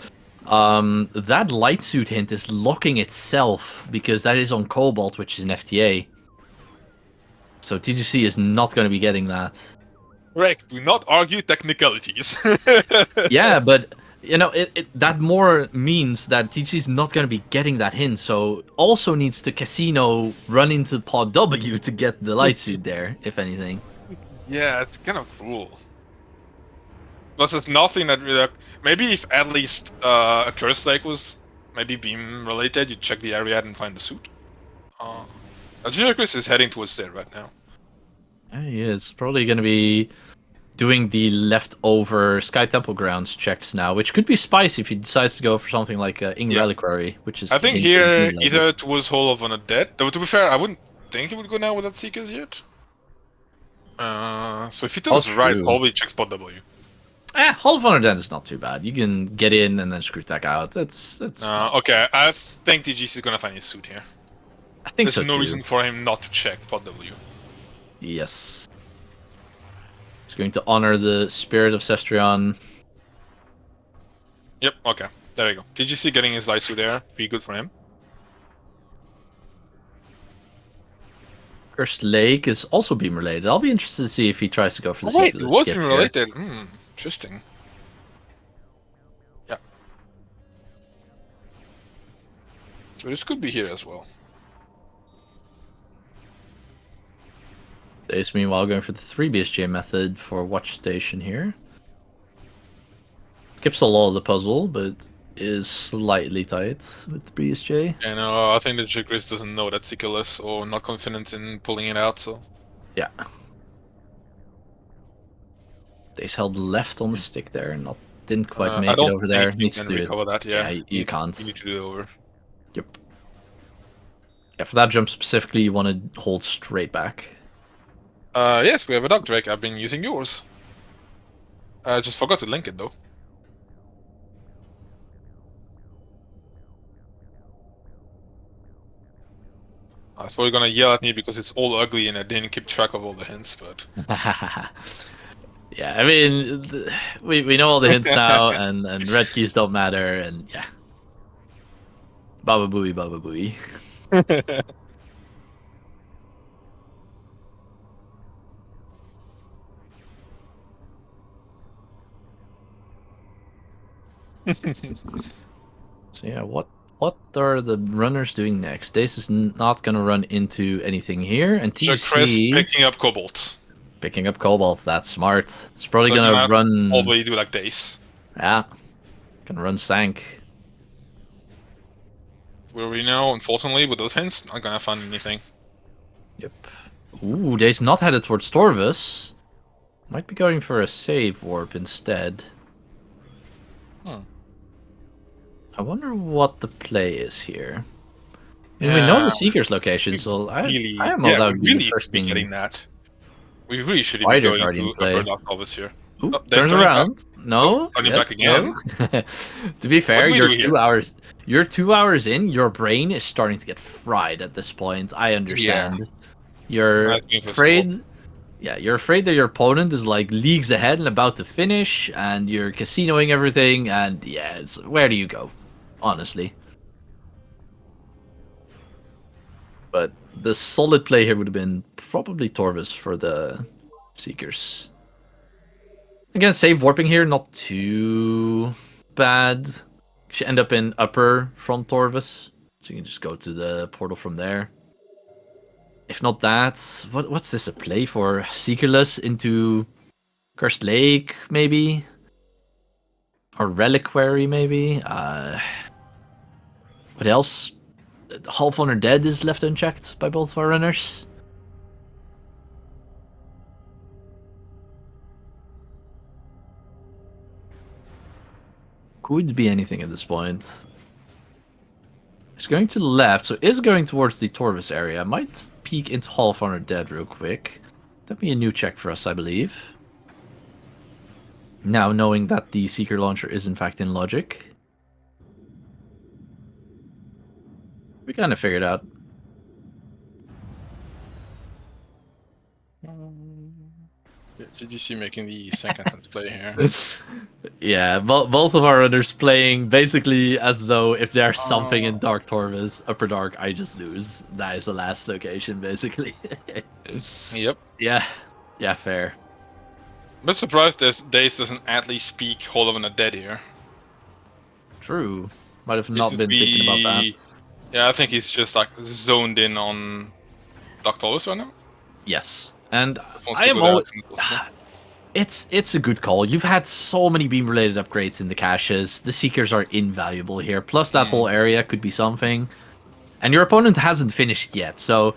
That light suit hint is locking itself because that is on Cobalt, which is an FTA. So TGC is not going to be getting that. Correct. Do not argue technicalities. Yeah, but that more means that TGC is not going to be getting that hint. So also needs to casino run into Pod W to get the light suit there, if anything. Yeah, it's kind of cruel. But there's nothing that really. Maybe if at least a Curse Lake was maybe beam related, you check the area and find the suit. GingerChris is heading towards there right now. Yeah, he is. Probably going to be doing the leftover Sky Temple Grounds checks now, which could be spicy if he decides to go for something like Ing Reliquary, which is. I think in here level. either towards Hall of Undead. Though to be fair, I wouldn't think he would go now without Seekers yet. So if he does right, true. probably check spot W. Hall of Honor then is not too bad. You can get in and then screw tech out. It's Okay, I think DGC is gonna find his suit here. I think There's so no too. reason for him not to check pot W. Yes. He's going to honor the spirit of Cestrion. Yep, okay. There you go. TGC getting his Ice suit there. Be good for him. Cursed Lake is also beam related. I'll be interested to see if he tries to go for the Wait, it secret was skip beam here. related. Interesting. Yeah. So this could be here as well. Dace, meanwhile, going for the 3 BSJ method for Watch Station here. Skips a lot of the puzzle, but is slightly tight with the BSJ. And I think that Chris doesn't know that Seekerless or not confident in pulling it out, so. Yeah. Dace held left on the stick there, didn't quite make it over there. Needs to do it. That. Yeah, you can't. You need to do it over. Yep. Yeah, for that jump specifically, you want to hold straight back. Yes, we have a Dog Drake. I've been using yours. I just forgot to link it though. I was probably gonna yell at me because it's all ugly and I didn't keep track of all the hints, but. Yeah, I mean, we know all the hints now, and red keys don't matter, and yeah. Baba booey, baba booey. So yeah, what are the runners doing next? Dace is not gonna run into anything here, and Chris TC picking up Cobalt. picking up Cobalt. That's smart. It's probably So gonna run. Probably do like Dace. Yeah, gonna run Sank. Where we know, unfortunately, with those hints, not gonna find anything. Yep. Ooh, Dace not headed towards Torvus. Might be going for a save warp instead. I wonder what the play is here. I mean, we know the Seeker's location, so I am all that would be the first thing. Getting that. We really should be Spider going Guardian to play. Upper Dark Elvis here. Ooh, Oh, turns turning around. back. No, Turning yes, back again. no. To be fair, What do we you're do 2 here? hours. You're 2 hours in. Your brain is starting to get fried at this point. I understand. You're That's me for afraid. Yeah, you're afraid that your opponent is like leagues ahead and about to finish, and you're casinoing everything. And yeah, where do you go? Honestly. But the solid play here would have been probably Torvus for the Seekers. Again, save warping here, not too bad. Should end up in upper from Torvus, so you can just go to the portal from there. If not that, what's this a play for? Seekerless into Cursed Lake, maybe? Or Reliquary, maybe? What else? Half Honor Dead is left unchecked by both of our runners. Could be anything at this point. It's going to the left, so is going towards the Torvus area. Might peek into Half Honor Dead real quick. That'd be a new check for us, I believe. Now knowing that the Seeker launcher is in fact in logic. We kind of figured out. Did you see making the second play here? Yeah, both of our runners playing basically as though if there's something in Dark Torvus, Upper Dark, I just lose. That is the last location, basically. Yep. Yeah, fair. But surprised Dace doesn't at least speak Hall of Undead here. True. Might have This not would been thinking about be- that. Yeah, I think he's just like zoned in on Dark Torvus right now. Yes. And Wants I to am go there always... as soon as possible. It's a good call. You've had so many beam-related upgrades in the caches. The Seekers are invaluable here. Plus, that whole area could be something. And your opponent hasn't finished yet, so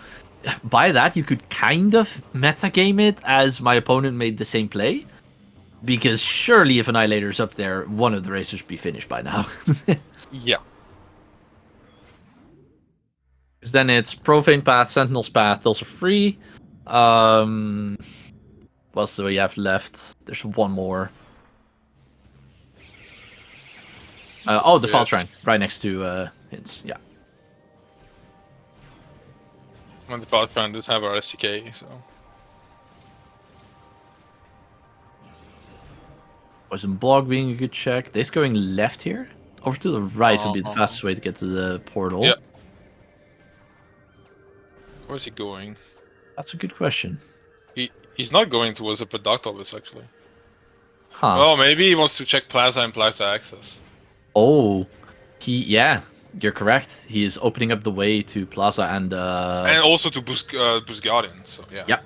by that, you could kind of metagame it as my opponent made the same play. Because surely if Annihilator's up there, one of the racers would be finished by now. Yeah. Because then it's Profane Path, Sentinel's Path, those are free. What else do we have left? There's one more. Oh, the Fall Shrine, right next to Hints, yeah. When the Fall Shrine does have our SCK, so... Poison Block being a good check. Dace going left here? Over to the right would be the fastest way to get to the portal. Yeah. Where's he going? That's a good question. He's not going towards the product office, actually. Huh. Oh, maybe he wants to check Plaza and Plaza access. Oh, yeah, you're correct. He is opening up the way to Plaza and also to boost Guardian. So yeah. Yeah.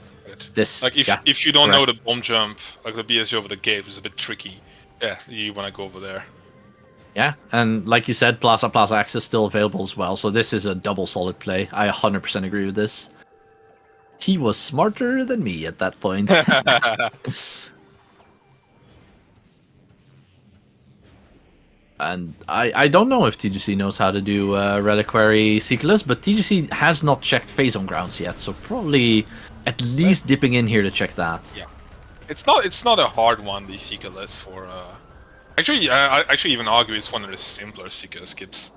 This Like if you don't know the bomb jump, like the BSG over the gate is a bit tricky. Yeah, you want to go over there. Yeah, and like you said, Plaza access still available as well. So this is a double solid play. I 100% agree with this. He was smarter than me at that point. And I don't know if TGC knows how to do Reliquary Seekerless, but TGC has not checked Phase on Grounds yet, so probably at least dipping in here to check that. Yeah, it's not a hard one, the Seekerless for. Actually, I actually even argue it's one of the simpler Seeker skips.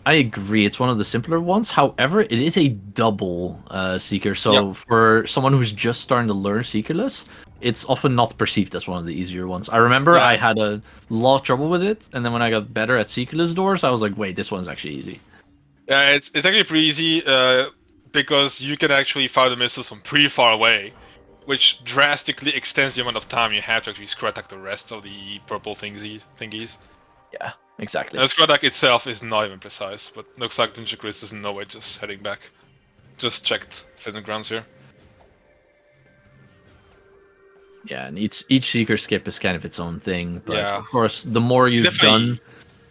I agree, it's one of the simpler ones. However, it is a double Seeker, so for someone who's just starting to learn Seekerless, it's often not perceived as one of the easier ones. I remember I had a lot of trouble with it, and then when I got better at Seekerless doors, I was like, wait, this one's actually easy. Yeah, it's actually pretty easy because you can actually fire the missiles from pretty far away, which drastically extends the amount of time you have to actually screw attack the rest of the purple thingies. Yeah, exactly. And the screw attack itself is not even precise, but looks like thegingerchris doesn't know it, just heading back. Just checked Fitting Grounds here. Yeah, and each Seeker skip is kind of its own thing, but of course, the more you've done,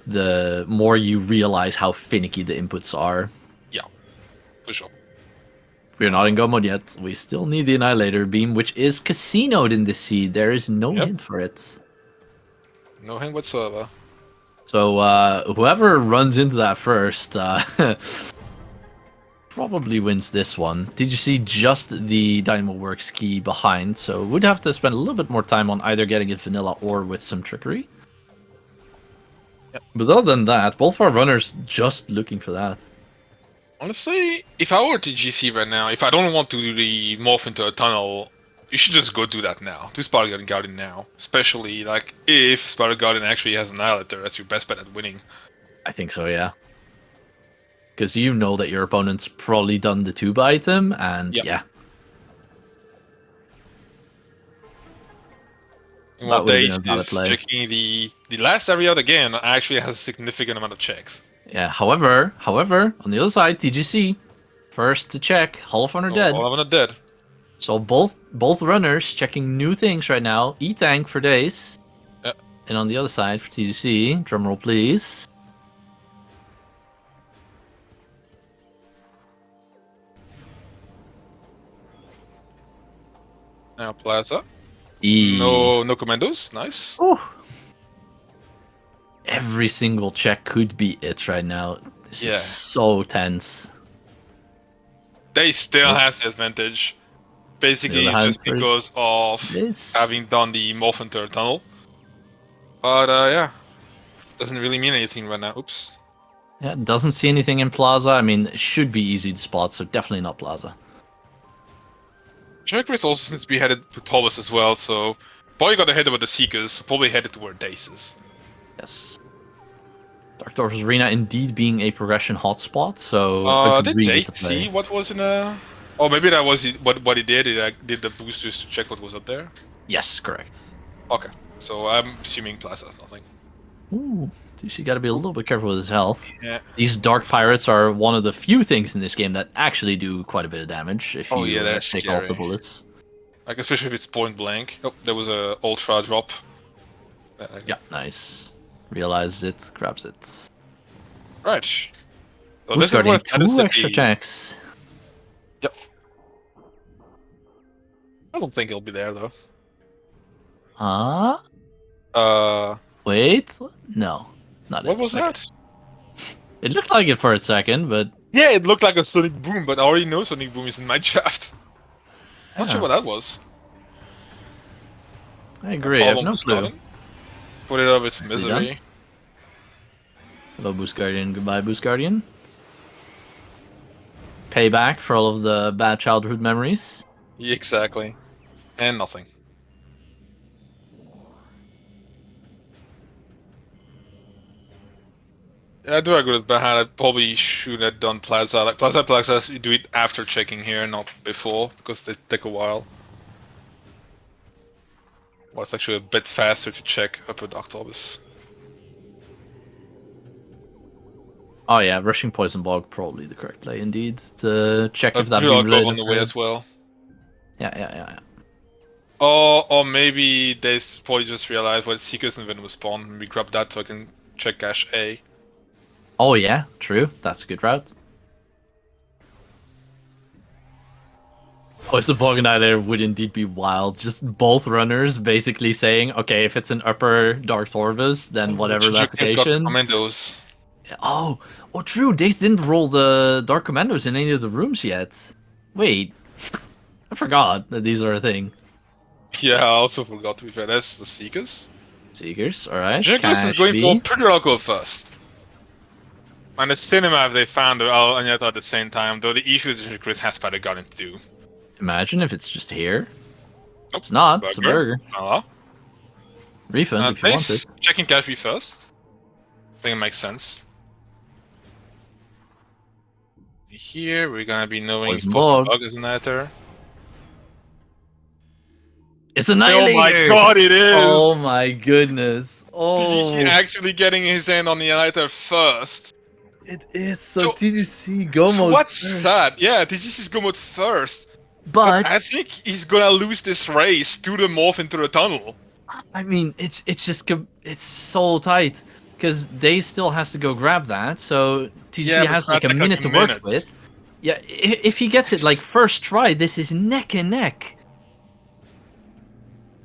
the more you realize how finicky the inputs are. Yeah, for sure. We're not in go mode yet. We still need the Annihilator beam, which is casinoed in this seed. There is no hint for it. No hint whatsoever. So whoever runs into that first probably wins this one. Did you see just the Dynamo Works key behind? So would have to spend a little bit more time on either getting it vanilla or with some trickery. Yep. But other than that, both of our runners just looking for that. Honestly, if I were to GC right now, if I don't want to do the morph into a tunnel, you should just go do that now. Do Spider Guardian now. Especially like if Spider Guardian actually has an Annihilator, that's your best bet at winning. I think so, yeah. Because you know that your opponent's probably done the tube item, and yeah. Well, Dace is checking the last area again actually has a significant amount of checks. Yeah, however, on the other side, TGC, first to check, Hall of Honor dead. Hall of Honor dead. So both runners checking new things right now. E-Tank for Dace. Yeah. And on the other side for TGC, drumroll please. Now Plaza. No commandos. Nice. Ooh. Every single check could be it right now. This is so tense. They still has the advantage. Basically just because of having done the morph into a tunnel. But yeah. Doesn't really mean anything right now. Oops. Yeah, doesn't see anything in Plaza. I mean, it should be easy to spot, so definitely not Plaza. thegingerchris also seems to be headed to Thomas as well, so probably got ahead of the Seekers, so probably headed toward Dace is. Yes. Dark Dwarf's Arena indeed being a progression hotspot, so did Dace see what was in a... Oh, maybe that was what he did. He did the boosters to check what was up there? Yes, correct. Okay, so I'm assuming Plaza has nothing. Ooh, you gotta be a little bit careful with his health. Yeah. These Dark Pirates are one of the few things in this game that actually do quite a bit of damage if you take off the bullets. Like, especially if it's point blank. Oh, there was a Ultra drop. Yeah, nice. Realizes it, grabs it. Right. So who's guarding 2 extra checks? Yep. I don't think he'll be there, though. Huh? Uh, Wait. No. Not what it. was Okay. that? It looked like it for a second, but Yeah, it looked like a Sonic Boom, but I already know Sonic Boom is in my shaft. Not sure yeah, what that was. I A agree. I have problem no with clue. Garden? Put it out of its Are you done? misery. Hello, Boost Guardian. Goodbye, Boost Guardian. Payback for all of the bad childhood memories. Yeah, exactly. And nothing. Yeah, I do agree with Bahan. I probably should have done Plaza. Like Plaza, you do it after checking here, not before, because they take a while. Well, it's actually a bit faster to check up at Octobus. Oh yeah, rushing Poison Bog probably the correct play indeed. To check if that beam I'll go related on the way as well. Yeah. Or maybe they probably just realized what Seekers and Venom spawn, and we grab that so I can check cache A. Oh yeah, true. That's a good route. Poison Bog Annihilator would indeed be wild. Just both runners basically saying, okay, if it's an upper Dark Torvus, then whatever Ginger Chris got classification. commandos. Oh, true. Dace didn't roll the Dark Commandos in any of the rooms yet. Wait, I forgot that these are a thing. Yeah, I also forgot to be fair. That's the Seekers. Seekers, alright. Ginger Chris is Cash going for B. pretty alcohol first. And the cinema, they found Al Agnetha at the same time, though the issue is Ginger Chris has Spider Garden to do. Imagine if it's just here. Nope. It's not. It's a burger. Refund if you want it. Checking cache B first. I think it makes sense. Here, we're gonna be knowing Poison if Poison Bog. Bug is an Ether. It's Annihilator! Oh my god, it is! Oh my goodness. TGC Oh, actually getting his hand on the Annihilator first. it is. So So- TGC go So mode what's first. that? Yeah, TGC's go mode first. But I think he's gonna lose this race to the morph into the tunnel. I mean, it's just it's so tight because Day still has to go grab that, so TGC Yeah, but has it's like a gonna take minute to like a work minute. with. Yeah, if he gets it like first try, this is neck and neck.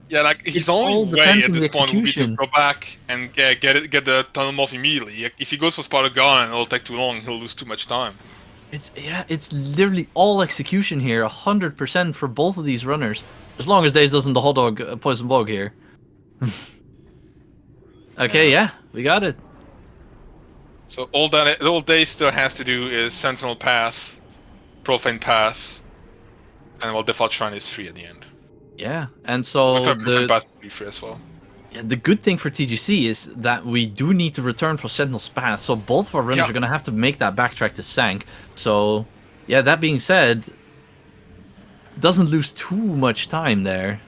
Yeah, like his It's all only way depends at on the this point will be to execution. go back and get the tunnel morph immediately. If he goes for Spider Gun, it'll take too long. He'll lose too much time. It's literally all execution here, 100% for both of these runners. As long as Daze doesn't the hot dog poison bog here. Okay, yeah, we got it. So all Day still has to do is Sentinel Path, Profane Path, and well, Default Shrine is free at the end. Yeah, and so Profane Path will be free as well. the good thing for TGC is that we do need to return for Sentinel's Path, so both of our runners are going to have to make that backtrack to Sank. So, yeah, that being said, doesn't lose too much time there.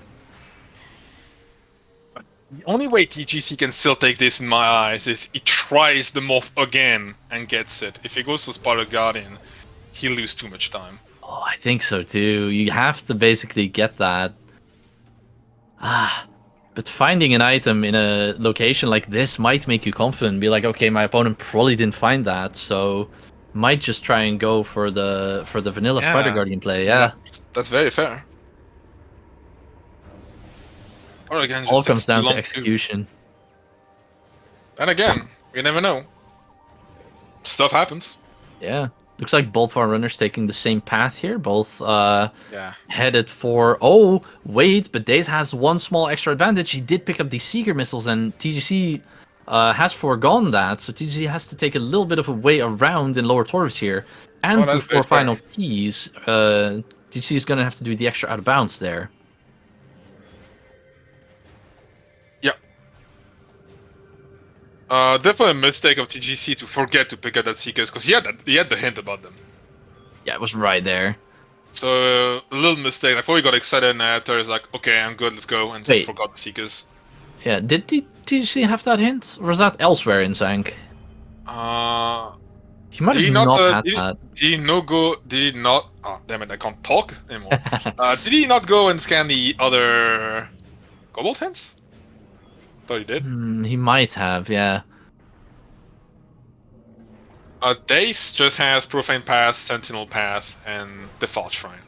The only way TGC can still take this in my eyes is he tries the morph again and gets it. If he goes for Spider Guardian, he'll lose too much time. Oh, I think so too. You have to basically get that. But finding an item in a location like this might make you confident. Be like, okay, my opponent probably didn't find that, so might just try and go for the vanilla Spider Guardian play. Yeah, that's very fair. Or again, just all comes takes too down to long execution. And again, you never know. Stuff happens. Yeah, looks like both of our runners taking the same path here. Both Yeah. headed for. Oh wait, but Daze has one small extra advantage. He did pick up these Seeker missiles, and TGC has foregone that. So TGC has to take a little bit of a way around in lower Torvus here. And that's before very fair. final keys, TGC is going to have to do the extra out of bounds there. Definitely a mistake of TGC to forget to pick up that Seekers, because he had the hint about them. Yeah, it was right there. So a little mistake. Like, before he got excited and after he's like, okay, I'm good, let's go, and just forgot the Seekers. Yeah, did TGC have that hint? Or was that elsewhere in Zank? He might have not had that. Did he not? Oh, damn it, I can't talk anymore. Did he not go and scan the other Cobalt hints? Thought he did. He might have, yeah. Dace just has Profane Path, Sentinel Path, and Default Shrine.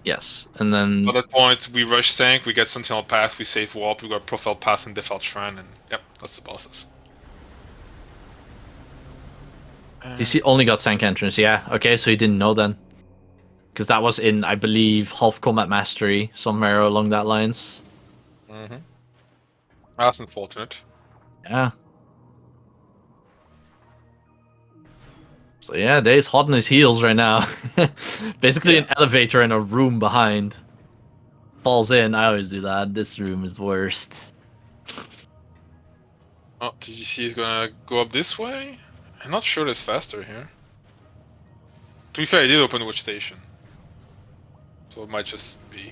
Yes, and then At that point, we rush Sank, we get Sentinel Path, we save Warp, we got Profile Path and Default Shrine, and yep, that's the bosses. DC only got Sank entrance. Yeah, okay, so he didn't know then. Because that was in, I believe, half combat mastery, somewhere along that lines. Mm-hmm. That's unfortunate. Yeah. So yeah, Dace hot on his heels right now. Basically an elevator in a room behind. Falls in, I always do that. This room is the worst. Oh, TGC is gonna go up this way? I'm not sure it's faster here. To be fair, I did open the watch station. So it might just be.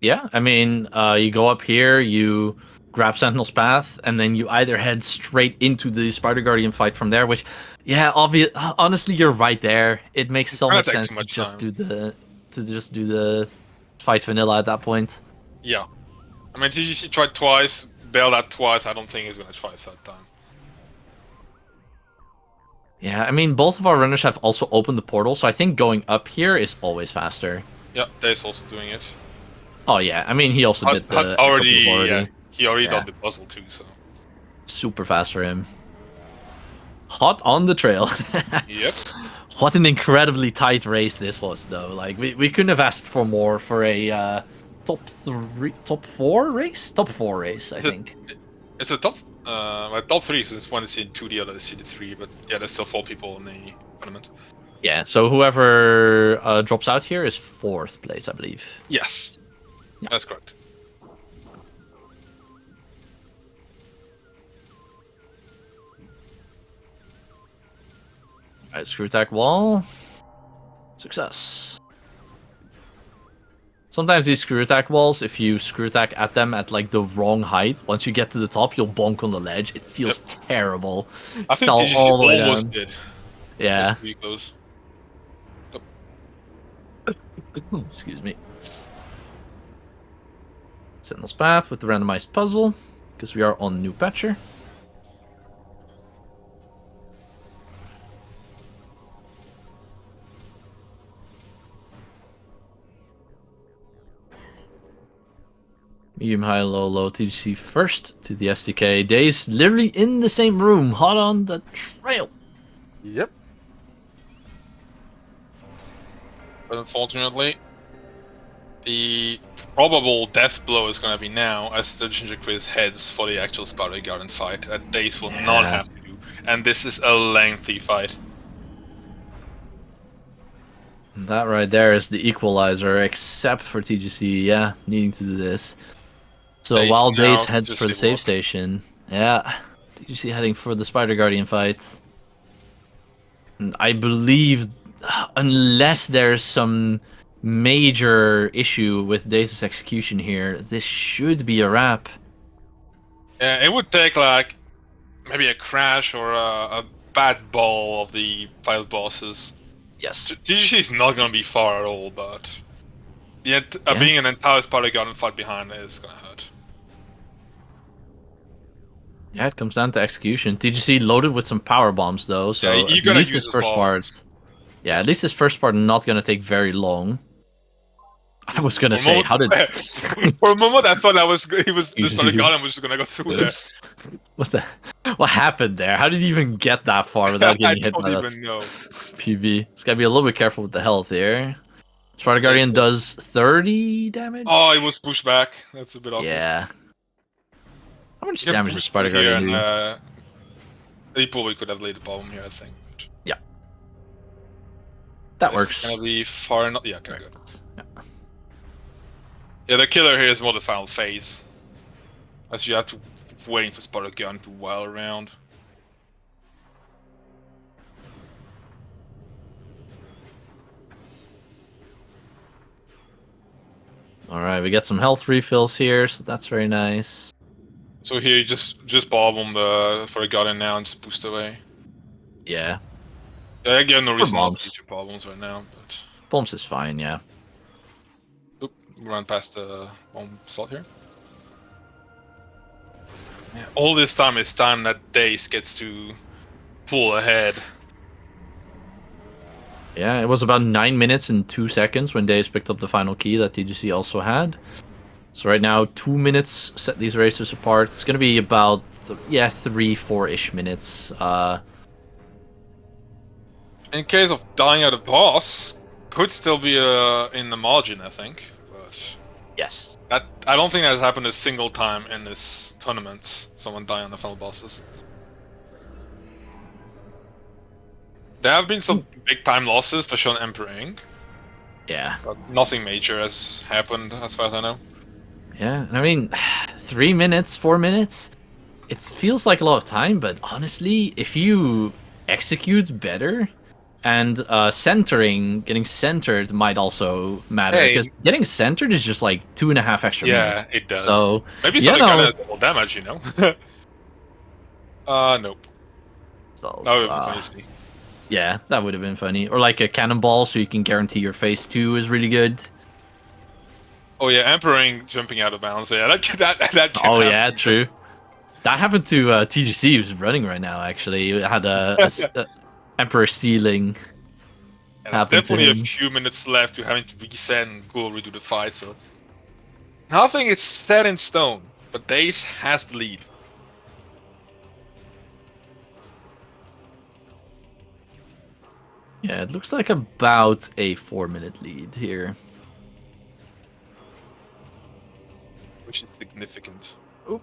Yeah, I mean, you go up here, you grab Sentinel's Path, and then you either head straight into the Spider Guardian fight from there, which, yeah, honestly, you're right there. It makes so much sense to just do the fight vanilla at that point. Yeah. I mean, TGC tried twice, bailed out twice. I don't think he's gonna try it that time. Yeah, I mean, both of our runners have also opened the portal, so I think going up here is always faster. Yeah, Dace also doing it. Oh yeah, I mean, he also did the already. Yeah, he already done the puzzle too, so. Super fast for him. Hot on the trail. Yep. What an incredibly tight race this was, though. Like, we couldn't have asked for more for a top 4 race, I think. It's a top 3 since one is in 2, the other is in 3, but yeah, there's still 4 people in the tournament. Yeah, so whoever drops out here is 4th place, I believe. Yes, yeah. That's correct. Alright, screw attack wall. Success. Sometimes these screw attack walls, if you screw attack at them at like the wrong height, once you get to the top, you'll bonk on the ledge. It feels terrible. I think TGC all the way almost down. did. Yeah. Pretty close. Excuse me. Sentinel's Path with the randomized puzzle, because we are on new patcher. Medium, high, low, low, TGC first to the SDK. Dace literally in the same room, hot on the trail. Yep. But unfortunately, the probable death blow is going to be now as the thegingerchris heads for the actual Spider Guardian fight that Dace will not have to do. And this is a lengthy fight. That right there is the equalizer, except for TGC, yeah, needing to do this. So Dace while now Dace heads for the save station, yeah, TGC heading for the Spider Guardian fight. And I believe, unless there's some major issue with Dace's execution here, this should be a wrap. Yeah, it would take like maybe a crash or a bad ball of the final bosses. Yes. TGC is not going to be far at all, but being an entire Spider Guardian fight behind is going to hurt. Yeah, it comes down to execution. TGC loaded with some power bombs though, so yeah, at least this first part. Yeah, at least this first part not gonna take very long. I was gonna say, how did for a moment I thought the Spider Guardian was just gonna go through there. What happened there? How did he even get that far without getting hit by that? I don't even know. PB. Just gotta be a little bit careful with the health here. Spider Guardian does 30 damage. Oh, it was pushed back. That's a bit awkward. Yeah. How much damage does Spider Guardian do? They probably could have laid the bomb here, I think. Yeah. That works. It's gonna be far enough. Yeah, okay, good. Yeah, the killer here is more the final phase. As you have to waiting for Spider Gun to while around. Alright, we get some health refills here, so that's very nice. So here you just bob on for the Guardian now and just boost away. Yeah. I get no reason to teach you problems right now, but bombs is fine, yeah. Oop, run past the bomb slot here. Yeah, all this time is time that Dace gets to pull ahead. Yeah, it was about 9 minutes and 2 seconds when Dace picked up the final key that TGC also had. So right now, 2 minutes set these races apart. It's going to be about, 3-4-ish minutes. In case of dying at a boss, could still be in the margin, I think. But Yes. I don't think that's happened a single time in this tournament. Someone dying on the final bosses. There have been some big time losses, especially on Emperor Ink. Yeah. But nothing major has happened, as far as I know. Yeah, I mean, 3 minutes, 4 minutes, it feels like a lot of time, but honestly, if you execute better, and getting centered might also matter, Hey. because getting centered is just like 2.5 extra minutes. Yeah, it does. So, maybe you something know, kind of double damage, you know? Nope. so, That would have been funny to see. yeah, that would have been funny. Or like a cannonball, so you can guarantee your phase 2 is really good. Oh yeah, Emperor Ink jumping out of bounds. Yeah, that can Oh happen. yeah, true. That happened to TGC, who's running right now. Actually, it had a Emperor stealing. And there's Happened to definitely a him. few minutes left to having to reset and go redo the fight. So nothing is set in stone, but Dace has the lead. Yeah, it looks like about a 4-minute lead here. Which is significant. Oop.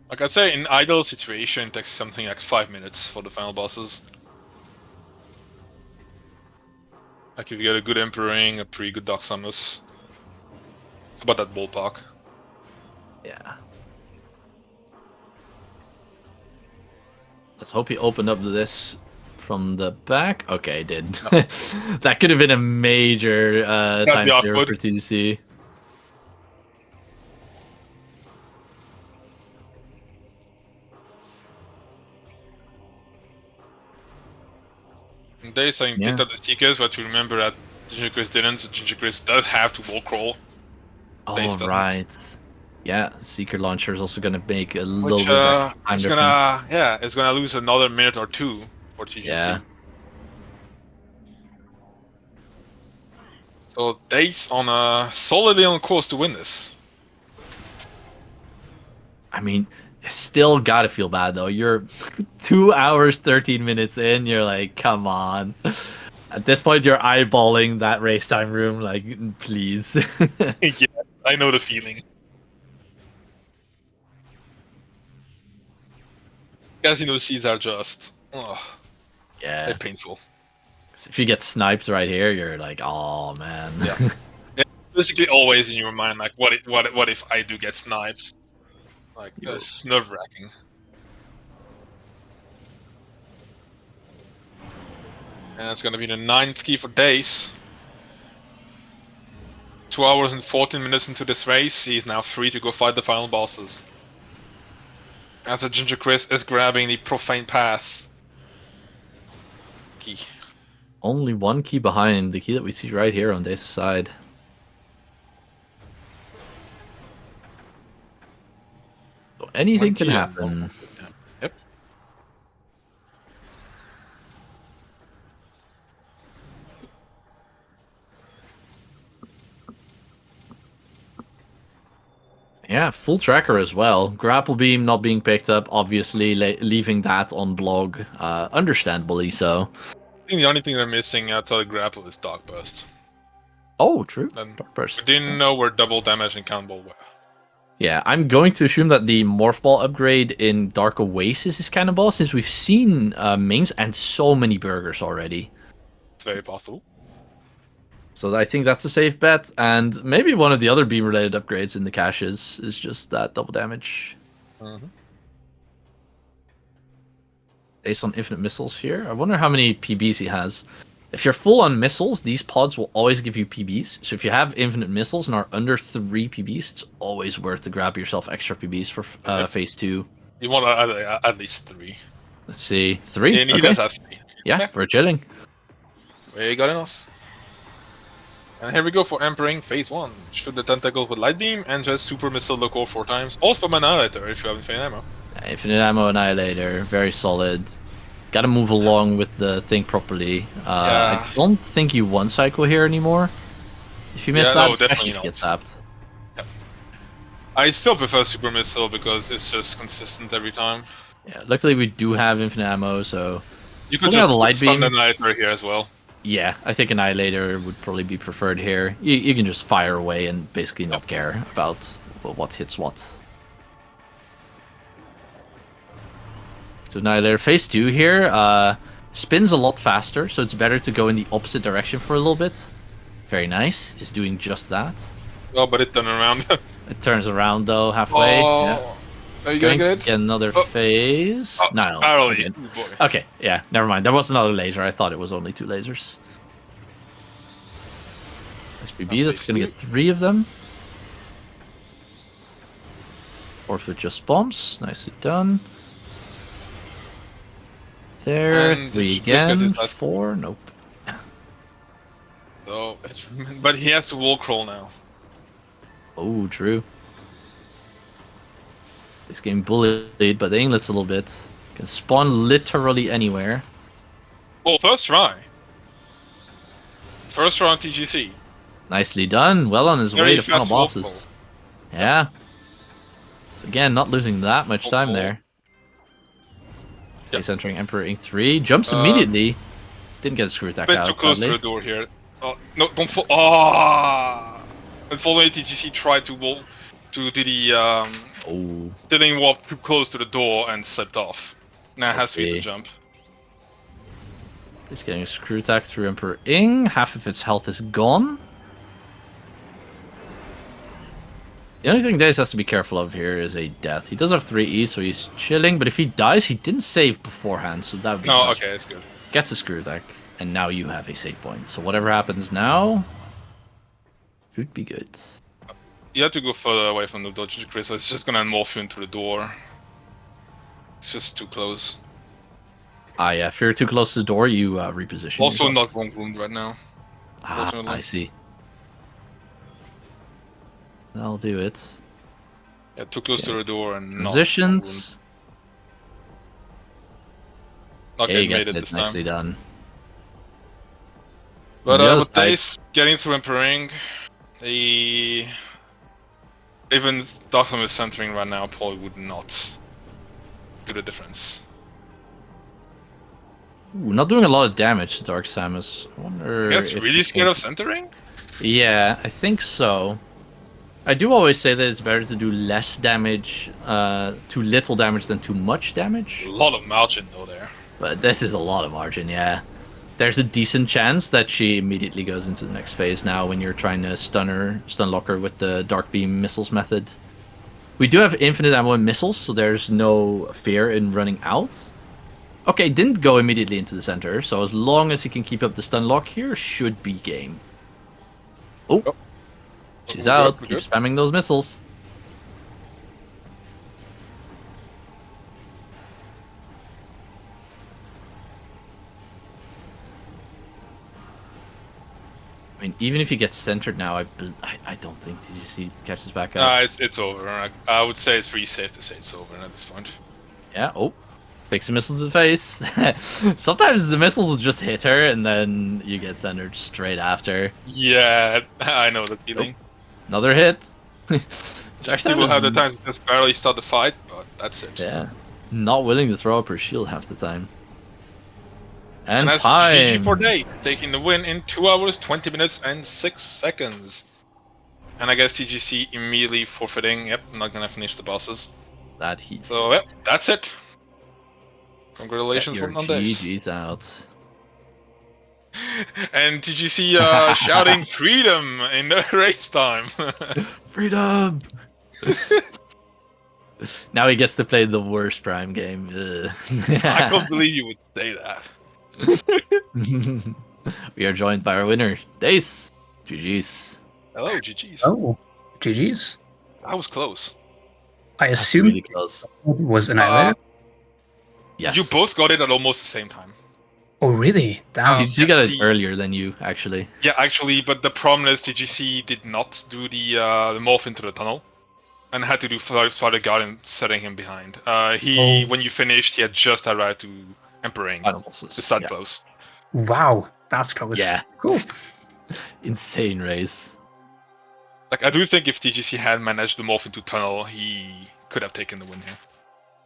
Like I say, in ideal situation, it takes something like 5 minutes for the final bosses. Like if you get a good Emperor Ring, a pretty good Dark Samus. About that ballpark. Yeah. Let's hope he opened up this from the back. Okay, he did. No. That could have been a major time saver for TDC. They saying picked up the seekers, but to remember that GingerChris didn't, so GingerChris does have to wall crawl. Oh, right. Yeah, Seeker Launcher is also going to make a little bit of extra time it's difference. it's gonna lose another minute or two for TGC. Yeah. So Dace on solidly on course to win this. I mean, still gotta feel bad though. You're 2 hours 13 minutes in. You're like, come on. At this point, you're eyeballing that race time room. Like, please. Yeah, I know the feeling. Casino seeds are just, yeah, they're painful. If you get sniped right here, you're like, oh man. Yeah. Basically, always in your mind, like, what if I do get sniped? Like, it's nerve-wracking. And it's gonna be the 9th key for Dace. 2 hours and 14 minutes into this race, he's now free to go fight the final bosses. As the GingerChris is grabbing the Profane Path key. Only one key behind, the key that we see right here on Dace's side. So anything can happen. Yep. Yeah, full tracker as well. Grapple beam not being picked up, obviously leaving that on blog, understandably so. I think the only thing they're missing outside of grapple is Dark Burst. Oh, true. Dark Burst. We didn't know where double damage and countball were. Yeah, I'm going to assume that the Morph Ball upgrade in Dark Oasis is cannonball, since we've seen Mings and so many burgers already. It's very possible. So I think that's a safe bet, and maybe one of the other beam-related upgrades in the caches is just that double damage. Based on infinite missiles here, I wonder how many PBs he has. If you're full on missiles, these pods will always give you PBs. So if you have infinite missiles and are under 3 PBs, it's always worth to grab yourself extra PBs for phase 2. You want at least 3. Let's see, 3? And he does have 3. Yeah, we're chilling. We got enough. And here we go for Emperor phase 1. Shoot the tentacles with Light Beam and just Super Missile Local 4 times. Also from Annihilator if you have infinite ammo. Infinite ammo Annihilator, very solid. Gotta move along with the thing properly. Yeah. I don't think you one cycle here anymore. If you miss that, no, especially definitely if you not. get sapped. I still prefer Super Missile because it's just consistent every time. Yeah, luckily we do have infinite ammo, so You could pulling out just a light stun the beam. Annihilator here as well. Yeah, I think Annihilator would probably be preferred here. You can just fire away and basically not care about what hits what. So Annihilator phase 2 here spins a lot faster, so it's better to go in the opposite direction for a little bit. Very nice. It's doing just that. Oh, but it turned around. It turns around though halfway. Yeah. Are you gonna get it? Get another phase. No, barely. I'm good. Okay, yeah, never mind. There was another laser. I thought it was only 2 lasers. SPB, that's gonna get 3 of them. Fourth with just bombs. Nicely done. There, And 3 Chris gets again. his last- 4, nope. So, but he has to wall crawl now. Oh, true. He's getting bullied by the inglets a little bit. Can spawn literally anywhere. Well, first try. First try on TGC. Nicely done. Well on his Very way to final fast wall bosses. crawl. Yeah. So again, not losing that much time there. He's entering Emperor Ink 3. Jumps immediately. Didn't get a screw attack Bit out. too close to Sadly. the door here. Oh, no, don't fall. Ah! And following TGC tried to wall to do the Oh. didn't walk too close to the door and slipped off. Now it has to be the see. jump. He's getting a screw attack through Emperor Ing. Half of its health is gone. The only thing Dace has to be careful of here is a death. He does have 3E, so he's chilling, but if he dies, he didn't save beforehand, so that would be Oh, okay, that's good. Gets the screw attack, and now you have a save point. So whatever happens now should be good. You have to go further away from the dodge, Chris. It's just gonna morph you into the door. It's just too close. Ah, yeah. If you're too close to the door, you reposition. Also yourself. not wrong roomed right now. Ah, I see. That'll do it. Yeah, too close to the door and Positions. not Yeah, he getting made gets it it. this Nicely time. done. But the other with side- Dace getting through Emperor, the even Dark Samus centering right now probably would not do the difference. Ooh, not doing a lot of damage to Dark Samus. I wonder. That's if really he scared can- of centering? Yeah, I think so. I do always say that it's better to do less damage, too little damage than too much damage. A lot of margin though there. But this is a lot of margin, yeah. There's a decent chance that she immediately goes into the next phase now when you're trying to stun lock her with the Dark Beam missiles method. We do have infinite ammo and missiles, so there's no fear in running out. Okay, didn't go immediately into the center, so as long as he can keep up the stun lock here, should be game. Oh, she's We're out. good, Keep we're good. spamming those missiles. I mean, even if he gets centered now, I don't think TGC catches back up. It's over. I would say it's pretty safe to say it's over at this point. Yeah, oh. Takes a missile to the face. Sometimes the missiles will just hit her, and then you get centered straight after. Yeah, I know the feeling. Another hit. People have the time to just barely start the fight, but that's it. Yeah. Not willing to throw up her shield half the time. And that's time. GG for Dace, taking the win in 2 hours, 20 minutes, and 6 seconds. And I guess TGC immediately forfeiting. Yep, not gonna finish the bosses. That heat. So, yep, that's it. Congratulations on Dace. GG's out. And TGC shouting freedom in the race time. Freedom! Now he gets to play the worst Prime game. Ugh. I can't believe you would say that. We are joined by our winner, Dace. GG's. Hello, GG's. Oh, GG's. That was close. I That's assumed really close. it was Annihilator. Yes. You both got it at almost the same time. Oh, really? Damn. TGC got it the- earlier than you, actually. Yeah, actually, but the problem is TGC did not do the morph into the tunnel, and had to do Father Guardian setting him behind. When you finished, he had just arrived to Emperor Final bosses. It's that Yeah. close. Wow, that's close. Yeah. Cool. Insane race. Like, I do think if TGC had managed to morph into Tunnel, he could have taken the win here.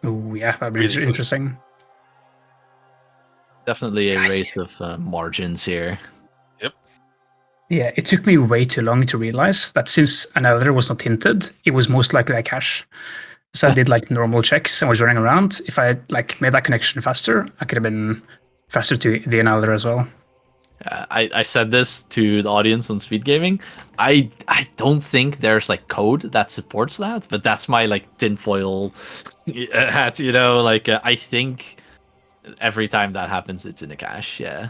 Oh yeah, that'd be Really close. interesting. Definitely a race of margins here. Yeah, it took me way too long to realize that since Annihilator was not hinted, it was most likely a cache. So I did like normal checks and was running around. If I had like made that connection faster, I could have been faster to the Annihilator as well. I said this to the audience on SpeedGaming. I don't think there's like code that supports that, but that's my like tinfoil hat, you know. Like I think every time that happens, it's in a cache. Yeah.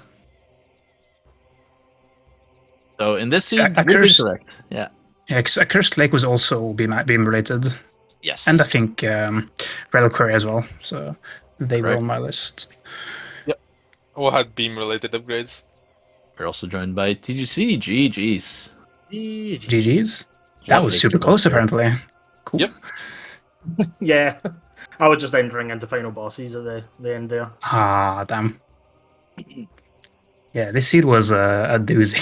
So in this So scene, a you're cursed- correct. Yeah. Yeah, because a Cursed Lake was also beam related, Yes. and I think Reliquary as well. So they were Correct. on my list. All had beam-related upgrades. We're also joined by TGC. GG's. GG's. That was Lovely super close, there. apparently. Cool. Yep. Yeah, I was just entering into final bosses at the end there. Ah, damn. Yeah, this seed was a doozy.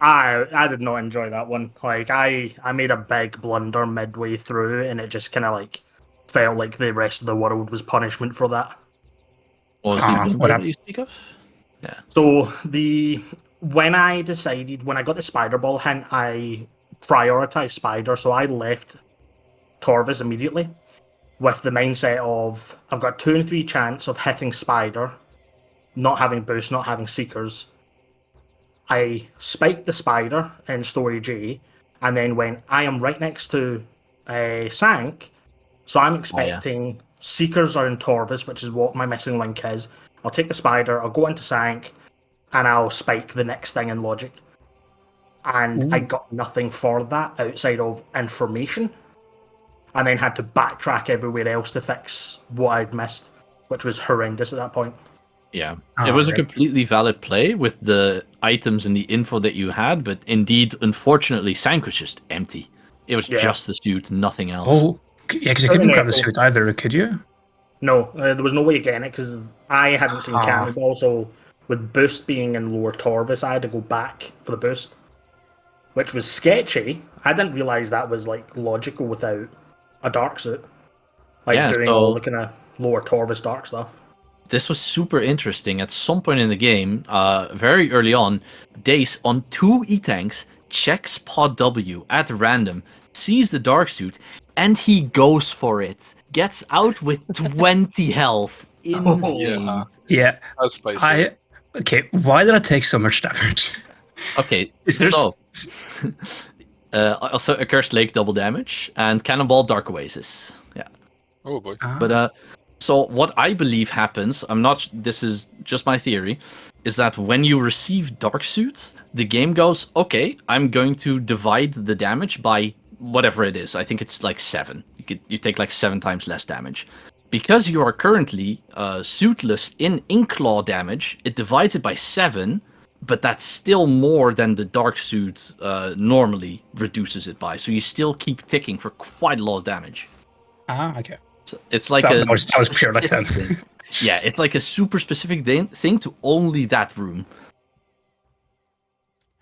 I did not enjoy that one. Like I made a big blunder midway through, and it just kind of like felt like the rest of the world was punishment for that. What was the what blunder that happened? you speak of? So when I got the spider ball hint, I prioritized spider, so I left Torvis immediately with the mindset of I've got 2 and 3 chance of hitting spider, not having boost, not having seekers. I spiked the spider in storage A, and then when I am right next to Sank, so I'm expecting seekers are in Torvis, which is what my missing link is. I'll take the spider, I'll go into Sank, and I'll spike the next thing in logic. And I got nothing for that outside of information, and then had to backtrack everywhere else to fix what I'd missed, which was horrendous at that point. Yeah, it was a completely valid play with the items and the info that you had, but indeed, unfortunately, Sank was just empty. It was just the suit, nothing else. Oh, yeah, because you couldn't grab the suit either, could you? No, there was no way of getting it because I hadn't seen Cannonball, so with boost being in lower Torvis, I had to go back for the boost, which was sketchy. I didn't realise that was like logical without a dark suit, like doing all the kind of lower Torvis dark stuff. This was super interesting. At some point in the game, very early on, Dace on 2 E-tanks checks pod W at random, sees the dark suit, and he goes for it. Gets out with 20 health. Insane. Yeah. That's spicy. Okay, why did I take so much damage? Okay, so also a Cursed Lake double damage and Cannonball Dark Oasis. Yeah. Oh boy. But so what I believe happens, this is just my theory, is that when you receive Dark Suits, the game goes, okay, I'm going to divide the damage by whatever it is. I think it's like 7. You take like 7 times less damage. Because you are currently suitless in Inklaw damage, it divides it by 7, but that's still more than the Dark Suit normally reduces it by. So you still keep ticking for quite a lot of damage. Okay. So it's like that was pure like that. Yeah, it's like a super specific thing to only that room.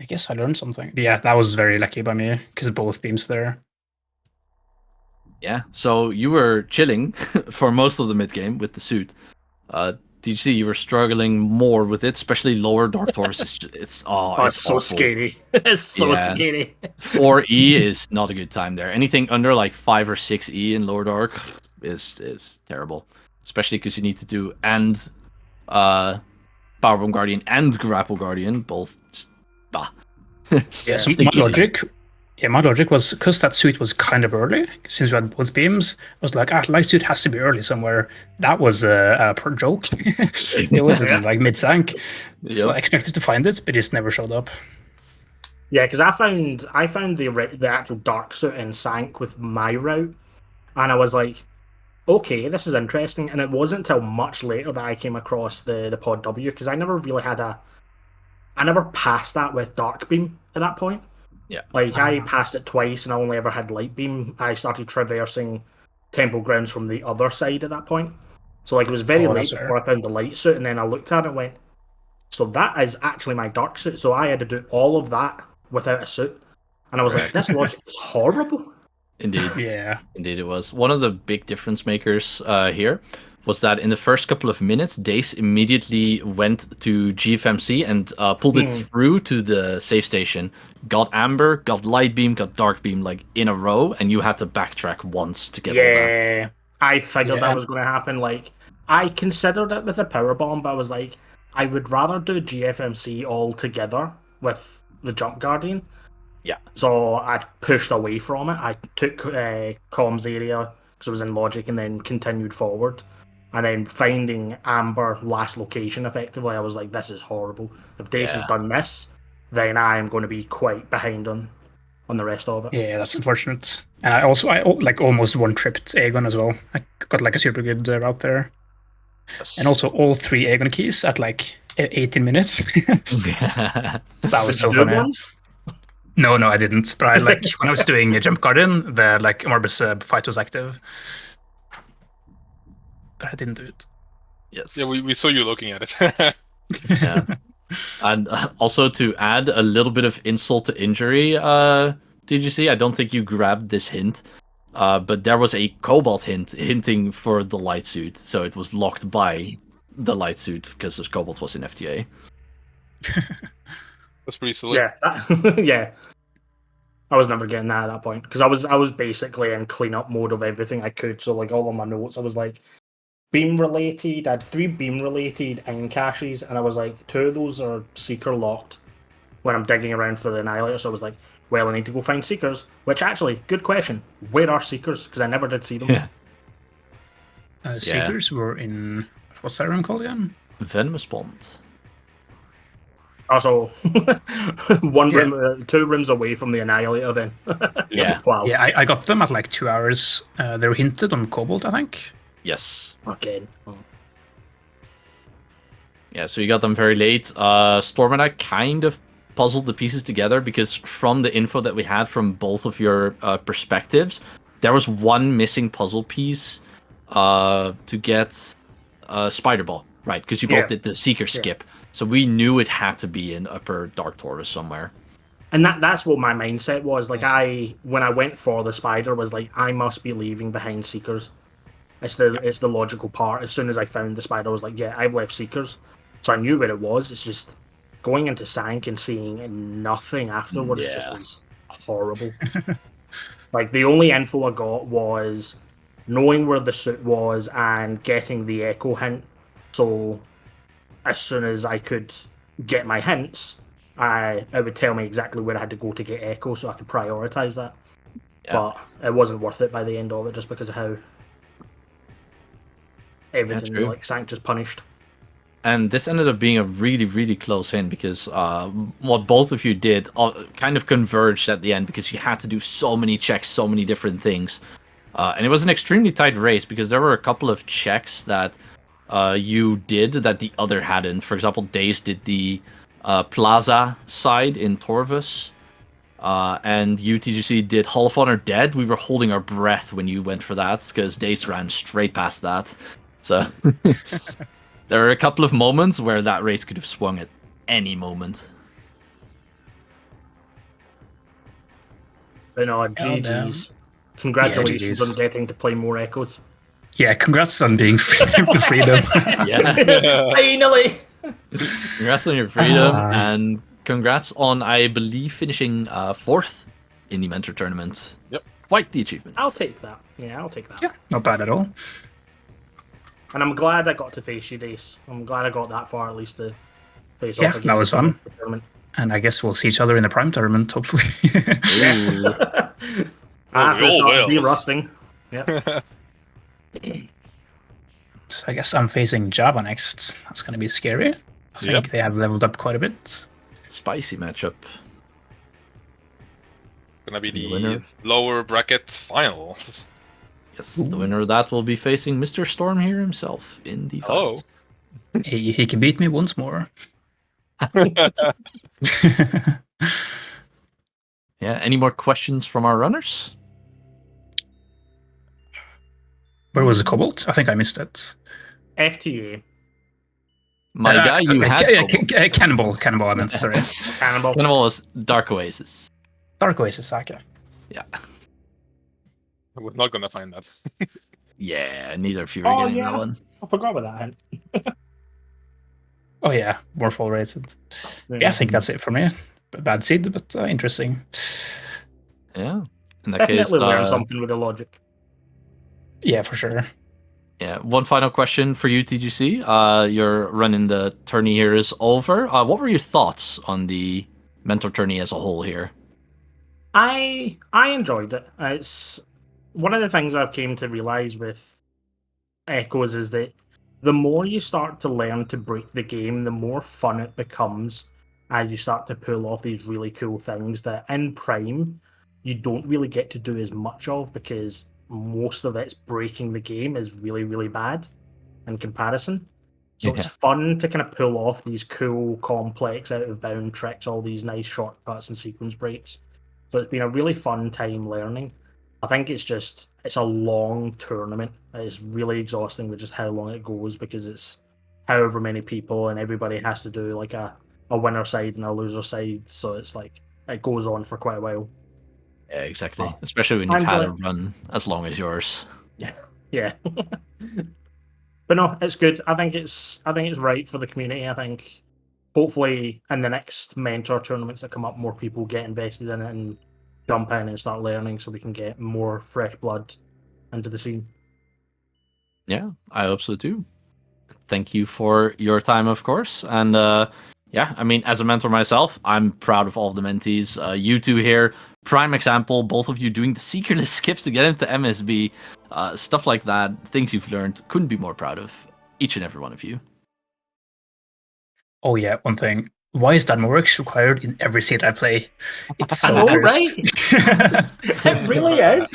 I guess I learned something. Yeah, that was very lucky by me because both teams there. Yeah, so you were chilling for most of the mid game with the suit. TGC, you were struggling more with it, especially lower Dark Torvis. It's so awful. scary. It's so scary. 4E is not a good time there. Anything under like 5 or 6E in lower Dark is terrible, especially because you need to do Powerbomb Guardian and Grapple Guardian both. So my logic was because that suit was kind of early, since we had both beams. I was like, light suit has to be early somewhere. That was a joke. It wasn't like mid sank. So I expected to find it, but it just never showed up. Yeah, because I found the actual dark suit in sank with my route, and I was like, okay, this is interesting. And it wasn't until much later that I came across the pod W, because I never really I never passed that with dark beam at that point. Yeah. Like I passed it twice and I only ever had light beam. I started traversing temple grounds from the other side at that point. So like it was very Oh, late that's before fair. I found the light suit, and then I looked at it and went, so that is actually my dark suit. So I had to do all of that without a suit, and I was like, Correct. this logic is horrible. Indeed. Yeah. Indeed, it was. One of the big difference makers here was that in the first couple of minutes, Dace immediately went to GFMC and pulled it through to the safe station, got Amber, got Light Beam, got Dark Beam, like in a row, and you had to backtrack once to get all that. Yeah, I figured Yeah. that was going to happen. Like, I considered it with a power bomb, but I was like, I would rather do GFMC all together with the Jump Guardian. Yeah. So I pushed away from it. I took comms area because it was in logic, and then continued forward. And then finding Amber last location effectively, I was like, this is horrible. If Dace has Yeah. done this, then I am going to be quite behind on the rest of it. Yeah, that's unfortunate. And I like almost one-tripped Aegon as well. I got like a super good route there. Yes. And also all 3 Aegon keys at like 18 minutes. That was so Good funny. ones? No, I didn't. But I like when I was doing a Jump Guardian, the like Morbus fight was active. But I didn't do it. Yes. Yeah, we saw you looking at it. Yeah. And also to add a little bit of insult to injury, did you see? I don't think you grabbed this hint, but there was a Cobalt hint hinting for the light suit, so it was locked by the light suit because the Cobalt was in FTA. That's pretty silly. Yeah, yeah. I was never getting that at that point because I was basically in cleanup mode of everything I could. So like all of my notes, I was like beam related. I had 3 beam related in caches, and I was like 2 of those are seeker locked when I'm digging around for the annihilator. So I was like, well, I need to go find seekers. Which actually, good question. Where are seekers? Because I never did see them. Yeah. Seekers were in what's that room called again? Venomous Bond. Also, 1 room, 2 rooms away from the annihilator. Then, Yeah. wow. Yeah, I got them at like 2 hours. They were hinted on Cobalt, I think. Yes. Again. Yeah, so you got them very late. Storm and I kind of puzzled the pieces together because from the info that we had from both of your perspectives, there was one missing puzzle piece to get Spider Ball, right? Because you both did the Seeker skip. So we knew it had to be in Upper Dark Taurus somewhere. And that's what my mindset was. Like when I went for the spider, was like I must be leaving behind Seekers. It's the logical part. As soon as I found the spider, I was like, yeah, I've left Seekers. So I knew where it was. It's just going into Sank and seeing nothing afterwards just was horrible. Like the only info I got was knowing where the suit was and getting the echo hint. So as soon as I could get my hints, it would tell me exactly where I had to go to get echo, so I could prioritize that. Yeah. But it wasn't worth it by the end of it, just because of how everything true. like Sank just punished. And this ended up being a really, really close hint because what both of you did kind of converged at the end because you had to do so many checks, so many different things. And it was an extremely tight race because there were a couple of checks that you did that the other hadn't. For example, Dace did the Plaza side in Torvus. And UTGC did Hall of Honor Dead. We were holding our breath when you went for that because Dace ran straight past that. So there are a couple of moments where that race could have swung at any moment. But no, GG's. Congratulations GGs. on getting to play more Echoes. Yeah, congrats on being free of the freedom. Yeah. Finally! Congrats on your freedom, and congrats on, I believe, finishing 4th in the Mentor Tournament. Yep. Quite the achievement. I'll take that. Yeah, I'll take that. Yeah, not bad at all. And I'm glad I got to face you, Dace. I'm glad I got that far, at least, to face Yeah, off against that was fun. the tournament. And I guess we'll see each other in the Prime tournament, hopefully. Ooh. After we all start will. de-rusting. Yep. So I guess I'm facing Java next. That's going to be scary. I think they have leveled up quite a bit. Spicy matchup. Gonna be The winner. the lower bracket final. Yes, the winner of that will be facing Mr. Storm here himself in the finals. He can beat me once more. Yeah, any more questions from our runners? Where was the Cobalt? I think I missed it. FTA. My guy, you had Cannibal. I meant, sorry. Cannibal. Cannibal was Dark Oasis. Dark Oasis, okay. Yeah. I was not gonna find that. Yeah, neither of you were getting that one. I forgot about that hint. Oh yeah, Warfall rated. Yeah, I think that's it for me. Bad seed, but interesting. Yeah. In that Definitely case, learn something with the logic. Yeah, for sure. Yeah, one final question for you, TGC. Your run in the tourney here is over. What were your thoughts on the mentor tourney as a whole here? I enjoyed it. It's one of the things I've came to realize with Echoes is that the more you start to learn to break the game, the more fun it becomes, and you start to pull off these really cool things that in Prime you don't really get to do as much of, because most of it's breaking the game is really, really bad in comparison. So it's fun to kind of pull off these cool, complex, out of bound tricks, all these nice shortcuts and sequence breaks. So it's been a really fun time learning. I think it's a long tournament. It's really exhausting with just how long it goes, because it's however many people and everybody has to do like a winner side and a loser side. So it's like it goes on for quite a while. Yeah, exactly. Especially when you've had a run as long as yours. Yeah. But no, it's good. I think it's right for the community. I think hopefully in the next mentor tournaments that come up, more people get invested in it and jump in and start learning, so we can get more fresh blood into the scene. Yeah, I hope so too. Thank you for your time, of course. And yeah, I mean, as a mentor myself, I'm proud of all of the mentees. You two here, prime example, both of you doing the secretless skips to get into MSB, stuff like that, things you've learned. Couldn't be more proud of each and every one of you. Oh yeah, one thing. Why is Danmarks required in every seed I play? It's so cursed. It really is.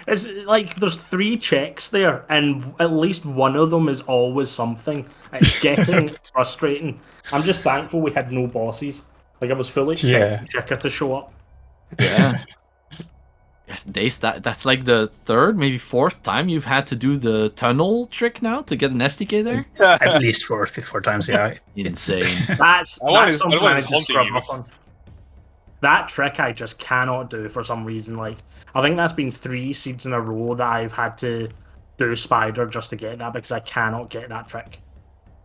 It's like there's 3 checks there, and at least one of them is always something. It's getting frustrating. I'm just thankful we had no bosses. Like, I was fully expecting Chika to show up. Yeah. Yes, Dace, that's like the 3rd, maybe 4th time you've had to do the tunnel trick now to get an SDK there? At least 4 times, yeah. Insane. That's something I need to scrub up on. That trick I just cannot do for some reason. Like, I think that's been 3 seeds in a row that I've had to do Spider just to get that, because I cannot get that trick.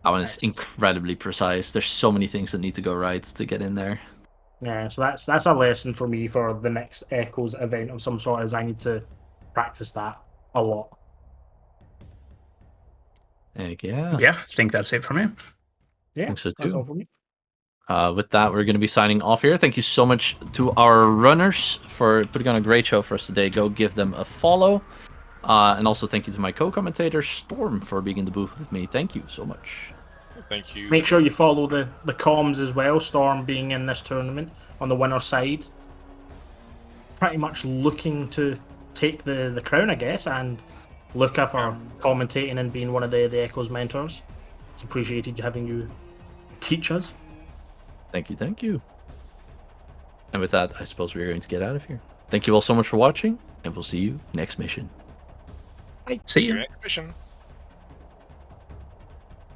That one is incredibly precise. There's so many things that need to go right to get in there. Yeah, so that's a lesson for me for the next Echoes event of some sort, is I need to practice that a lot. Heck yeah. Yeah, I think that's it for me. Yeah, so that's all for me. With that, we're going to be signing off here. Thank you so much to our runners for putting on a great show for us today. Go give them a follow. And also thank you to my co-commentator, Storm, for being in the booth with me. Thank you so much. Thank you. Make sure you follow the comms as well. Storm being in this tournament on the winner side. Pretty much looking to take the crown, I guess, and Luca for commentating and being one of the Echoes mentors. It's appreciated having you teach us. Thank you. And with that, I suppose we're going to get out of here. Thank you all so much for watching, and we'll see you next mission. See you. Next mission.